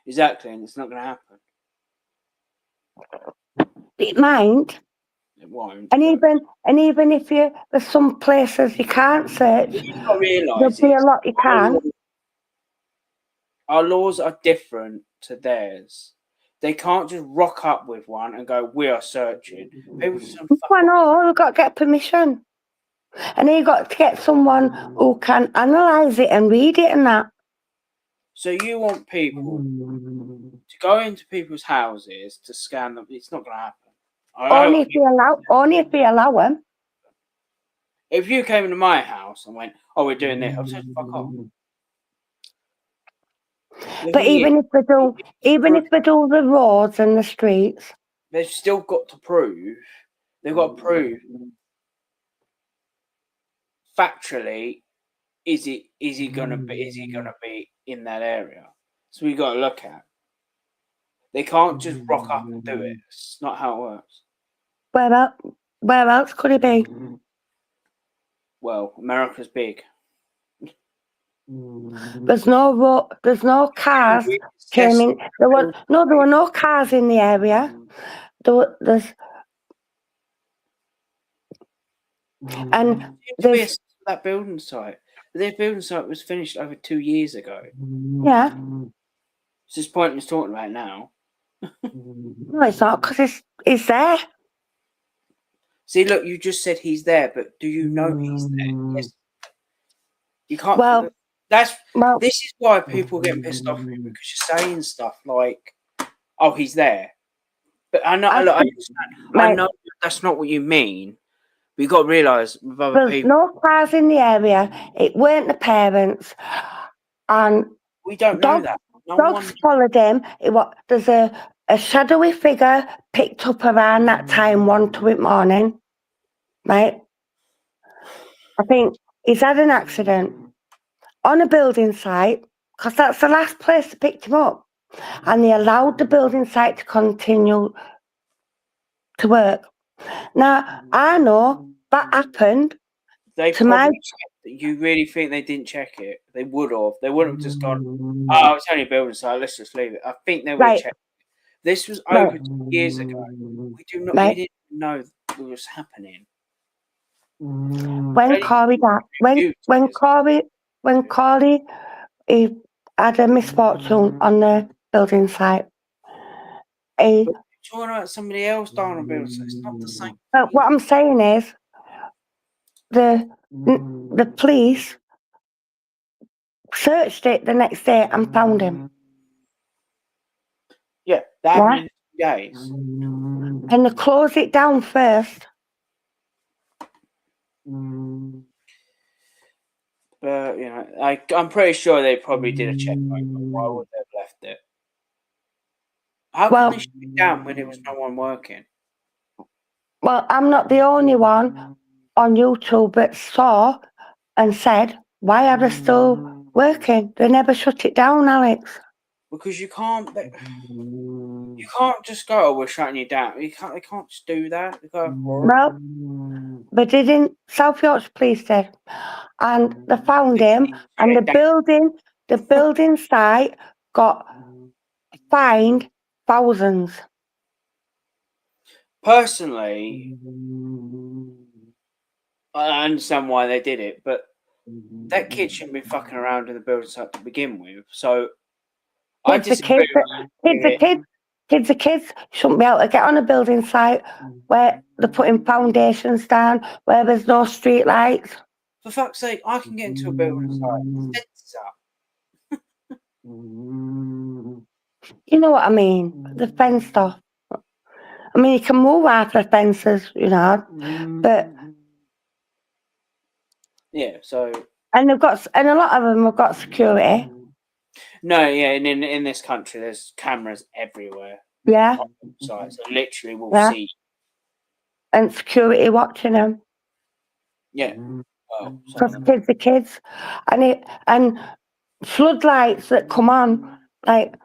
Exactly, and it's not going to happen. It might. It won't. And even if there's some places you can't search, You've got to realise there'll be a lot you can. Our laws are different to theirs. They can't just rock up with one and go, "We are searching." People just I know, you've got to get permission. And you've got to get someone who can analyse it and read it and that. So you want people to go into people's houses to scan them? It's not going to happen. Only if they allow them. If you came into my house and went, "Oh, we're doing this," I'd say, "Fuck off." But even if they do the roads and the streets, they've still got to prove. They've got to prove factually. Is he gonna be in that area? So we got to look at. They can't just rock up and do it. It's not how it works. Where else could it be? Well, America's big. There's no cars came in. There were no cars in the area. There's that building site. Their building site was finished over 2 years ago. Yeah. It's just pointless talking about it now. No, it's not, because it's there. See, look, you just said he's there, but do you know he's there? Yes. You can't. Well, this is why people get pissed off at me, because you're saying stuff like, "Oh, he's there," but I know. I understand. I know that's not what you mean. But you got to realise with other people, there's no cars in the area. It weren't the parents, and we don't know that. Dogs followed him. There's a shadowy figure picked up around that time, 1-2 morning, right? I think he's had an accident on a building site, because that's the last place they picked him up, and they allowed the building site to continue to work. Now, I know that happened. You really think they didn't check it? They would have. They wouldn't have just gone, "Oh, it's only a building site. Let's just leave it." I think they would have checked it. This was over 2 years ago. We didn't know what was happening. When Corey he had a misfortune on the building site. Talking about somebody else dying on a building site, it's not the same. But what I'm saying is, the police searched it the next day and found him. Yeah, that happened in 2 days. And they closed it down first. But I'm pretty sure they probably did a check. Why would they have left it? How can they shut it down when there was no one working? Well, I'm not the only one on YouTube that saw and said, "Why are they still working? They never shut it down, Alex." Because you can't just go, "Oh, we're shutting you down." They can't just do that. Well, they didn't. South Yorkshire Police did, and they found him. And the building site got fined thousands. Personally, I understand why they did it, but that kid shouldn't be fucking around in the building site to begin with. So Kids shouldn't be able to get on a building site where they're putting foundations down, where there's no street lights. For fuck's sake, I can get into a building site. Fences up. You know what I mean? The fence stuff. I mean, you can move out the fences, but yeah. So and a lot of them have got security. No, yeah, and in this country, there's cameras everywhere. Yeah. Sites, so literally, we'll see. And security watching them. Yeah. Well, some Because of them. kids are kids, and floodlights that come on, like,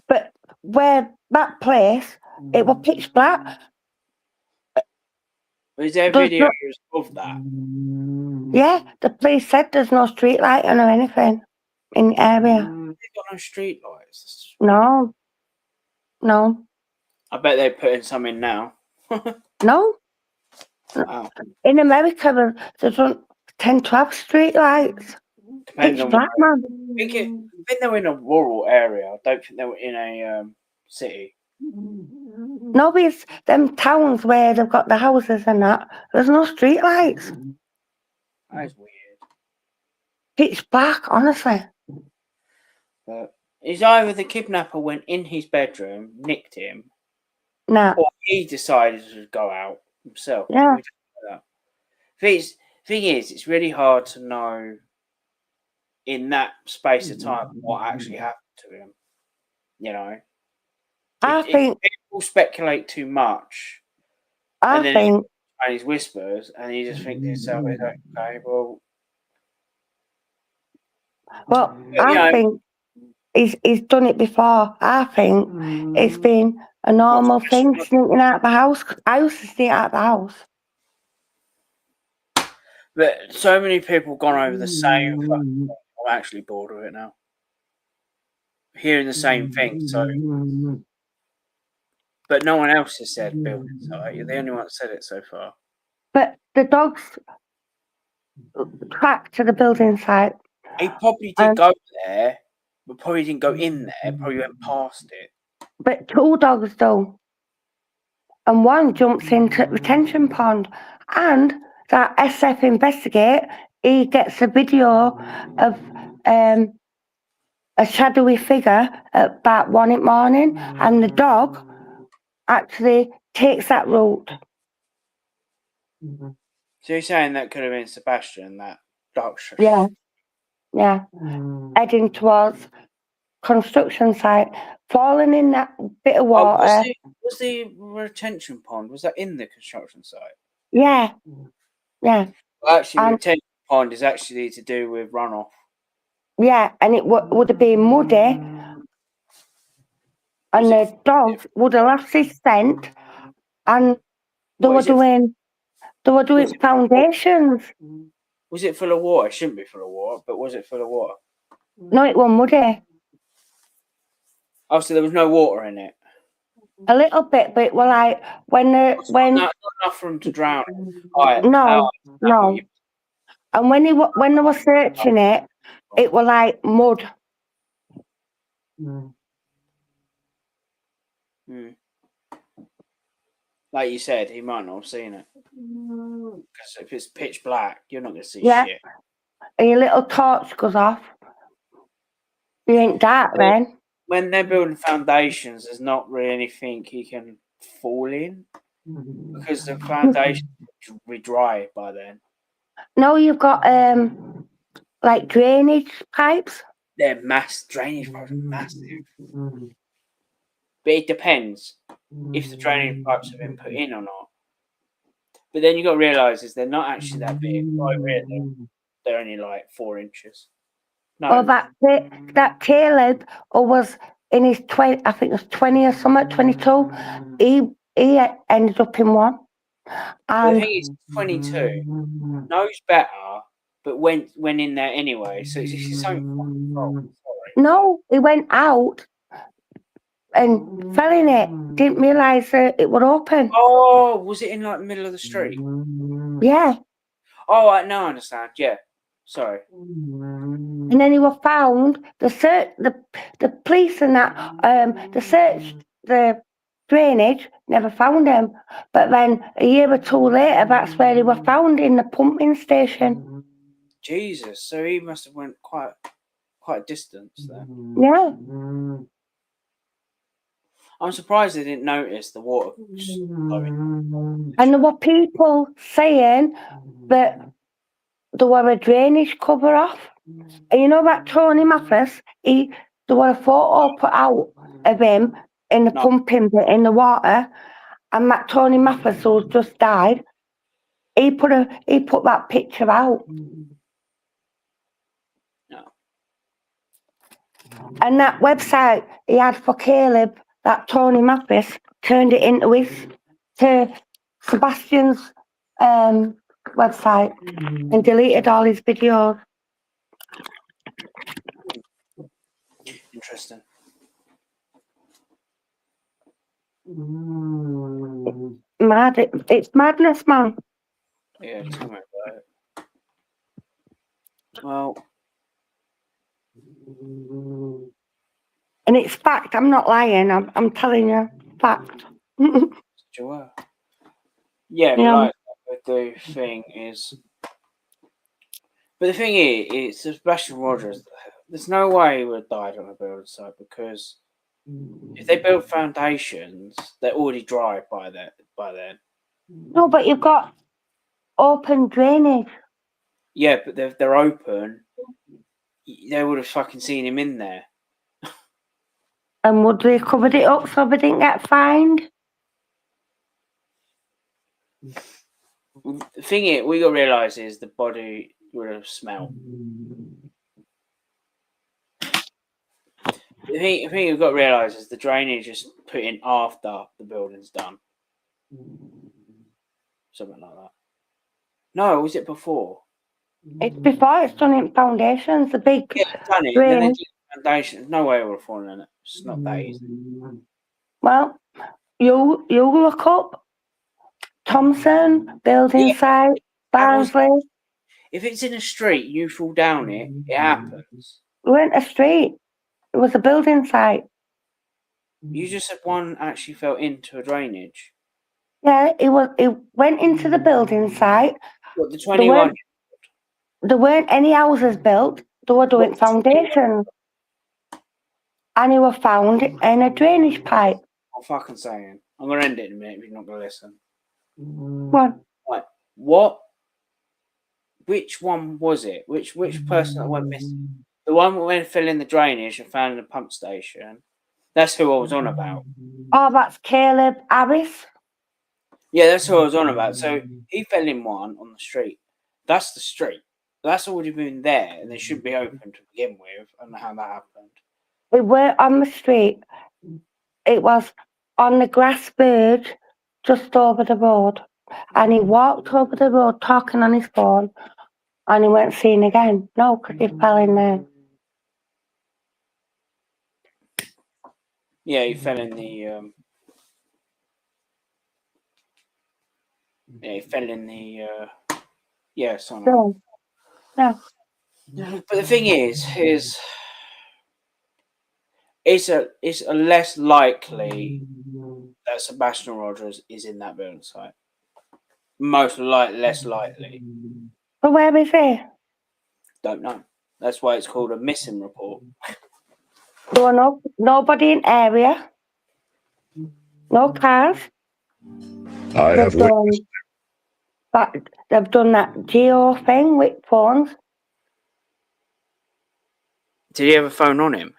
but where that place, it was pitch black. Is there There's videos no- of that? Yeah, the police said there's no street light or anything in the area. They've got no street lights. No, no, I bet they're putting some in now. no. Wow. In America, they don't tend to have street lights. Depends Pitch on black, where. man. I think they were in a rural area. I don't think they were in a city. Nobody's them towns where they've got the houses and that. There's no street lights. That is weird. Pitch black, honestly. But it's either the kidnapper went in his bedroom, nicked him, Nah. or he decided to go out himself. Yeah. We don't know that. Thing is, it's really hard to know in that space of time what actually happened to him. You know, I think people speculate too much, and he's whispers, and you just think to yourself, okay, well, I think he's done it before. I think it's been a normal thing, sneaking out of the house. I used to sneak out of the house. But so many people gone over the same fucking thing. I'm actually bored of it now. Hearing the same thing, so. But no one else has said building site. You're the only one that said it so far. But the dogs tracked to the building site. He probably did go there, but probably didn't go in there. Probably went past it. But 2 dogs do. And one jumps into retention pond. And that SF investigate, he gets a video of a shadowy figure at about 1 in the morning, and the dog actually takes that route. So you're saying that could have been Sebastian, that dark shirt? Yeah. Heading towards construction site, falling in that bit of water. Was the retention pond, was that in the construction site? Yeah. Well, actually, retention pond is actually to do with runoff. Yeah, and it would have been muddy, and the dogs would have lost his scent, and they were doing foundations. Was it full of water? It shouldn't be full of water, but was it full of water? No, it was muddy. Oh, so there was no water in it? A little bit, but it was like when not enough for them to drown. No. And when they were searching it, it was like mud. Like you said, he might not have seen it. Because if it's pitch black, you're not going to see shit. And your little torch goes off. You ain't dark then. When they're building foundations, there's not really anything you can fall in. Because the foundation will be dry by then. No, you've got like drainage pipes. They're drainage pipes are massive. But it depends if the drainage pipes have been put in or not. But then you've got to realise is they're not actually that big. They're only like 4 inches. No. Or that Caleb was in his 20, I think it was 20 or something, 22. He ended up in one. And the thing is, 22 knows better, but went in there anyway. So it's his own fucking fault. No, he went out and fell in it. Didn't realise that it was open. Oh, was it in like the middle of the street? Yeah. Oh, now I understand. Yeah. Sorry. And then he was found. The police and that the search the drainage never found him. But then a year or 2 later, that's where he was found, in the pumping station. Jesus. So he must have went quite a distance there. Yeah. I'm surprised they didn't notice the water flowing. And there were people saying that there were a drainage cover off. And you know that Tony Mathis, there was a photo put out of him in the pumping bit in the water, and that Tony Mathis who just died, He put that picture out. No. And that website he had for Caleb, that Tony Mathis, turned it into Sebastian's website and deleted all his videos. Interesting. Mad. It's madness, man. Yeah, tell me about it. Well, and it's fact. I'm not lying. I'm telling you, fact. sure. Yeah, but Yeah. like the thing is, but the thing is, Sebastian Rogers. There's no way he would have died on a building site because if they build foundations, they're already dry by then. No, but you've got open drainage. Yeah, but they're open. They would have fucking seen him in there. And would they covered it up so they didn't get fined? The thing is, we got to realise is the body would have smelled. The thing you've got to realise is the drainage is put in after the building's done. Something like that. No, was it before? It's before it's done in foundations. The big Yeah, done it. Then they did foundations. No way it would have fallen in it. It's not that easy. Well, you look up Thompson building site, Barnsley. If it's in a street, you fall down it. It happens. It weren't a street. It was a building site. You just said one actually fell into a drainage. Yeah, it went into the building site. What, the 21? There weren't any houses built. They were doing foundations. And they were found in a drainage pipe. I'm fucking saying. I'm going to end it in a minute if you're not going to listen. What? Right. What? Which one was it? Which person that went missing? The one that fell in the drainage and found in the pump station. That's who I was on about. Oh, that's Caleb Harris. Yeah, that's who I was on about. So he fell in one on the street. That's the street. That's already been there, and they should be open to begin with. I don't know how that happened. It weren't on the street. It was on the grass verge just over the road. And he walked over the road talking on his phone, and he weren't seen again. No, because he fell in there. Yeah, he fell in the. Yeah, he fell in the. Yeah, something. No. But the thing is it's a less likely that Sebastian Rogers is in that building site. Less likely. But where is he? Don't know. That's why it's called a missing report. There were nobody in area. No cars. They've done that geo thing with phones. Did he have a phone on him?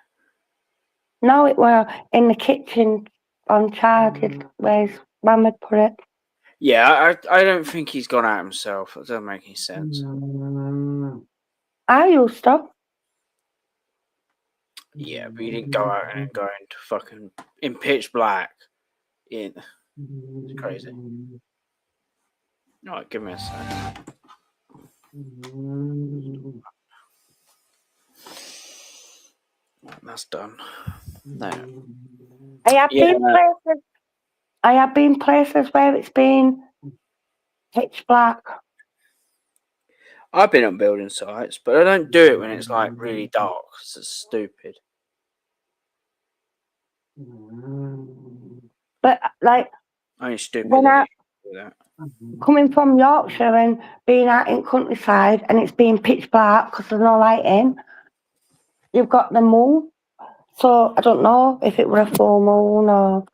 No, it were in the kitchen on charge where his mum had put it. Yeah, I don't think he's gone out himself. That doesn't make any sense. I used to. Yeah, but he didn't go out and go into fucking in pitch black. It's crazy. Alright, give me a sec. That's done. No. I have been places where it's been pitch black. I've been on building sites, but I don't do it when it's like really dark. It's stupid. But like, Only stupid. Coming from Yorkshire and being out in countryside and it's being pitch black because there's no light in, you've got the moon. So I don't know if it were a full moon or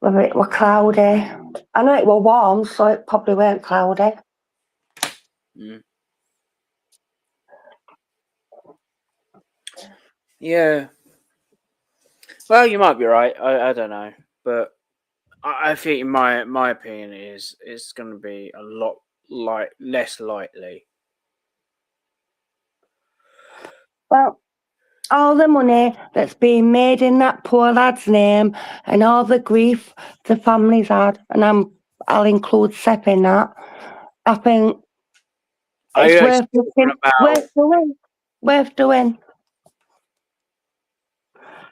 whether it were cloudy. I know it were warm, so it probably weren't cloudy. Yeah. Well, you might be right. I don't know, but I I think, in my opinion, is it's going to be a lot less likely. Well, all the money that's being made in that poor lad's name and all the grief the family's had, and I'll include Sepp in that. I think Are it's you worth actually talking looking, about? worth doing.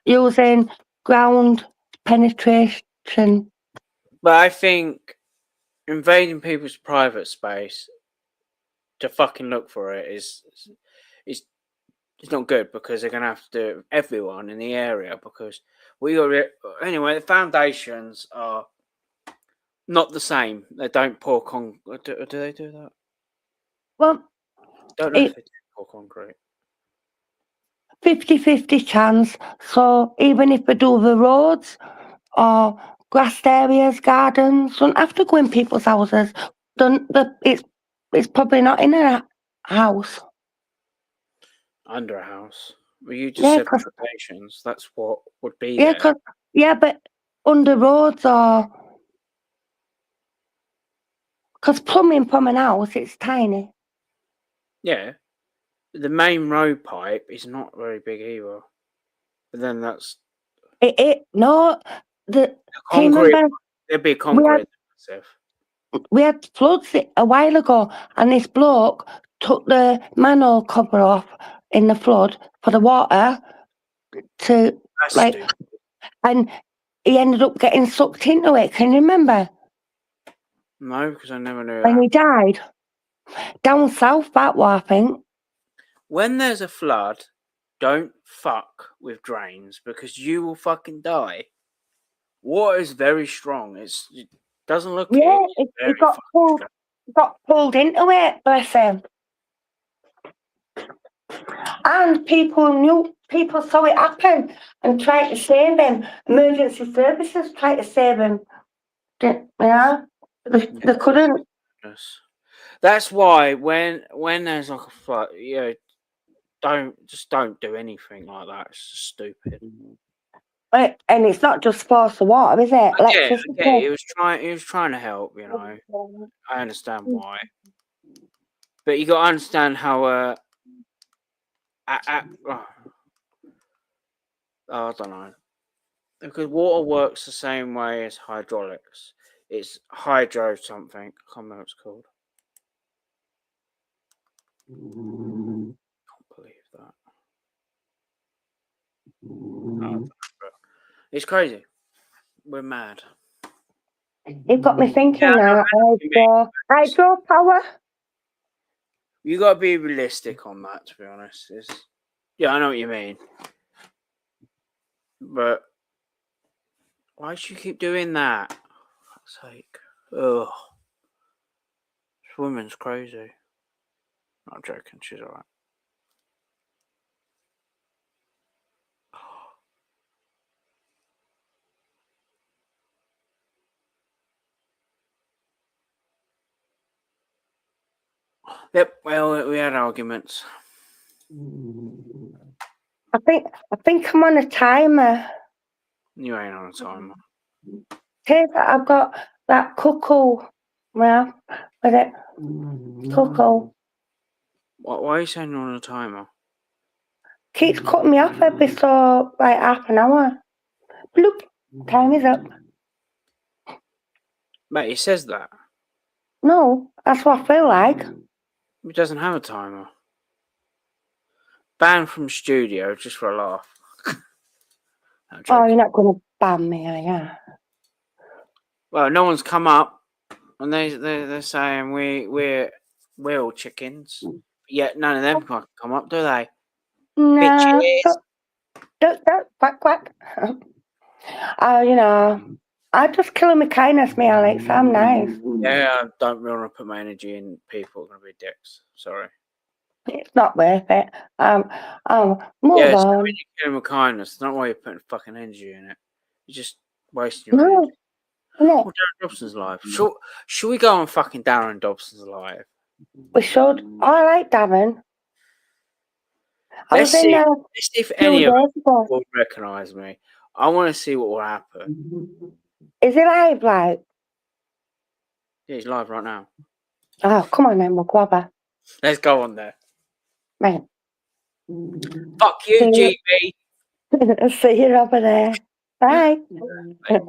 Using ground penetration. But I think invading people's private space to fucking look for it is it's not good, because they're gonna have to do it with everyone in the area, because anyway. The foundations are not the same. They don't pour concrete. Do they do that? Well, Don't know if it they do pour concrete. 50-50 chance. So even if we do the roads or grassed areas, gardens, don't have to go in people's houses. It's probably not in a house. Under a house. Well, you just Yeah, said 'cause foundations. That's what would be yeah, there. but under roads or because plumbing from an house, it's tiny. Yeah. The main road pipe is not very big either. But then that's No, the concrete. remember There'd be we concrete. we had floods a while ago, and this bloke took the manhole cover off in the flood for the water to That's like, stupid. and he ended up getting sucked into it. Can you remember? No, because I never knew When that. he died down south, that was, I think. When there's a flood, don't fuck with drains, because you will fucking die. Water is very strong. It doesn't look Yeah, it. It's he very got fucking got pulled into it. Bless him. And people saw it happen and tried to save him. Emergency services tried to save him. Yeah, they couldn't. strong. That's why when there's like a flood, don't do anything like that. It's just stupid. And it's not just force of water, is it? Electricity. Okay. He was trying to help. I understand why, but you got to understand how. I don't know, because water works the same way as hydraulics. It's hydro something. I can't remember what it's called. Can't believe that. It's crazy. We're mad. It got me thinking now. Hydropower. You got to be realistic on that, to be honest. I know what you mean. But why should you keep doing that? For fuck's sake. Ugh. This woman's crazy. I'm joking. She's alright. Yep, well, we had arguments. I think I'm on a timer. You ain't on a timer. I've got that cuckoo. Yeah, with it. Cuckoo. Why are you saying you're on a timer? Keeps cutting me off every so like half an hour. Bloop. Time is up. Mate, it says that. No, that's what I feel like. It doesn't have a timer. Banned from studio just for a laugh. Oh, you're not going to ban me, are you? Well, no one's come up, and they're saying we're all chickens. Yet none of them can come up, do they? Nah. Bitches. Quack, quack. I just kill him with kindness, me, Alex. I'm nice. Yeah, I don't really want to put my energy in people who are going to be dicks. Sorry. It's not worth it. Move So on. when you kill him with kindness, it's not why you're putting fucking energy in it. You're just wasting your energy. No. Oh, Darren Dobson's live. Should we go on fucking Darren Dobson's live? We should. Oh, I like Darren. Let's see if any of them will recognise me. I want to see what will happen. Is it live, like? Yeah, he's live right now. Oh, come on then, we'll grab her. Let's go on there. Right. Fuck you, See you. GB. See you over there. Bye. Bye.